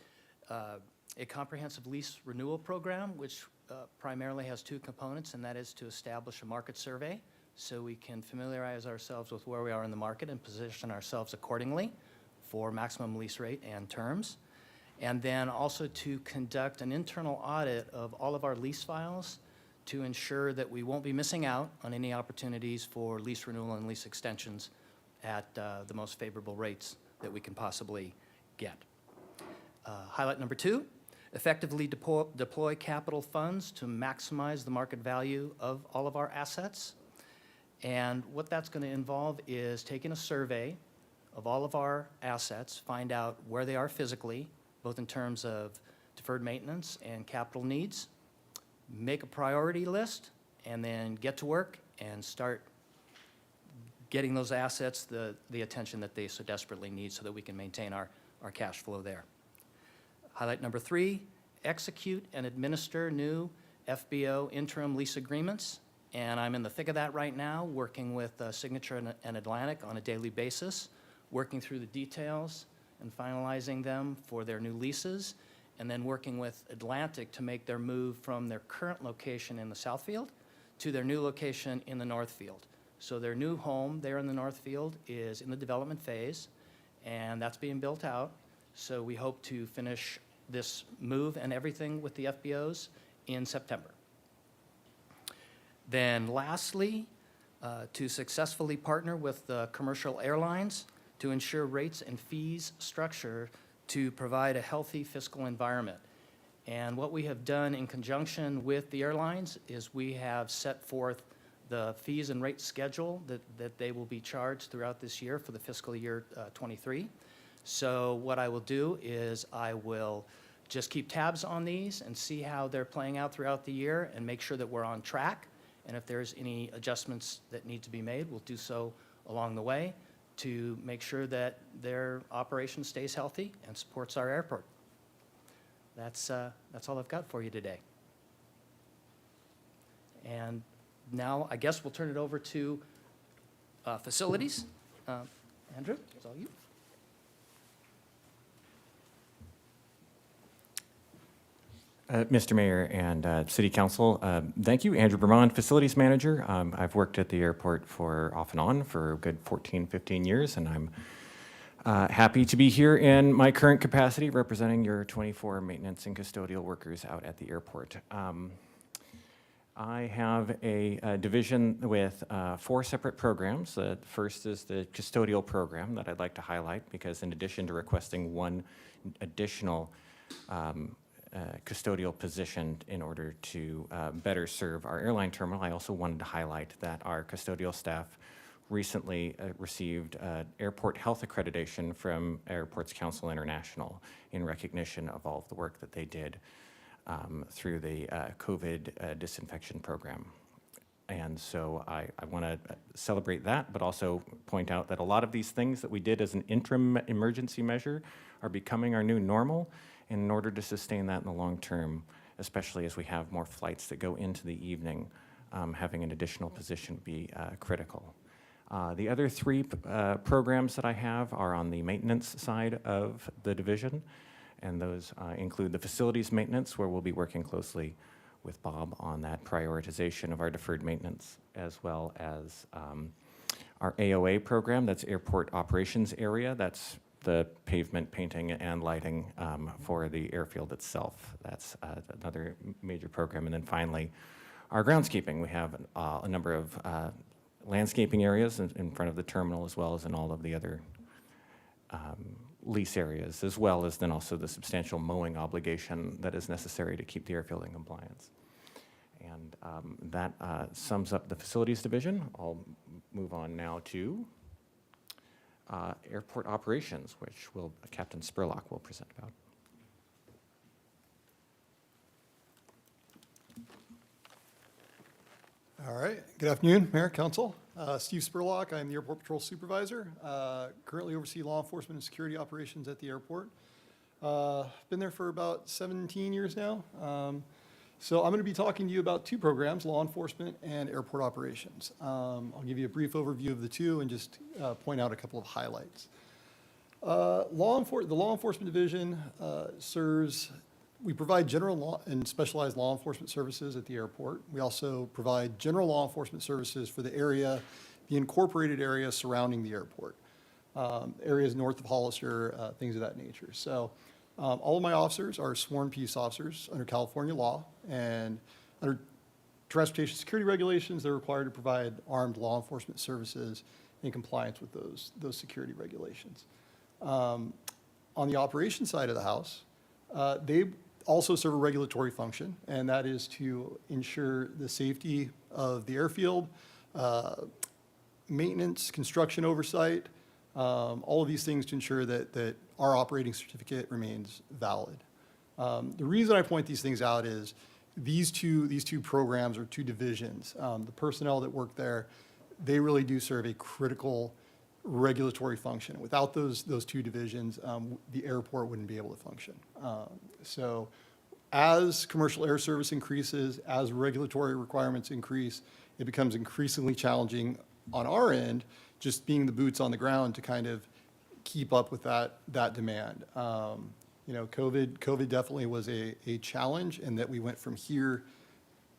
a comprehensive lease renewal program, which primarily has two components, and that is to establish a market survey so we can familiarize ourselves with where we are in the market and position ourselves accordingly for maximum lease rate and terms. And then also to conduct an internal audit of all of our lease files to ensure that we won't be missing out on any opportunities for lease renewal and lease extensions at the most favorable rates that we can possibly get. Highlight number 2, effectively deploy capital funds to maximize the market value of all of our assets. And what that's going to involve is taking a survey of all of our assets, find out where they are physically, both in terms of deferred maintenance and capital needs, make a priority list, and then get to work and start getting those assets the attention that they so desperately need so that we can maintain our cash flow there. Highlight number 3, execute and administer new FBO interim lease agreements. And I'm in the thick of that right now, working with Signature and Atlantic on a daily basis, working through the details and finalizing them for their new leases, and then working with Atlantic to make their move from their current location in the Southfield to their new location in the Northfield. So their new home there in the Northfield is in the development phase, and that's being built out. So we hope to finish this move and everything with the FBOs in September. Then lastly, to successfully partner with the commercial airlines to ensure rates and fees structure to provide a healthy fiscal environment. And what we have done in conjunction with the airlines is we have set forth the fees and rate schedule that they will be charged throughout this year for the fiscal year 23. So what I will do is I will just keep tabs on these and see how they're playing out throughout the year and make sure that we're on track. And if there's any adjustments that need to be made, we'll do so along the way to make sure that their operation stays healthy and supports our airport. That's all I've got for you today. And now I guess we'll turn it over to facilities. Andrew, it's all you. Mr. Mayor and City Council, thank you. Andrew Bermond, Facilities Manager. I've worked at the airport off and on for a good 14, 15 years, and I'm happy to be here in my current capacity representing your 24 maintenance and custodial workers out at the airport. I have a division with 4 separate programs. The first is the custodial program that I'd like to highlight because in addition to requesting one additional custodial position in order to better serve our airline terminal, I also wanted to highlight that our custodial staff recently received airport health accreditation from Airports Council International in recognition of all of the work that they did through the COVID disinfection program. And so I want to celebrate that, but also point out that a lot of these things that we did as an interim emergency measure are becoming our new normal. And in order to sustain that in the long term, especially as we have more flights that go into the evening, having an additional position would be critical. The other 3 programs that I have are on the maintenance side of the division, and those include the facilities maintenance, where we'll be working closely with Bob on that prioritization of our deferred maintenance, as well as our AOA program, that's Airport Operations Area. That's the pavement painting and lighting for the airfield itself. That's another major program. And then finally, our groundskeeping. We have a number of landscaping areas in front of the terminal, as well as in all of the other lease areas, as well as then also the substantial mowing obligation that is necessary to keep the airfield in compliance. And that sums up the facilities division. I'll move on now to airport operations, which Captain Spurlock will present about. All right. Good afternoon, Mayor, Council. Steve Spurlock. I'm the Airport Patrol Supervisor. Currently oversee law enforcement and security operations at the airport. Been there for about 17 years now. So I'm going to be talking to you about 2 programs, law enforcement and airport operations. I'll give you a brief overview of the 2 and just point out a couple of highlights. The law enforcement division serves We provide general law and specialized law enforcement services at the airport. We also provide general law enforcement services for the area, the incorporated area surrounding the airport, areas north of Hollister, things of that nature. So all of my officers are sworn peace officers under California law, and under transportation security regulations, they're required to provide armed law enforcement services in compliance with those security regulations. On the operations side of the house, they also serve a regulatory function, and that is to ensure the safety of the airfield, maintenance, construction oversight, all of these things to ensure that our operating certificate remains valid. The reason I point these things out is these two programs or two divisions, the personnel that work there, they really do serve a critical regulatory function. Without those two divisions, the airport wouldn't be able to function. So as commercial air service increases, as regulatory requirements increase, it becomes increasingly challenging on our end, just being the boots on the ground to kind of keep up with that demand. COVID definitely was a challenge in that we went from here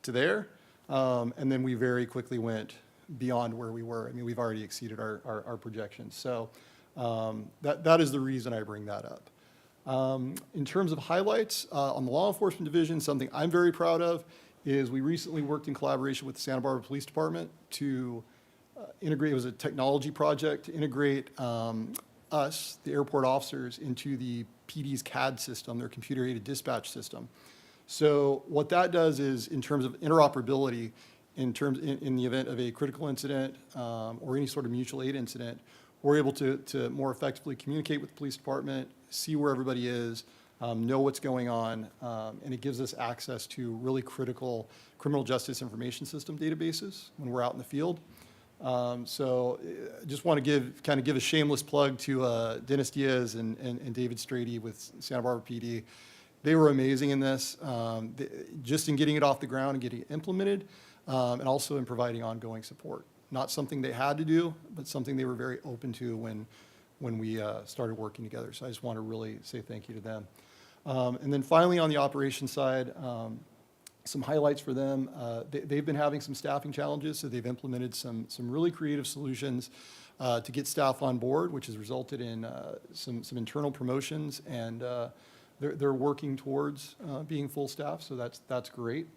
to there, and then we very quickly went beyond where we were. I mean, we've already exceeded our projections. So that is the reason I bring that up. In terms of highlights, on the law enforcement division, something I'm very proud of is we recently worked in collaboration with the Santa Barbara Police Department to integrate, it was a technology project, to integrate us, the airport officers, into the PD's CAD system, their computer-aided dispatch system. So what that does is, in terms of interoperability, in the event of a critical incident or any sort of mutual aid incident, we're able to more effectively communicate with the police department, see where everybody is, know what's going on, and it gives us access to really critical criminal justice information system databases when we're out in the field. So just want to give a shameless plug to Dennis Diaz and David Strady with Santa Barbara PD. They were amazing in this, just in getting it off the ground and getting it implemented, and also in providing ongoing support. Not something they had to do, but something they were very open to when we started working together. So I just want to really say thank you to them. And then finally, on the operations side, some highlights for them. They've been having some staffing challenges, so they've implemented some really creative solutions to get staff on board, which has resulted in some internal promotions, and they're working towards being full staff, so that's great.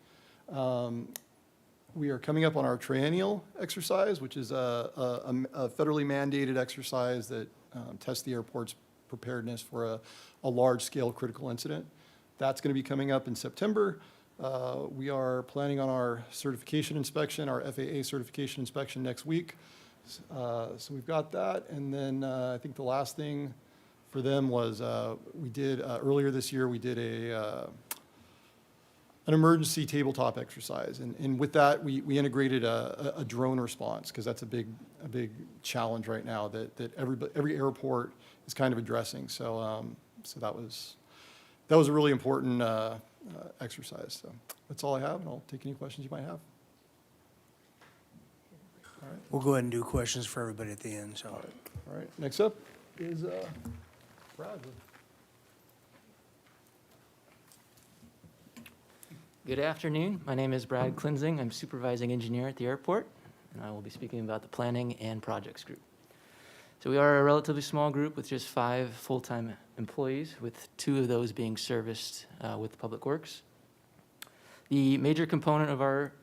We are coming up on our triennial exercise, which is a federally mandated exercise that tests the airport's preparedness for a large-scale critical incident. That's going to be coming up in September. We are planning on our certification inspection, our FAA certification inspection next week. So we've got that. And then I think the last thing for them was we did, earlier this year, we did an emergency tabletop exercise. And with that, we integrated a drone response, because that's a big challenge right now that every airport is kind of addressing. So that was a really important exercise. So that's all I have, and I'll take any questions you might have. All right. We'll go ahead and do questions for everybody at the end, so. All right. Next up is Brad. Good afternoon. My name is Brad Klinzing. I'm supervising engineer at the airport, and I will be speaking about the planning and projects group. So we are a relatively small group with just 5 full-time employees, with 2 of those being serviced with Public Works. The major component of our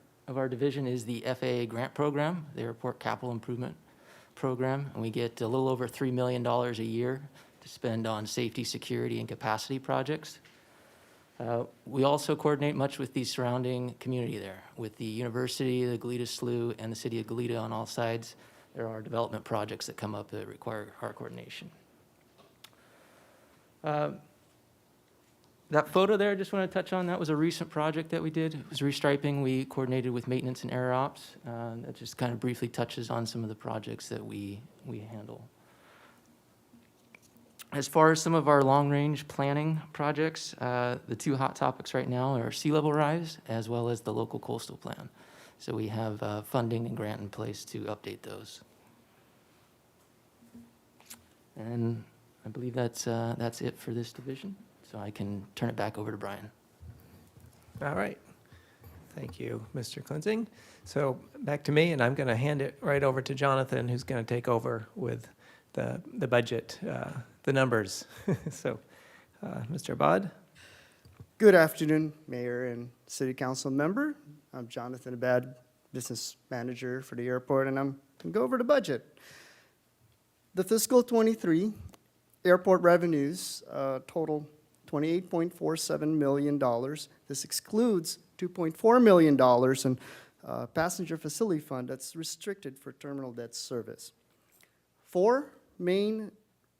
division is the FAA grant program, the Airport Capital Improvement Program, and we get a little over $3 million a year to spend on safety, security, and capacity projects. We also coordinate much with the surrounding community there, with the university, the Goleta Slough, and the city of Goleta on all sides. There are development projects that come up that require our coordination. That photo there, I just want to touch on, that was a recent project that we did. It was restriping. We coordinated with maintenance and air ops. That just kind of briefly touches on some of the projects that we handle. As far as some of our long-range planning projects, the 2 hot topics right now are sea level rise, as well as the local coastal plan. So we have funding and grant in place to update those. And I believe that's it for this division. So So I can turn it back over to Brian. All right. Thank you, Mr. Klinzing. So back to me, and I'm going to hand it right over to Jonathan, who's going to take over with the budget, the numbers. So, Mr. Abad? Good afternoon, Mayor and City Council member. I'm Jonathan Abad, Business Manager for the airport, and I'm going to go over the budget. The fiscal 23 airport revenues total $28.47 million. This excludes $2.4 million in passenger facility fund that's restricted for terminal debt service. Four main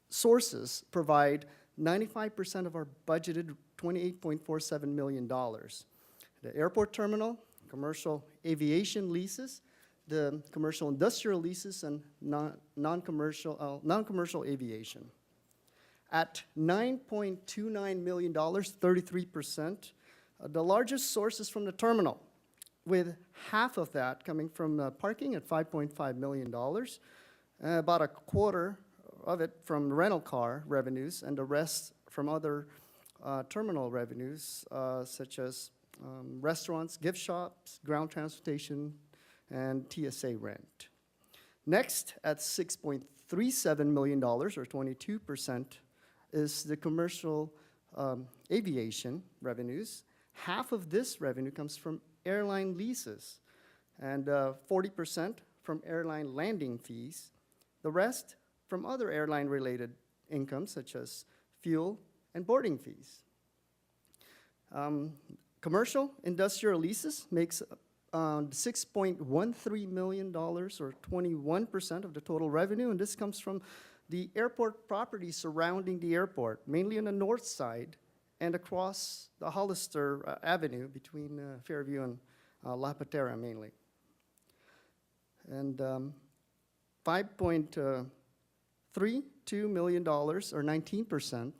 sources provide 95% of our budgeted $28.47 million. The airport terminal, commercial aviation leases, the commercial industrial leases, and non-commercial aviation. At $9.29 million, 33%, the largest source is from the terminal, with half of that coming from parking at $5.5 million, about a quarter of it from rental car revenues, and the rest from other terminal revenues, such as restaurants, gift shops, ground transportation, and TSA rent. Next, at $6.37 million, or 22%, is the commercial aviation revenues. Half of this revenue comes from airline leases, and 40% from airline landing fees. The rest from other airline-related incomes, such as fuel and boarding fees. Commercial industrial leases makes $6.13 million, or 21% of the total revenue, and this comes from the airport property surrounding the airport, mainly on the north side and across the Hollister Avenue between Fairview and La Patera mainly. And $5.32 million, or 19%,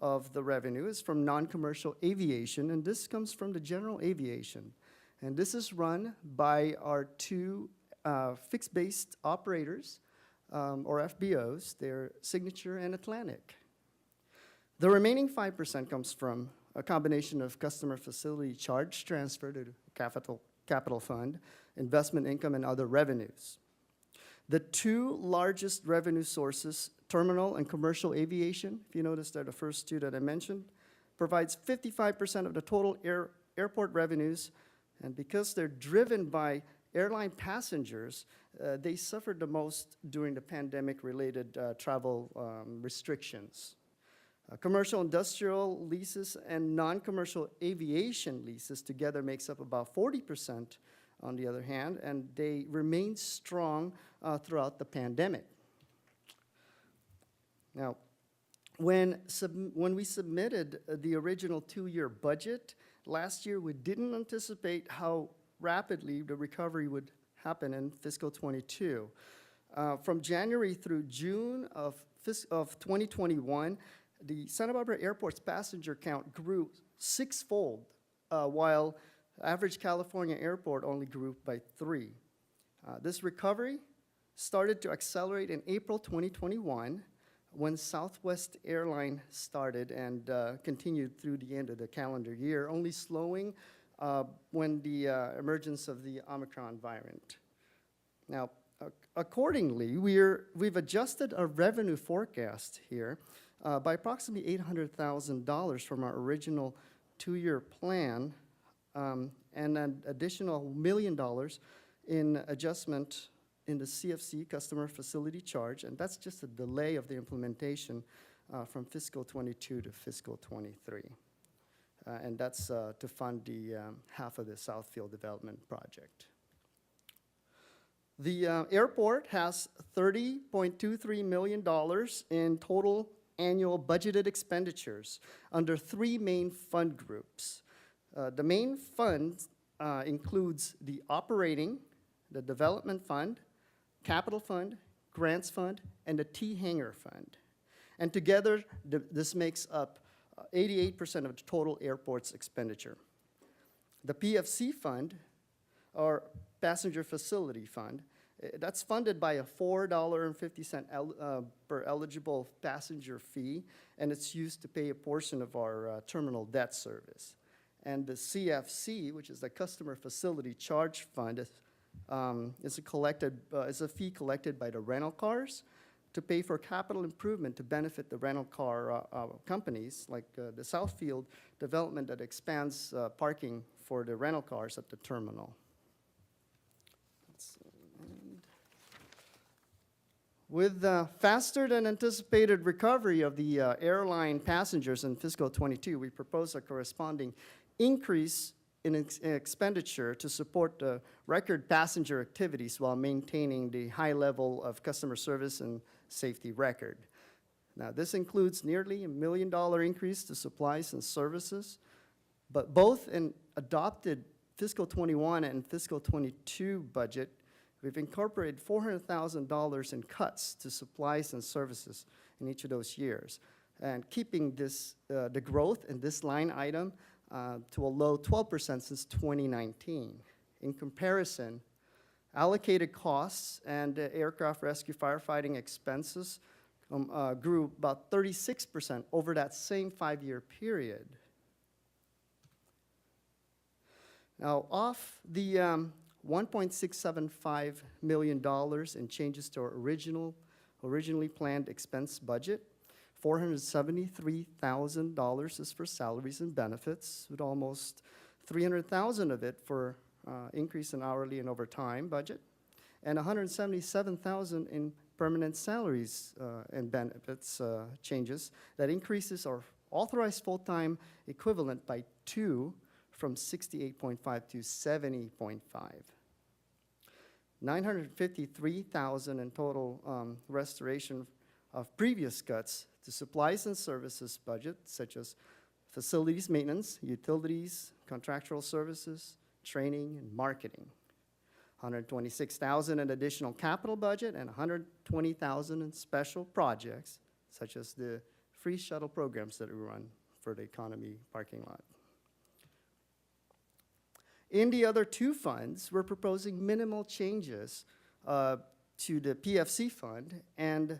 of the revenue is from non-commercial aviation, and this comes from the general aviation. And this is run by our two fixed-based operators, or FBOs. They're Signature and Atlantic. The remaining 5% comes from a combination of customer facility charge transfer to the capital fund, investment income, and other revenues. The two largest revenue sources, terminal and commercial aviation, if you notice they're the first two that I mentioned, provides 55% of the total airport revenues, and because they're driven by airline passengers, they suffered the most during the pandemic-related travel restrictions. Commercial industrial leases and non-commercial aviation leases together makes up about 40% on the other hand, and they remained strong throughout the pandemic. Now, when we submitted the original two-year budget last year, we didn't anticipate how rapidly the recovery would happen in fiscal 22. From January through June of 2021, the Santa Barbara Airport's passenger count grew sixfold, while average California airport only grew by 3. This recovery started to accelerate in April 2021 when Southwest Airlines started and continued through the end of the calendar year, only slowing when the emergence of the Omicron variant. Now, accordingly, we've adjusted our revenue forecast here by approximately $800,000 from our original two-year plan, and an additional $1 million in adjustment in the CFC, customer facility charge, and that's just a delay of the implementation from fiscal 22 to fiscal 23. And that's to fund the half of the Southfield development project. The airport has $30.23 million in total annual budgeted expenditures under 3 main fund groups. The main fund includes the operating, the development fund, capital fund, grants fund, and the T-Hangar fund. And together, this makes up 88% of the total airport's expenditure. The PFC fund, or Passenger Facility Fund, That's funded by a $4.50 per eligible passenger fee, and it's used to pay a portion of our terminal debt service. And the CFC, which is the Customer Facility Charge Fund, is a fee collected by the rental cars to pay for capital improvement to benefit the rental car companies, like the Southfield development that expands parking for the rental cars at the terminal. With the faster than anticipated recovery of the airline passengers in fiscal '22, we propose a corresponding increase in expenditure to support the record passenger activities while maintaining the high level of customer service and safety record. Now, this includes nearly $1 million increase to supplies and services, but both in adopted fiscal '21 and fiscal '22 budget, we've incorporated $400,000 in cuts to supplies and services in each of those years, and keeping this, the growth in this line item to a low 12% since 2019. In comparison, allocated costs and aircraft rescue firefighting expenses grew about 36% over that same 5-year period. Now, off the $1.675 million in changes to our originally planned expense budget, $473,000 is for salaries and benefits, with almost $300,000 of it for increase in hourly and overtime budget, and $177,000 in permanent salaries and benefits changes that increases our authorized full-time equivalent by 2 from 68.5 to 70.5. $953,000 in total restoration of previous cuts to supplies and services budget, such as facilities maintenance, utilities, contractual services, training, and marketing. $126,000 in additional capital budget and $120,000 in special projects, such as the free shuttle programs that we run for the economy parking lot. In the other two funds, we're proposing minimal changes to the PFC fund, and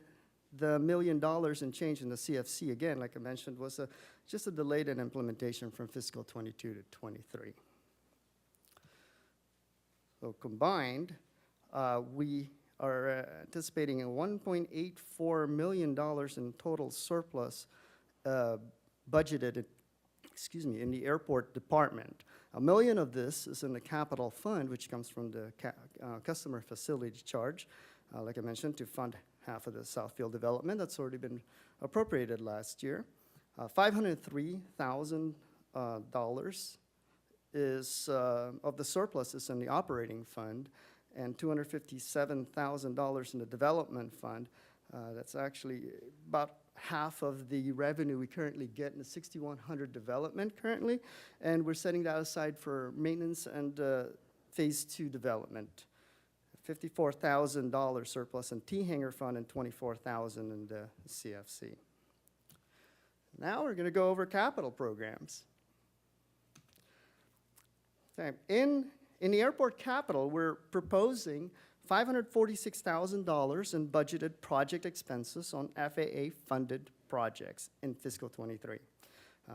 the $1 million in change in the CFC, again, like I mentioned, was just a delayed in implementation from fiscal '22 to '23. So combined, we are anticipating a $1.84 million in total surplus budgeted, in the airport department. $1 million of this is in the capital fund, which comes from the customer facility charge, like I mentioned, to fund half of the Southfield development that's already been appropriated last year. $503,000 is of the surplus is in the operating fund, and $257,000 in the development fund. That's actually about half of the revenue we currently get in the 6100 development currently, and we're setting that aside for maintenance and phase 2 development. $54,000 surplus in T-Hanger fund and $24,000 in the CFC. Now we're going to go over capital programs. Okay. In the airport capital, we're proposing $546,000 in budgeted project expenses on FAA-funded projects in fiscal '23.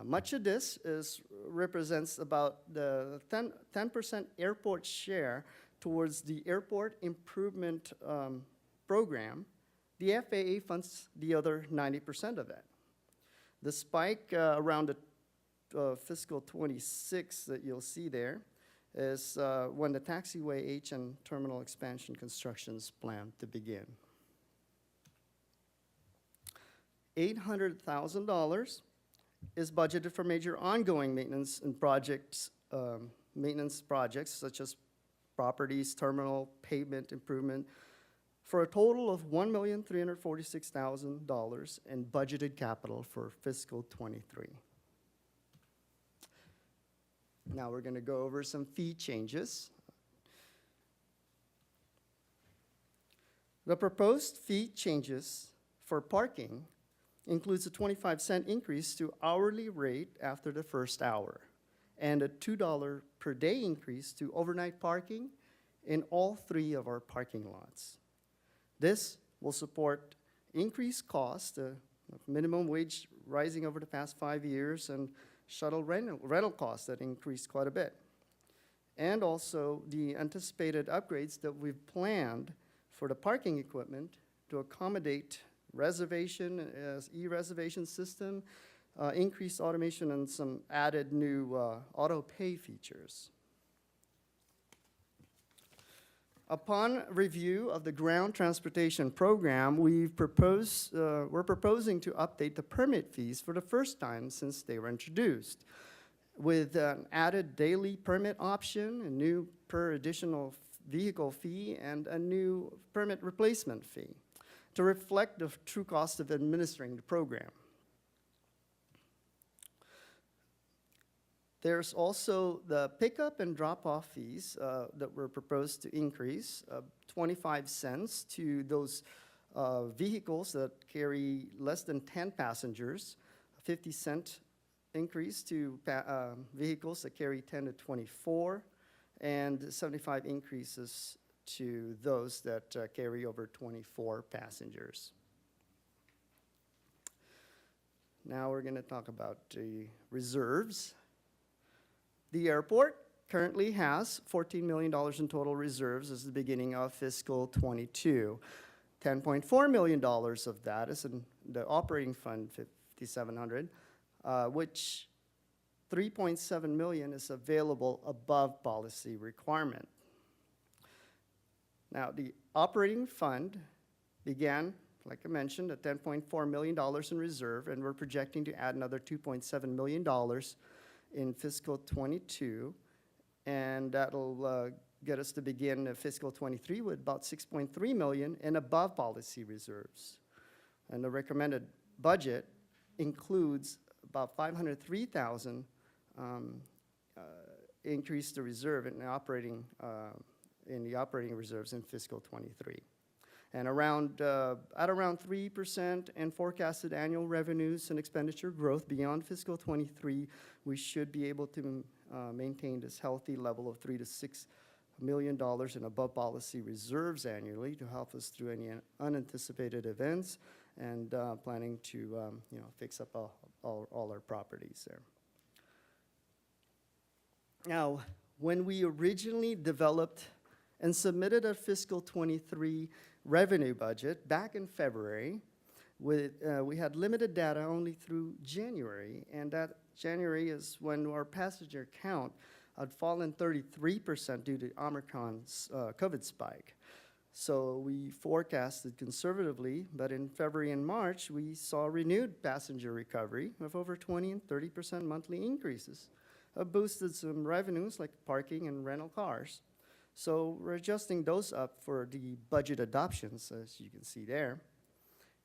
Much of this represents about the 10% airport share towards the airport improvement program. The FAA funds the other 90% of that. The spike around the fiscal '26 that you'll see there is when the taxiway H and terminal expansion construction's planned to begin. $800,000 is budgeted for major ongoing maintenance and projects, such as properties, terminal, pavement improvement, for a total of $1,346,000 in budgeted capital for fiscal '23. Now we're going to go over some fee changes. The proposed fee changes for parking includes a 25-cent increase to hourly rate after the first hour, and a $2 per day increase to overnight parking in all 3 of our parking lots. This will support increased cost, minimum wage rising over the past 5 years, and shuttle rental costs that increased quite a bit. And also the anticipated upgrades that we've planned for the parking equipment to accommodate reservation, e-reservation system, increased automation, and some added new auto pay features. Upon review of the ground transportation program, we're proposing to update the permit fees for the first time since they were introduced, with an added daily permit option, a new per additional vehicle fee, and a new permit replacement fee to reflect the true cost of administering the program. There's also the pickup and drop-off fees that were proposed to increase 25 cents to those vehicles that carry less than 10 passengers, 50-cent increase to vehicles that carry 10 to 24, and 75 increases to those that carry over 24 passengers. Now we're going to talk about the reserves. The airport currently has $14 million in total reserves as the beginning of fiscal 22. $10.4 million of that is in the operating fund, $5,700, which $3.7 million is available above policy requirement. Now, the operating fund began, like I mentioned, at $10.4 million in reserve, and we're projecting to add another $2.7 million in fiscal 22, and that'll get us to begin fiscal 23 with about $6.3 million in above policy reserves. And the recommended budget includes about $503,000 increase the reserve in the operating reserves in fiscal 23. And at around 3% and forecasted annual revenues and expenditure growth beyond fiscal 23, we should be able to maintain this healthy level of $3 to $6 million in above policy reserves annually to help us through any unanticipated events and planning to fix up all our properties there. Now, when we originally developed and submitted our fiscal 23 revenue budget back in February, we had limited data only through January, and that January is when our passenger count had fallen 33% due to Omicron's COVID spike. So we forecasted conservatively, but in February and March, we saw renewed passenger recovery of over 20 and 30% monthly increases, boosted some revenues like parking and rental cars. So we're adjusting those up for the budget adoptions, as you can see there.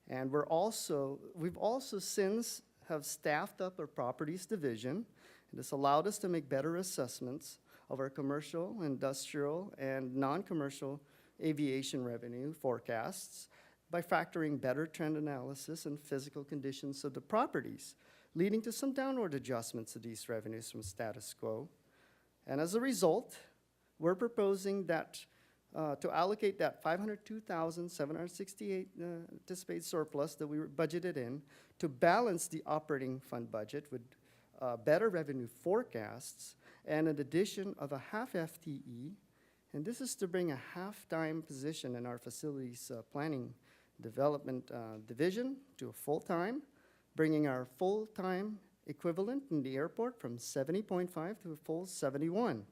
And we've also since have staffed up our properties division. And this allowed us to make better assessments of our commercial, industrial, and non-commercial aviation revenue forecasts by factoring better trend analysis and physical conditions of the properties, leading to some downward adjustments of these revenues from status quo. And as a result, we're proposing that to allocate that $502,768 anticipated surplus that we were budgeted in to balance the operating fund budget with better revenue forecasts and an addition of a half FTE. And this is to bring a half-time position in our facilities planning development division to a full-time, bringing our full-time equivalent in the airport from 70.5 to a full 71.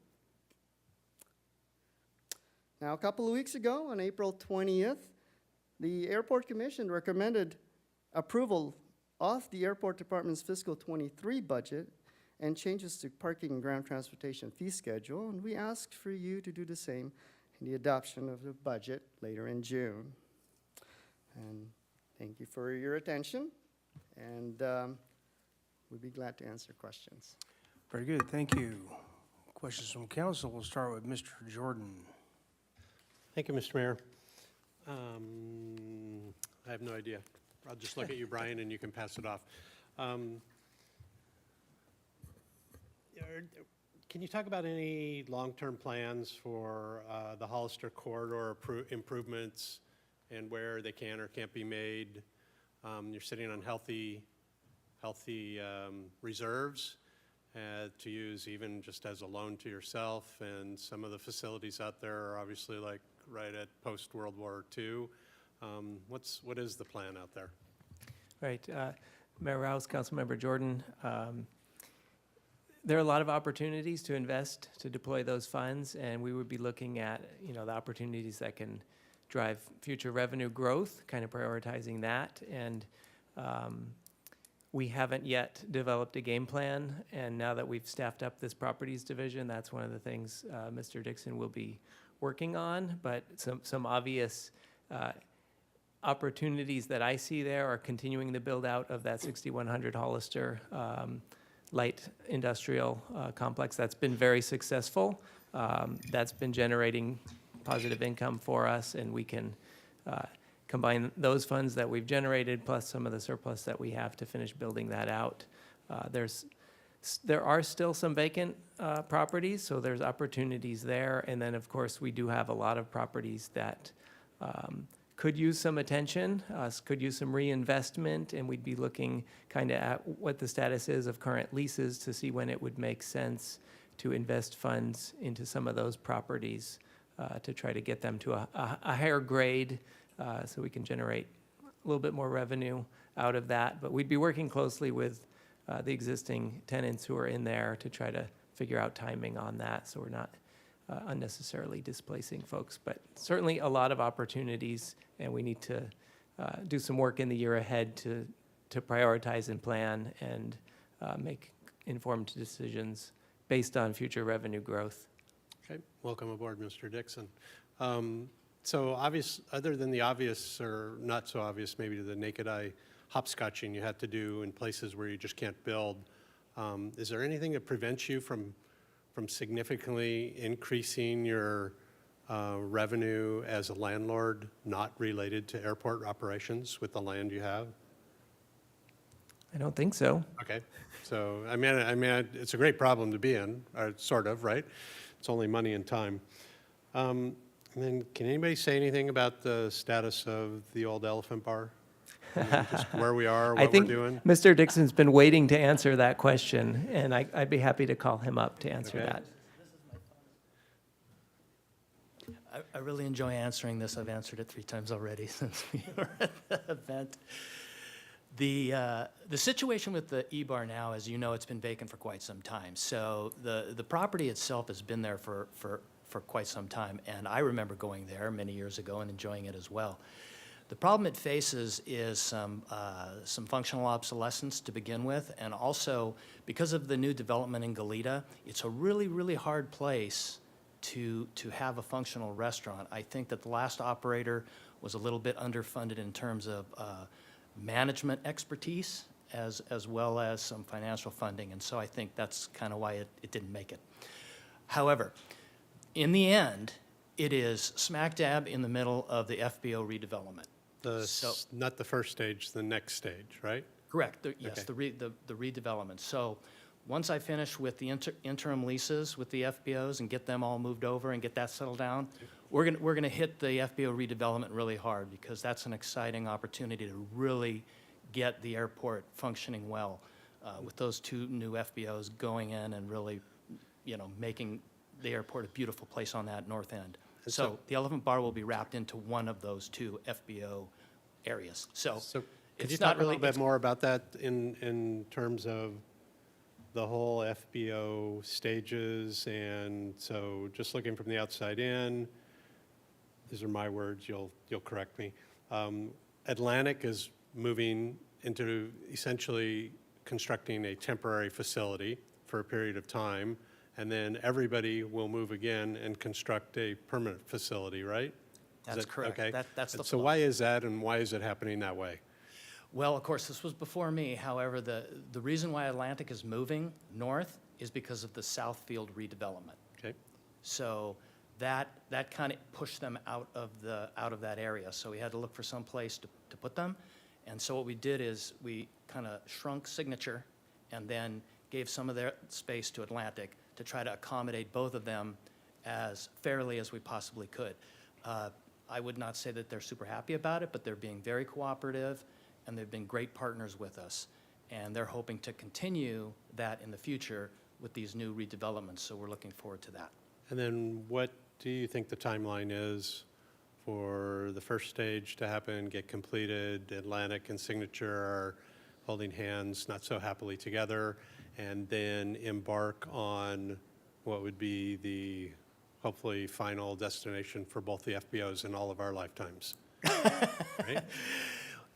Now, a couple of weeks ago, on April 20th, the Airport Commission recommended approval of the Airport Department's fiscal 23 budget and changes to parking and ground transportation fee schedule, and we asked for you to do the same in the adoption of the budget later in June. And thank you for your attention, and we'd be glad to answer questions. Very good, thank you. Questions from council. We'll start with Mr. Jordan. Thank you, Mr. Mayor. I have no idea. I'll just look at you, Brian, and you can pass it off. Can you talk about any long-term plans for the Hollister corridor improvements and where they can or can't be made? You're sitting on healthy reserves to use even just as a loan to yourself, and some of the facilities out there are obviously like right at post-World War II. What is the plan out there? Right. Mayor Rouse, Councilmember Jordan, there are a lot of opportunities to invest, to deploy those funds, and we would be looking at, the opportunities that can drive future revenue growth, kind of prioritizing that. And we haven't yet developed a game plan, and now that we've staffed up this properties division, that's one of the things Mr. Dixon will be working on. But some obvious opportunities that I see there are continuing the build out of that 6100 Hollister light industrial complex. That's been very successful. That's been generating positive income for us, and we can combine those funds that we've generated plus some of the surplus that we have to finish building that out. There are still some vacant properties, so there's opportunities there. And then, of course, we do have a lot of properties that could use some attention, could use some reinvestment, and we'd be looking kind of at what the status is of current leases to see when it would make sense to invest funds into some of those properties to try to get them to a higher grade so we can generate a little bit more revenue out of that. But we'd be working closely with the existing tenants who are in there to try to figure out timing on that so we're not unnecessarily displacing folks. But certainly a lot of opportunities, and we need to do some work in the year ahead to prioritize and plan and make informed decisions based on future revenue growth. Okay, welcome aboard, Mr. Dixon. So other than the obvious or not so obvious, maybe to the naked eye, hopscotching you had to do in places where you just can't build, is there anything that prevents you from significantly increasing your revenue as a landlord not related to airport operations with the land you have? I don't think so. Okay, so I mean, it's a great problem to be in, sort of, right? It's only money and time. And then, can anybody say anything about the status of the old Elephant Bar? I mean, just where we are, what we're doing? Mr. Dixon's been waiting to answer that question, and I'd be happy to call him up to answer that. I really enjoy answering this. I've answered it 3 times already since we were at the event. The situation with the E-Bar now, as you know, it's been vacant for quite some time. So the property itself has been there for quite some time, and I remember going there many years ago and enjoying it as well. The problem it faces is some functional obsolescence to begin with, and also because of the new development in Goleta, it's a really, really hard place to have a functional restaurant. I think that the last operator was a little bit underfunded in terms of management expertise as well as some financial funding, and so I think that's kind of why it didn't make it. However, in the end, it is smack dab in the middle of the FBO redevelopment. Not the first stage, the next stage, right? Correct. Yes, Okay. the redevelopment. So once I finish with the interim leases with the FBOs and get them all moved over and get that settled down, we're gonna hit the FBO redevelopment really hard, because that's an exciting opportunity to really get the airport functioning well with those 2 new FBOs going in and really, making the airport a beautiful place on that north end. So the Elephant Bar will be wrapped into one of those 2 FBO areas. So Could you it's not talk a really little bit more about that in terms of the whole FBO stages? And so just looking from the outside in, these are my words, you'll correct me. Atlantic is moving into essentially constructing a temporary facility for a period of time, and then everybody will move again and construct a permanent facility, right? That's correct. Okay. That's the So flow. why is that, and why is it happening that way? Well, of course, this was before me. However, the reason why Atlantic is moving north is because of the Southfield redevelopment. Okay. So that kind of pushed them out of that area. So we had to look for some place to put them. And so what we did is we kind of shrunk Signature and then gave some of their space to Atlantic to try to accommodate both of them as fairly as we possibly could. I would not say that they're super happy about it, but they're being very cooperative, and they've been great partners with us. And they're hoping to continue that in the future with these new redevelopments, so we're looking forward to that. And then what do you think the timeline is for the first stage to happen, get completed? Atlantic and Signature are holding hands not so happily together, and then embark on what would be the hopefully final destination for both the FBOs in all of our lifetimes. Right?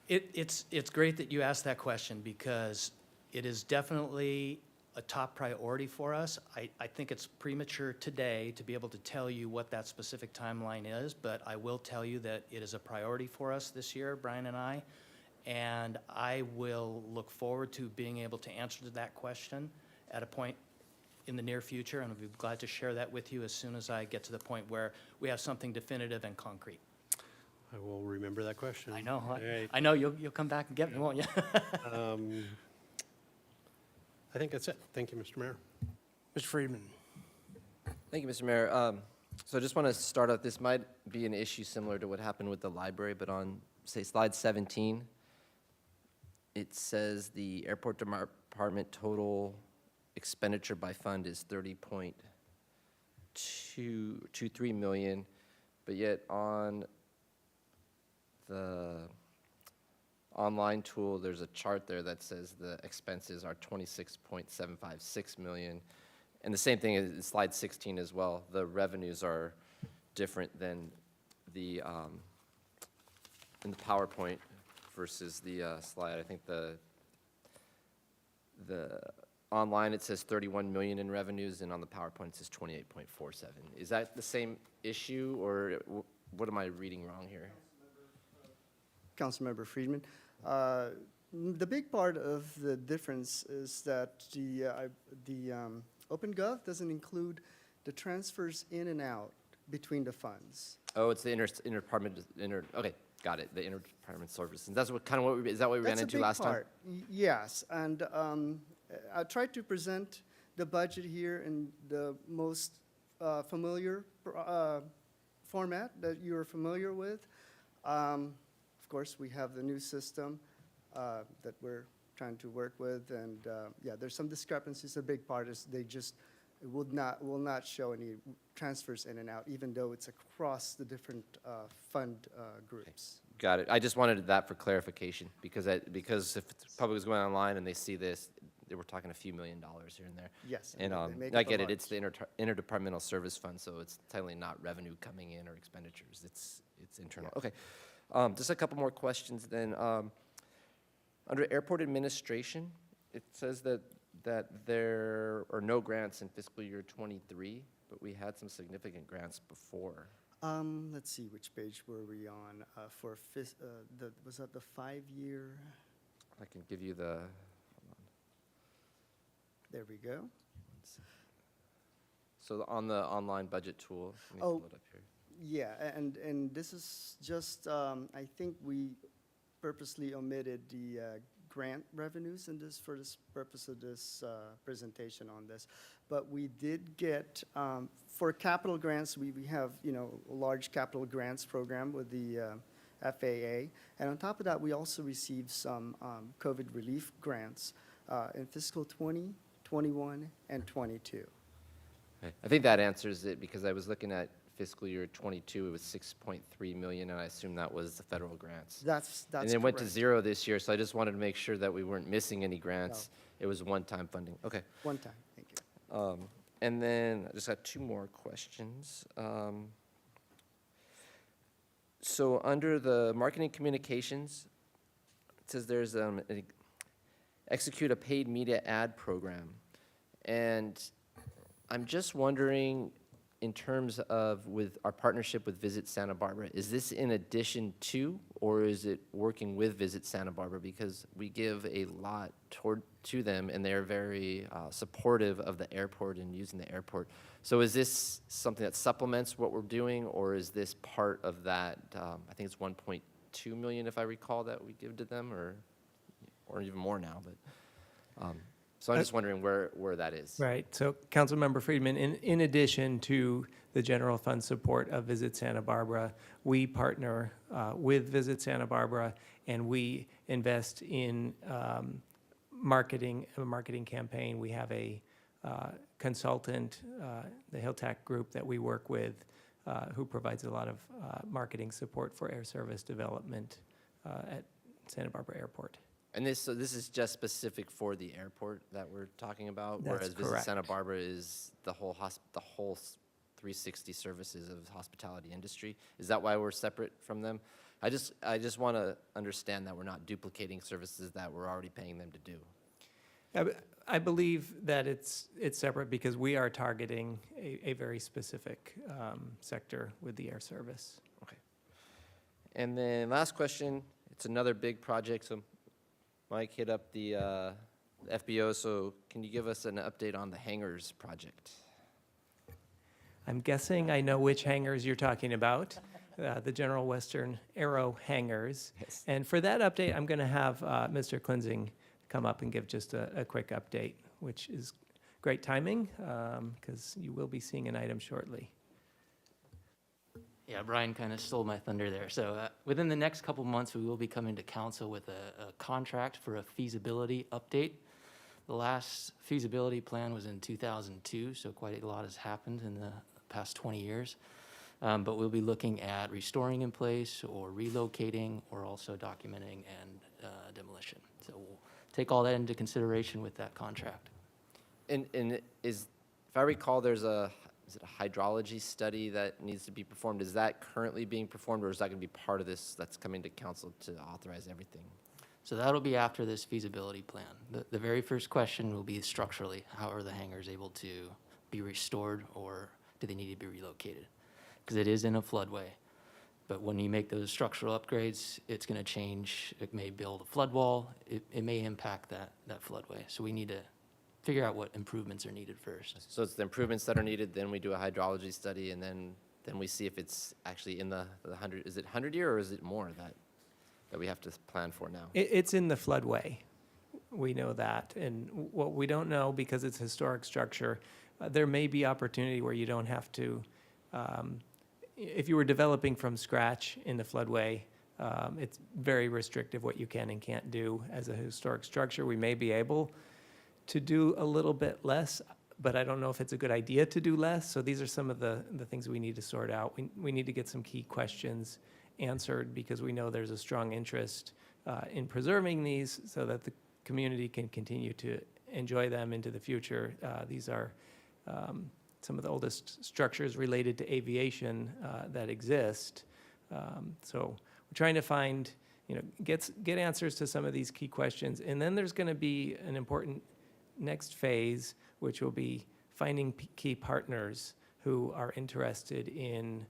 It's great that you asked that question, because it is definitely a top priority for us. I think it's premature today to be able to tell you what that specific timeline is, but I will tell you that it is a priority for us this year, Brian and I, and I will look forward to being able to answer that question at a point in the near future, and I'll be glad to share that with you as soon as I get to the point where we have something definitive and concrete. I will remember that question. I know. Right. I know you'll come back and get me, won't you? I think that's it. Thank you, Mr. Mayor. Mr. Friedman. Thank you, Mr. Mayor. So I just want to start out, this might be an issue similar to what happened with the library, but on, say, slide 17, it says the airport department total expenditure by fund is 30.223 million, but yet on the online tool, there's a chart there that says the expenses are 26.756 million. And the same thing is slide 16 as well. The revenues are different than the, in the PowerPoint versus the slide. I think the online, it says 31 million in revenues, and on the PowerPoint, it says 28.47. Is that the same issue, or what am I reading wrong here? Councilmember Friedman. The big part of the difference is that the OpenGov doesn't include the transfers in and out between the funds. Oh, it's the okay, got it, the interdepartment services. That's what, kind of what, is that what we ran into last time? Yes, and I tried to present the budget here in the most familiar format that you're familiar with. Of course, we have the new system that we're trying to work with, and yeah, there's some discrepancies. The big part is they just will not show any transfers in and out, even though it's across the different fund groups. Got it. I just wanted that for clarification, because if the public is going online and they see this, they were talking a few $1 million here and there. Yes, And they make I up a get it, lot. it's the interdepartmental service fund, so it's technically not revenue coming in or expenditures, it's internal. Yes. Okay, just a couple more questions then. Under airport administration, it says that there are no grants in fiscal year '23, but we had some significant grants before. Let's see, which page were we on? Was that the 5-year? I can give you the, There we go. so on the online budget tool, let me Oh. pull it up here. Yeah, and this is just, I think we purposely omitted the grant revenues in this, for this purpose of this presentation on this. But we did get, for capital grants, we have, a large capital grants program with the FAA. And on top of that, we also received some COVID relief grants in fiscal 20, 21, and 22. Okay. I think that answers it, because I was looking at fiscal year '22, it was 6.3 million, and I assume that was the federal grants. That's And then went to correct. 0 this year, so I just wanted to make sure that we weren't missing any grants. It was one-time funding. Okay. One time, thank you. And then I just got 2 more questions. So under the marketing communications, it says there's execute a paid media ad program. And I'm just wondering, in terms of with our partnership with Visit Santa Barbara, is this in addition to, or is it working with Visit Santa Barbara? Because we give a lot to them, and they're very supportive of the airport and using the airport. So is this something that supplements what we're doing, or is this part of that, I think it's 1.2 million, if I recall, that we give to them, or even more now, but. So I'm just wondering where that is. Right, so Councilmember Friedman, in addition to the general fund support of Visit Santa Barbara, we partner with Visit Santa Barbara, and we invest in a marketing campaign. We have a consultant, the Hilltac Group that we work with, who provides a lot of marketing support for air service development at Santa Barbara Airport. And this is just specific for the airport that we're talking about? That's Whereas Visit correct. Santa Barbara is the whole 360 services of hospitality industry. Is that why we're separate from them? I just want to understand that we're not duplicating services that we're already paying them to do. I believe that it's separate because we are targeting a very specific sector with the air service. Okay. And then last question, it's another big project, so Mike hit up the FBO, so can you give us an update on the hangars project? I'm guessing I know which hangars you're talking about, the General Western Aero hangars. Yes. And for that update, I'm going to have Mr. Klinzing come up and give just a quick update, which is great timing because you will be seeing an item shortly. Yeah, Brian kind of stole my thunder there. So within the next couple months, we will be coming to council with a contract for a feasibility update. The last feasibility plan was in 2002, so quite a lot has happened in the past 20 years. But we'll be looking at restoring in place or relocating or also documenting and demolition. So we'll take all that into consideration with that contract. And if I recall, is it a hydrology study that needs to be performed? Is that currently being performed, or is that going to be part of this that's coming to council to authorize everything? So that'll be after this feasibility plan. The very first question will be structurally, how are the hangars able to be restored, or do they need to be relocated? Because it is in a floodway. But when you make those structural upgrades, it's going to change. It may build a flood wall. It may impact that floodway. So we need to figure out what improvements are needed first. So it's the improvements that are needed, then we do a hydrology study, and then we see if it's actually in the 100, is it 100 year, or is it more that we have to plan for now? It's in the floodway. We know that. And what we don't know, because it's a historic structure, there may be opportunity where you don't have to, if you were developing from scratch in the floodway, it's very restrictive what you can and can't do as a historic structure. We may be able to do a little bit less, but I don't know if it's a good idea to do less. So these are some of the things we need to sort out. We need to get some key questions answered because we know there's a strong interest in preserving these so that the community can continue to enjoy them into the future. These are some of the oldest structures related to aviation that exist. So we're trying to find, get answers to some of these key questions. And then there's going to be an important next phase, which will be finding key partners who are interested in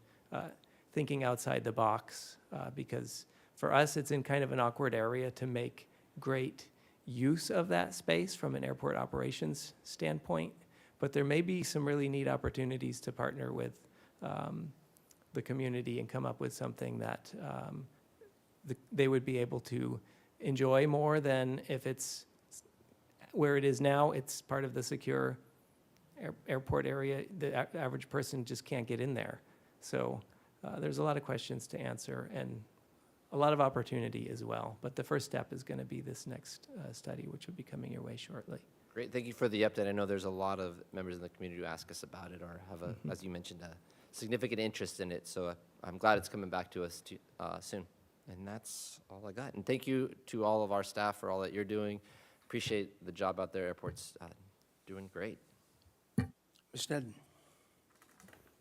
thinking outside the box, because for us, it's in kind of an awkward area to make great use of that space from an airport operations standpoint. But there may be some really neat opportunities to partner with the community and come up with something that they would be able to enjoy more than if it's where it is now. It's part of the secure airport area. The average person just can't get in there. So there's a lot of questions to answer and a lot of opportunity as well. But the first step is going to be this next study, which will be coming your way shortly. Great, thank you for the update. I know there's a lot of members in the community who ask us about it or have as you mentioned, a significant interest in it. So I'm glad it's coming back to us soon. And that's all I got. And thank you to all of our staff for all that you're doing. Appreciate the job out there. Airport's doing great. Ms. Sneddon.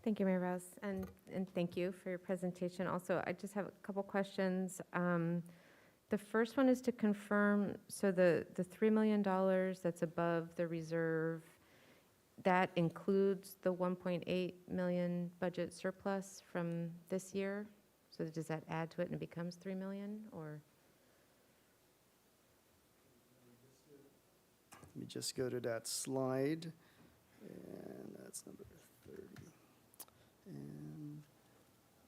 Thank you, Mayor Rouse, and thank you for your presentation. Also, I just have a couple questions. The first one is to confirm, so the $3 million that's above the reserve, that includes the 1.8 million budget surplus from this year? So does that add to it and it becomes 3 million, or? Let me just go to that slide, and that's number 30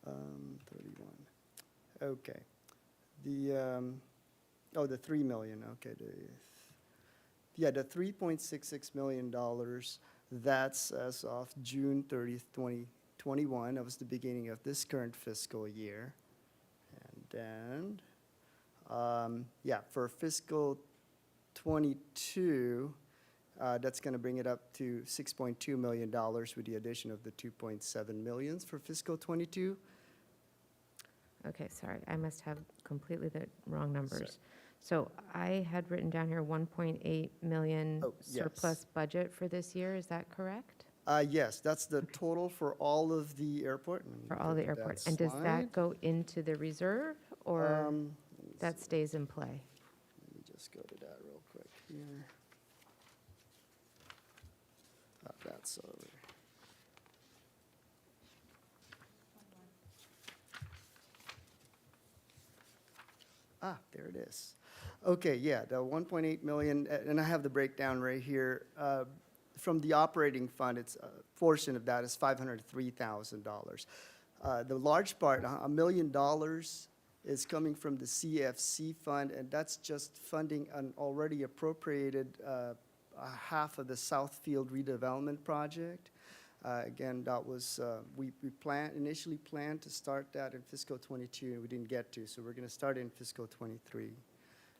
and 31. Okay. The 3 million, okay. Yeah, the $3.66 million, that's as of June 30th, 2021. That was the beginning of this current fiscal year. And then, yeah, for fiscal '22, that's going to bring it up to $6.2 million with the addition of the 2.7 millions for fiscal '22. Okay, sorry, I must have completely the wrong numbers. So I had written down here 1.8 million Oh, yes. surplus budget for this year, is that correct? Yes, that's the total for all of the airport. Let me For all go the to that airport? And does slide. that go into the reserve, or Let me that see. stays in play? Let me just go to that real quick here. That's over. There it is. Okay, yeah, the 1.8 million, and I have the breakdown right here. From the operating fund, it's a portion of that is $503,000. The large part, $1 million, is coming from the CFC fund, and that's just funding an already appropriated half of the Southfield redevelopment project. Again, that was, we initially planned to start that in fiscal '22, and we didn't get to, so we're going to start in fiscal '23.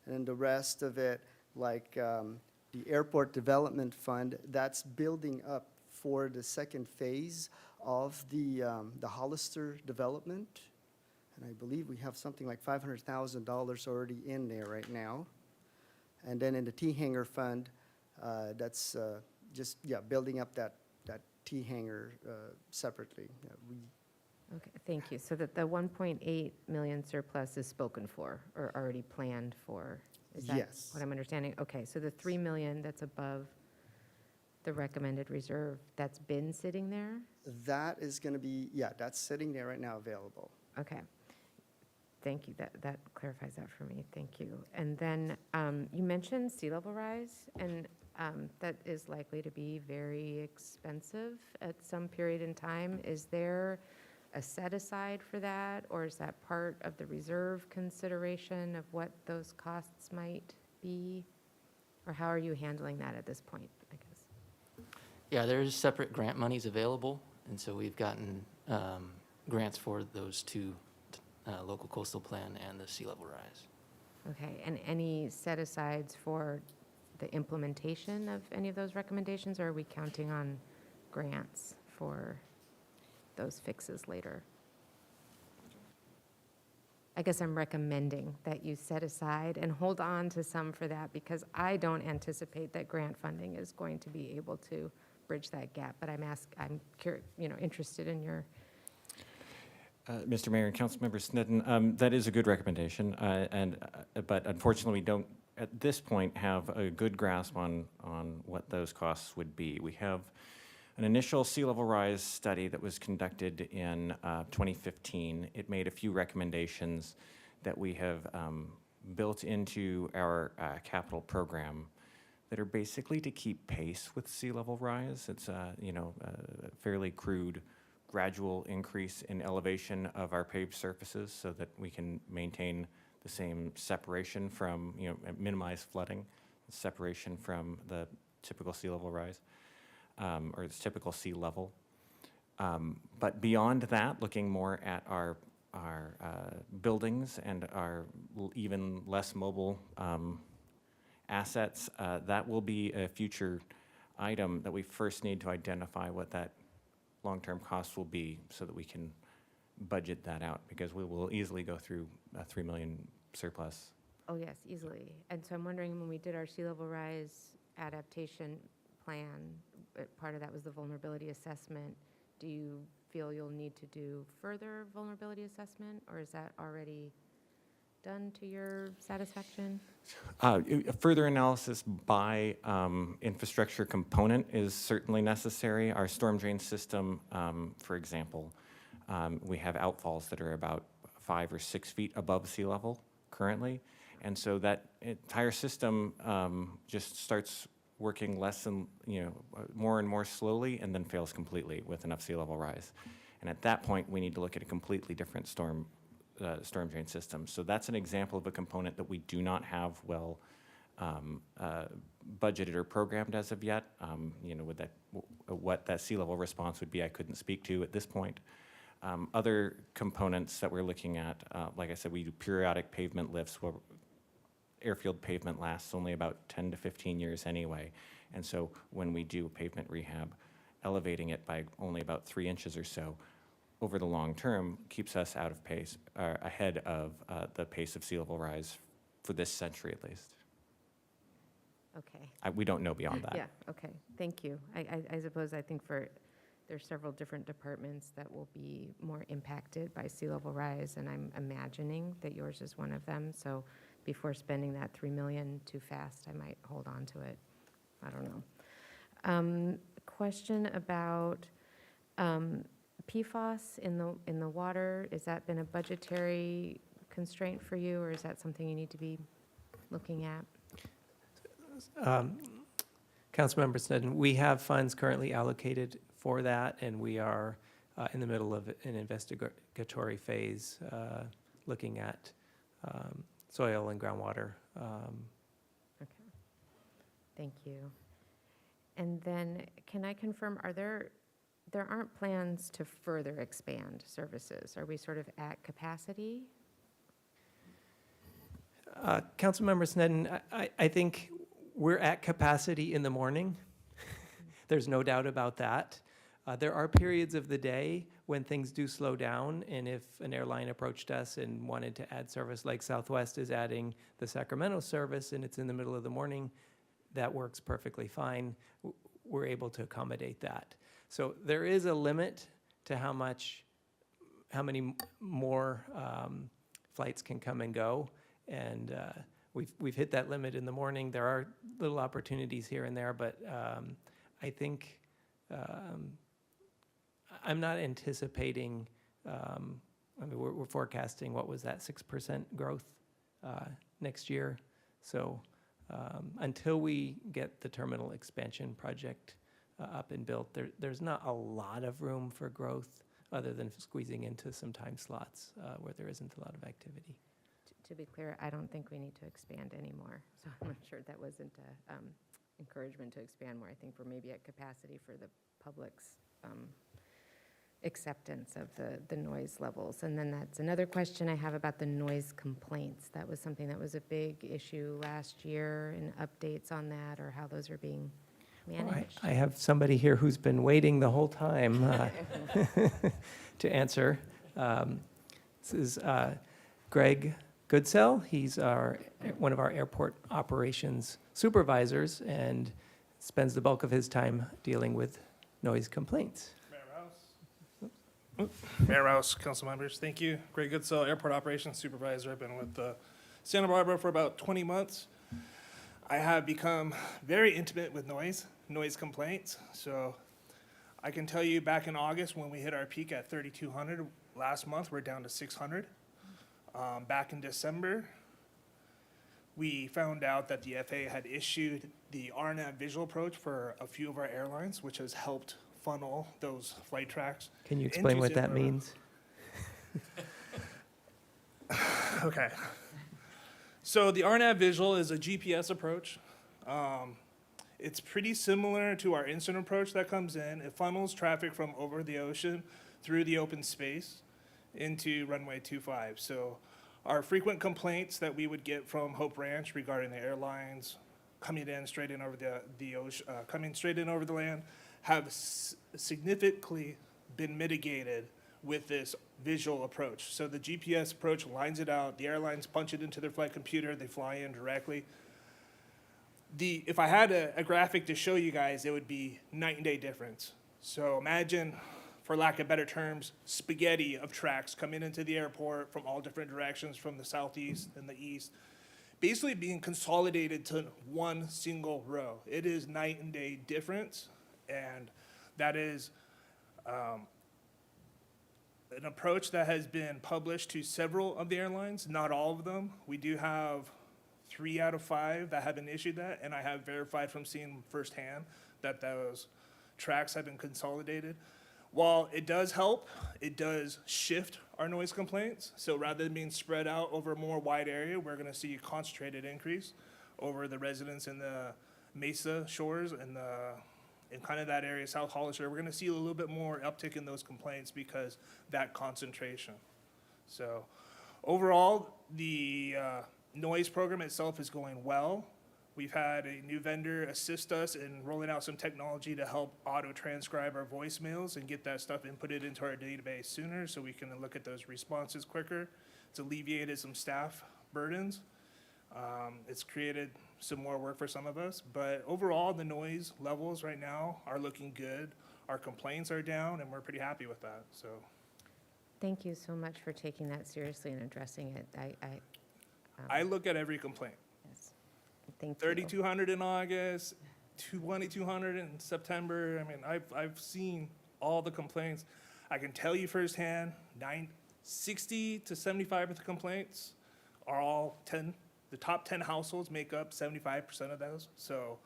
And then the rest of it, like the Airport Development Fund, that's building up for the second phase of the Hollister development. And I believe we have something like $500,000 already in there right now. And then in the T-Hangar Fund, that's just, yeah, building up that T-Hangar separately. Okay, thank you. So that the 1.8 million surplus is spoken for, or already planned for? Is that Yes. what I'm understanding? Okay, so the 3 million that's above the recommended reserve, that's been sitting there? That is going to be, yeah, that's sitting there right now available. Okay. Thank you. That clarifies that for me. Thank you. And then you mentioned sea level rise, and that is likely to be very expensive at some period in time. Is there a set aside for that, or is that part of the reserve consideration of what those costs might be? Or how are you handling that at this point, I guess? Yeah, there's separate grant monies available, and so we've gotten grants for those two, local coastal plan and the sea level rise. Okay, and any set-asides for the implementation of any of those recommendations, or are we counting on grants for those fixes later? I guess I'm recommending that you set aside and hold on to some for that, because I don't anticipate that grant funding is going to be able to bridge that gap, but I'm interested in your. Mr. Mayor and Councilmember Snedden, that is a good recommendation, but unfortunately, we don't, at this point, have a good grasp on what those costs would be. We have an initial sea level rise study that was conducted in 2015. It made a few recommendations that we have built into our capital program that are basically to keep pace with sea level rise. It's a fairly crude gradual increase in elevation of our paved surfaces so that we can maintain the same separation from, minimize flooding, separation from the typical sea level rise, or its typical sea level. But beyond that, looking more at our buildings and our even less mobile assets, that will be a future item that we first need to identify what that long-term cost will be so that we can budget that out, because we will easily go through a 3 million surplus. Oh, yes, easily. And so I'm wondering, when we did our sea level rise adaptation plan, part of that was the vulnerability assessment. Do you feel you'll need to do further vulnerability assessment, or is that already done to your satisfaction? Further analysis by infrastructure component is certainly necessary. Our storm drain system, for example, we have outfalls that are about 5 or 6 feet above sea level currently. And so that entire system just starts working less and, more and more slowly, and then fails completely with enough sea level rise. And at that point, we need to look at a completely different storm drain system. So that's an example of a component that we do not have well budgeted or programmed as of yet. With that, what that sea level response would be, I couldn't speak to at this point. Other components that we're looking at, like I said, we do periodic pavement lifts. Where airfield pavement lasts only about 10 to 15 years anyway. And so when we do pavement rehab, elevating it by only about 3 inches or so over the long term keeps us out of pace, ahead of the pace of sea level rise for this century at least. Okay. We don't know beyond that. Yeah, okay, thank you. I suppose I think there's several different departments that will be more impacted by sea level rise, and I'm imagining that yours is one of them. So before spending that $3 million too fast, I might hold on to it. I don't know. Question about PFAS in the water. Has that been a budgetary constraint for you, or is that something you need to be looking at? Councilmember Sneddon, we have funds currently allocated for that, and we are in the middle of an investigatory phase looking at soil and groundwater. Okay, thank you. And then, can I confirm, there aren't plans to further expand services? Are we sort of at capacity? Councilmember Sneddon, I think we're at capacity in the morning. There's no doubt about that. There are periods of the day when things do slow down, and if an airline approached us and wanted to add service, like Southwest is adding the Sacramento service, and it's in the middle of the morning, that works perfectly fine. We're able to accommodate that. So there is a limit to how many more flights can come and go, and we've hit that limit in the morning. There are little opportunities here and there, but I think I'm not anticipating, we're forecasting, what was that, 6% growth next year. So until we get the terminal expansion project up and built, there's not a lot of room for growth other than squeezing into some time slots where there isn't a lot of activity. To be clear, I don't think we need to expand anymore. So I'm not sure that wasn't an encouragement to expand more. I think we're maybe at capacity for the public's acceptance of the noise levels. And then that's another question I have about the noise complaints. That was something that was a big issue last year, and updates on that, or how those are being managed. I have somebody here who's been waiting the whole time to answer. This is Greg Goodsell. He's one of our airport operations supervisors and spends the bulk of his time dealing with noise complaints. Mayor Rouse, council members, thank you. Greg Goodsell, Airport Operations Supervisor. I've been with Santa Barbara for about 20 months. I have become very intimate with noise complaints. So I can tell you back in August when we hit our peak at 3,200, last month we're down to 600. Back in December, we found out that the FAA had issued the RNAV visual approach for a few of our airlines, which has helped funnel those flight tracks. Can you explain what that means? Okay. So the RNAV visual is a GPS approach. It's pretty similar to our instant approach that comes in. It funnels traffic from over the ocean through the open space into runway 25. So our frequent complaints that we would get from Hope Ranch regarding the airlines coming straight in over the ocean, coming straight in over the land, have significantly been mitigated with this visual approach. So the GPS approach lines it out, the airlines punch it into their flight computer, they fly in directly. If I had a graphic to show you guys, it would be night and day difference. So imagine, for lack of better terms, spaghetti of tracks coming into the airport from all different directions, from the southeast and the east, basically being consolidated to one single row. It is night and day difference. And that is an approach that has been published to several of the airlines, not all of them. We do have 3 out of 5 that have been issued that, and I have verified from seeing firsthand that those tracks have been consolidated. While it does help, it does shift our noise complaints. So rather than being spread out over a more wide area, we're going to see a concentrated increase. over the residents in the Mesa Shores and in kind of that area, South Hollister. We're going to see a little bit more uptick in those complaints because that concentration. So overall, the noise program itself is going well. We've had a new vendor assist us in rolling out some technology to help auto-transcribe our voicemails and get that stuff inputted into our database sooner so we can look at those responses quicker. It's alleviated some staff burdens. It's created some more work for some of us, but overall, the noise levels right now are looking good. Our complaints are down, and we're pretty happy with that, so. Thank you so much for taking that seriously and addressing it. I look at every complaint. Yes. Thank you. 3,200 in August, 2,200 in September. I mean, I've seen all the complaints. I can tell you firsthand, 60 to 75 of the complaints are all the top 10 households make up 75% of those. So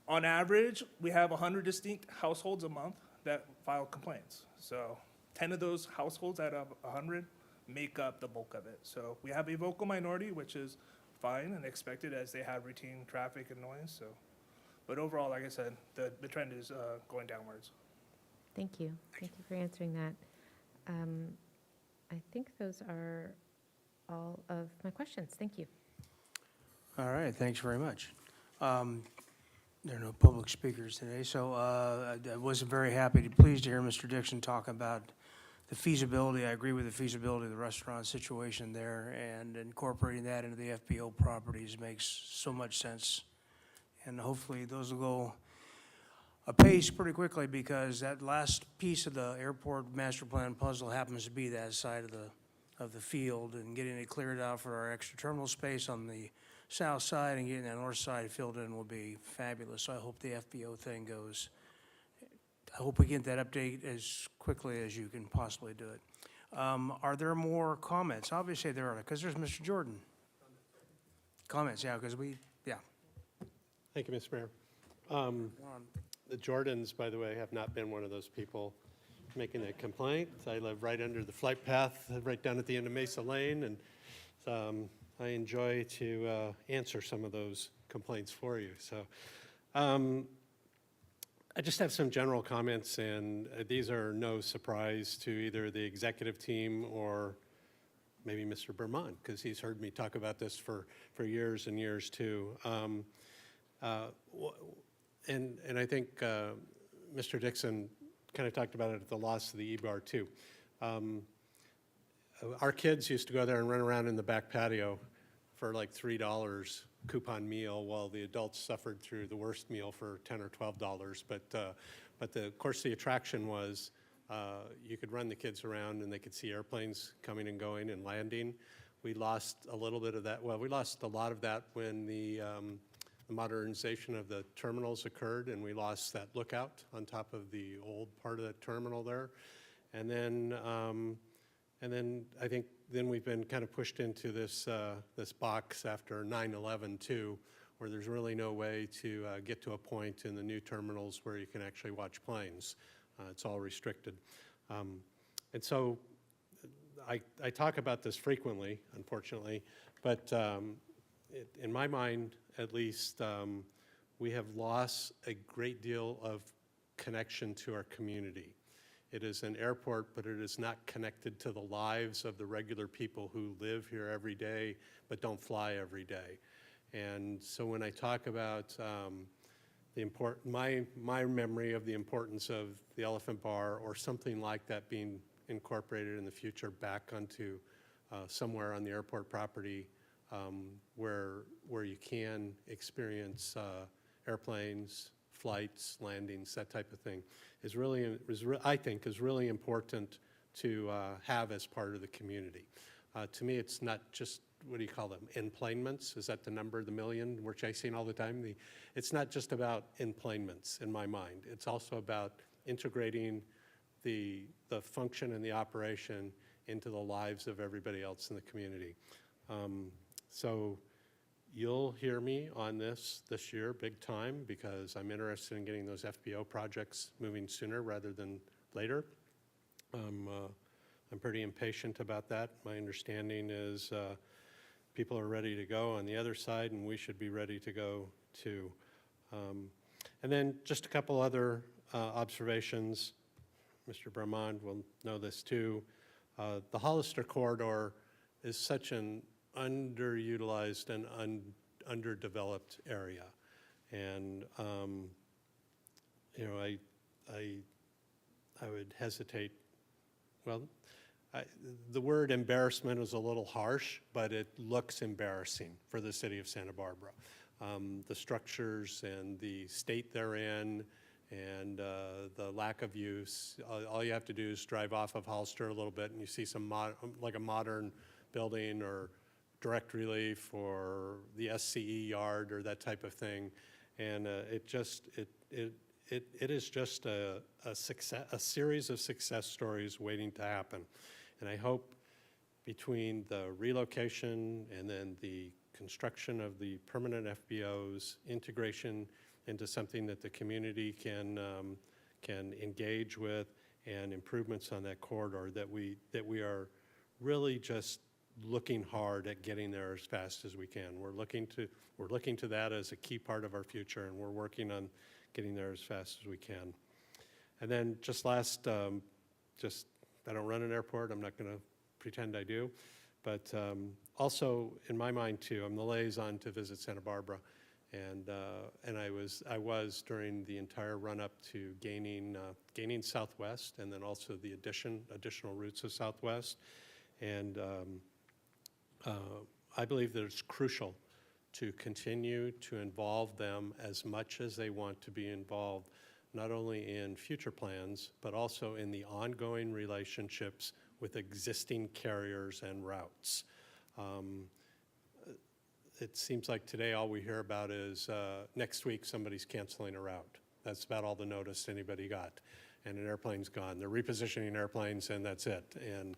on average, we have 100 distinct households a month that file complaints. So 10 of those households out of 100 make up the bulk of it. So we have a vocal minority, which is fine and expected as they have routine traffic and noise. So, but overall, like I said, the trend is going downwards. Thank you. Thank you for answering that. I think those are all of my questions. Thank you. All right, thanks very much. There are no public speakers today, so I was very pleased to hear Mr. Dixon talk about the feasibility. I agree with the feasibility of the restaurant situation there, and incorporating that into the FBO properties makes so much sense. And hopefully those will go apace pretty quickly, because that last piece of the airport master plan puzzle happens to be that side of the field, and getting it cleared out for our extra terminal space on the south side and getting that north side filled in will be fabulous. So I hope the FBO thing goes. I hope we get that update as quickly as you can possibly do it. Are there more comments? Obviously there are, because there's Mr. Jordan. Comments, yeah, because yeah. Thank you, Mr. Mayor. The Jordans, by the way, have not been one of those people making a complaint. I live right under the flight path, right down at the end of Mesa Lane, and I enjoy to answer some of those complaints for you. So I just have some general comments, and these are no surprise to either the executive team or maybe Mr. Bermond, because he's heard me talk about this for years and years too. And I think Mr. Dixon kind of talked about it at the loss of the E-bar too. Our kids used to go there and run around in the back patio for like $3 coupon meal, while the adults suffered through the worst meal for $10 or $12. But of course the attraction was you could run the kids around and they could see airplanes coming and going and landing. We lost a little bit of that. Well, we lost a lot of that when the modernization of the terminals occurred, and we lost that lookout on top of the old part of the terminal there. And then I think then we've been kind of pushed into this box after 9/11 too, where there's really no way to get to a point in the new terminals where you can actually watch planes. It's all restricted. And so I talk about this frequently, unfortunately, but in my mind, at least, we have lost a great deal of connection to our community. It is an airport, but it is not connected to the lives of the regular people who live here every day but don't fly every day. And so when I talk about my memory of the importance of the Elephant Bar or something like that being incorporated in the future back onto somewhere on the airport property, where you can experience airplanes, flights, landings, that type of thing, I think is really important to have as part of the community. To me, it's not just, what do you call them, enplanements? Is that the number, the million we're chasing all the time? It's not just about enplanements in my mind. It's also about integrating the function and the operation into the lives of everybody else in the community. So you'll hear me on this year big time, because I'm interested in getting those FBO projects moving sooner rather than later. I'm pretty impatient about that. My understanding is people are ready to go on the other side, and we should be ready to go too. And then just a couple other observations. Mr. Brahmand will know this too. The Hollister corridor is such an underutilized and underdeveloped area. And, you know, I would hesitate, well, the word embarrassment is a little harsh, but it looks embarrassing for the city of Santa Barbara. The structures and the state they're in and the lack of use. All you have to do is drive off of Hollister a little bit and you see some like a modern building or direct relief or the SCE yard or that type of thing. And it is just a series of success stories waiting to happen. And I hope between the relocation and then the construction of the permanent FBOs, integration into something that the community can engage with, and improvements on that corridor, that we are really just looking hard at getting there as fast as we can. We're looking to that as a key part of our future, and we're working on getting there as fast as we can. And then just last, I don't run an airport. I'm not going to pretend I do. But also, in my mind, too, I'm the liaison to Visit Santa Barbara. And I was during the entire run-up to gaining Southwest, and then also the additional routes of Southwest. And I believe that it's crucial to continue to involve them as much as they want to be involved, not only in future plans, but also in the ongoing relationships with existing carriers and routes. It seems like today all we hear about is next week somebody's canceling a route. That's about all the notice anybody got. And an airplane's gone. They're repositioning airplanes and that's it. And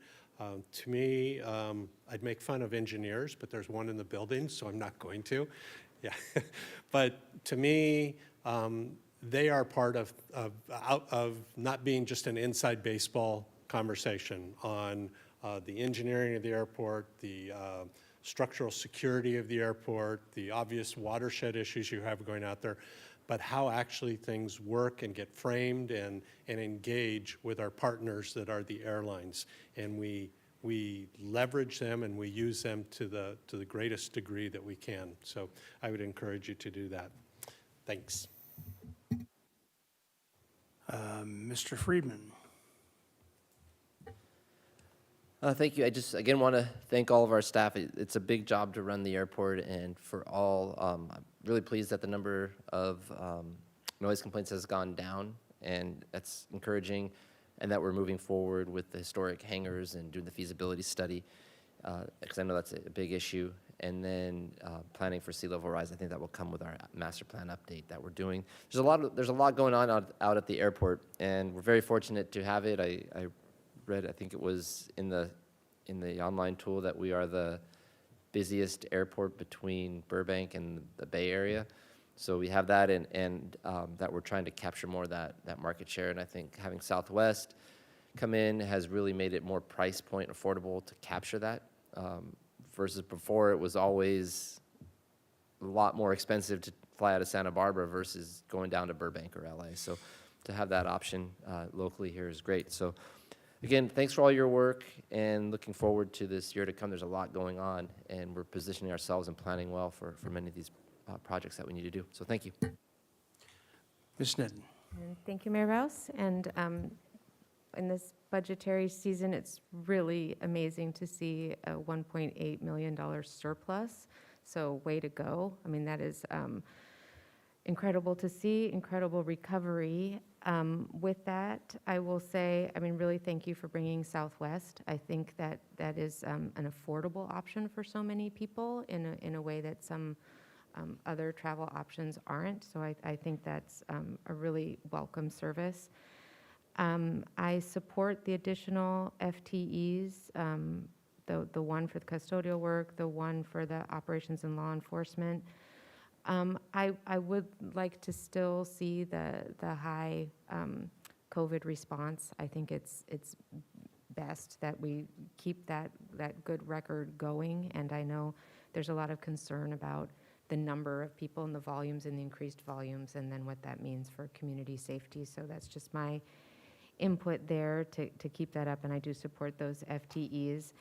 to me, I'd make fun of engineers, but there's one in the building, so I'm not going to. Yeah. But to me, they are part of not being just an inside baseball conversation on the engineering of the airport, the structural security of the airport, the obvious watershed issues you have going out there, but how actually things work and get framed and engage with our partners that are the airlines. And we leverage them and we use them to the greatest degree that we can. So I would encourage you to do that. Thanks. Mr. Friedman. Thank you. I just, again, want to thank all of our staff. It's a big job to run the airport, and for all, I'm really pleased that the number of noise complaints has gone down, and that's encouraging, and that we're moving forward with the historic hangars and doing the feasibility study, because I know that's a big issue. And then planning for sea level rise. I think that will come with our master plan update that we're doing. There's a lot going on out at the airport, and we're very fortunate to have it. I read, I think it was in the online tool, that we are the busiest airport between Burbank and the Bay Area. So we have that, and that we're trying to capture more of that market share. And I think having Southwest come in has really made it more price point affordable to capture that. Versus before, it was always a lot more expensive to fly out of Santa Barbara versus going down to Burbank or LA. So to have that option locally here is great. So again, thanks for all your work, and looking forward to this year to come. There's a lot going on, and we're positioning ourselves and planning well for many of these projects that we need to do. So thank you. Ms. Sneddon. And thank you, Mayor Rouse. And in this budgetary season, it's really amazing to see a $1.8 million surplus. So way to go. I mean, that is incredible to see, incredible recovery. With that, I will say, I mean, really thank you for bringing Southwest. I think that that is an affordable option for so many people in a way that some other travel options aren't. So I think that's a really welcome service. I support the additional FTEs, the one for the custodial work, the one for the operations and law enforcement. I would like to still see the high COVID response. I think it's best that we keep that good record going, and I know there's a lot of concern about the number of people and the volumes and the increased volumes, and then what that means for community safety. So that's just my input there to keep that up, and I do support those FTEs.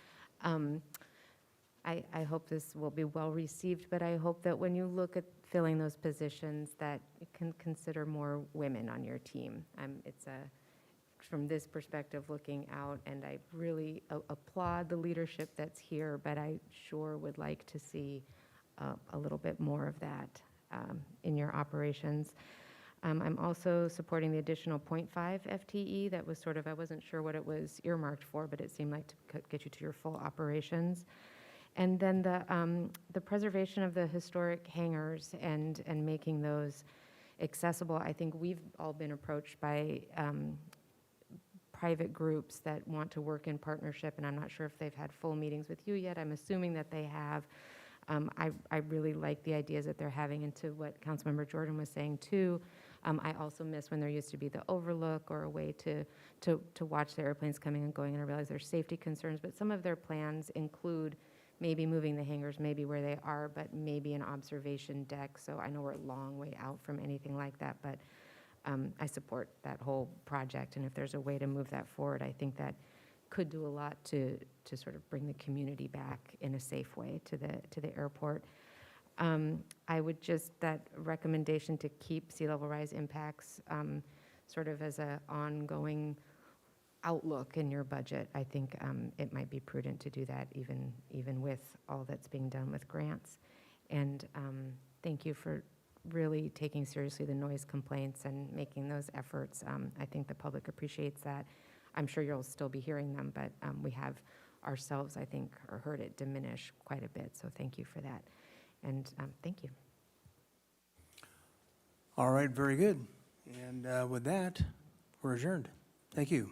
I hope this will be well received, but I hope that when you look at filling those positions, that you can consider more women on your team. It's from this perspective looking out, and I really applaud the leadership that's here, but I sure would like to see a little bit more of that in your operations. I'm also supporting the additional 0.5 FTE. That was sort of, I wasn't sure what it was earmarked for, but it seemed like to get you to your full operations. And then the preservation of the historic hangars and making those accessible. I think we've all been approached by private groups that want to work in partnership, and I'm not sure if they've had full meetings with you yet. I'm assuming that they have. I really like the ideas that they're having, and to what Councilmember Jordan was saying too. I also miss when there used to be the overlook or a way to watch the airplanes coming and going, and I realize there's safety concerns, but some of their plans include maybe moving the hangars, maybe where they are, but maybe an observation deck. So I know we're a long way out from anything like that, but I support that whole project, and if there's a way to move that forward, I think that could do a lot to sort of bring the community back in a safe way to the airport. I would just, that recommendation to keep sea level rise impacts sort of as an ongoing outlook in your budget, I think it might be prudent to do that even with all that's being done with grants. And thank you for really taking seriously the noise complaints and making those efforts. I think the public appreciates that. I'm sure you'll still be hearing them, but we have ourselves, I think, or heard it diminish quite a bit. So thank you for that. And thank you. All right, very good. And with that, we're adjourned. Thank you.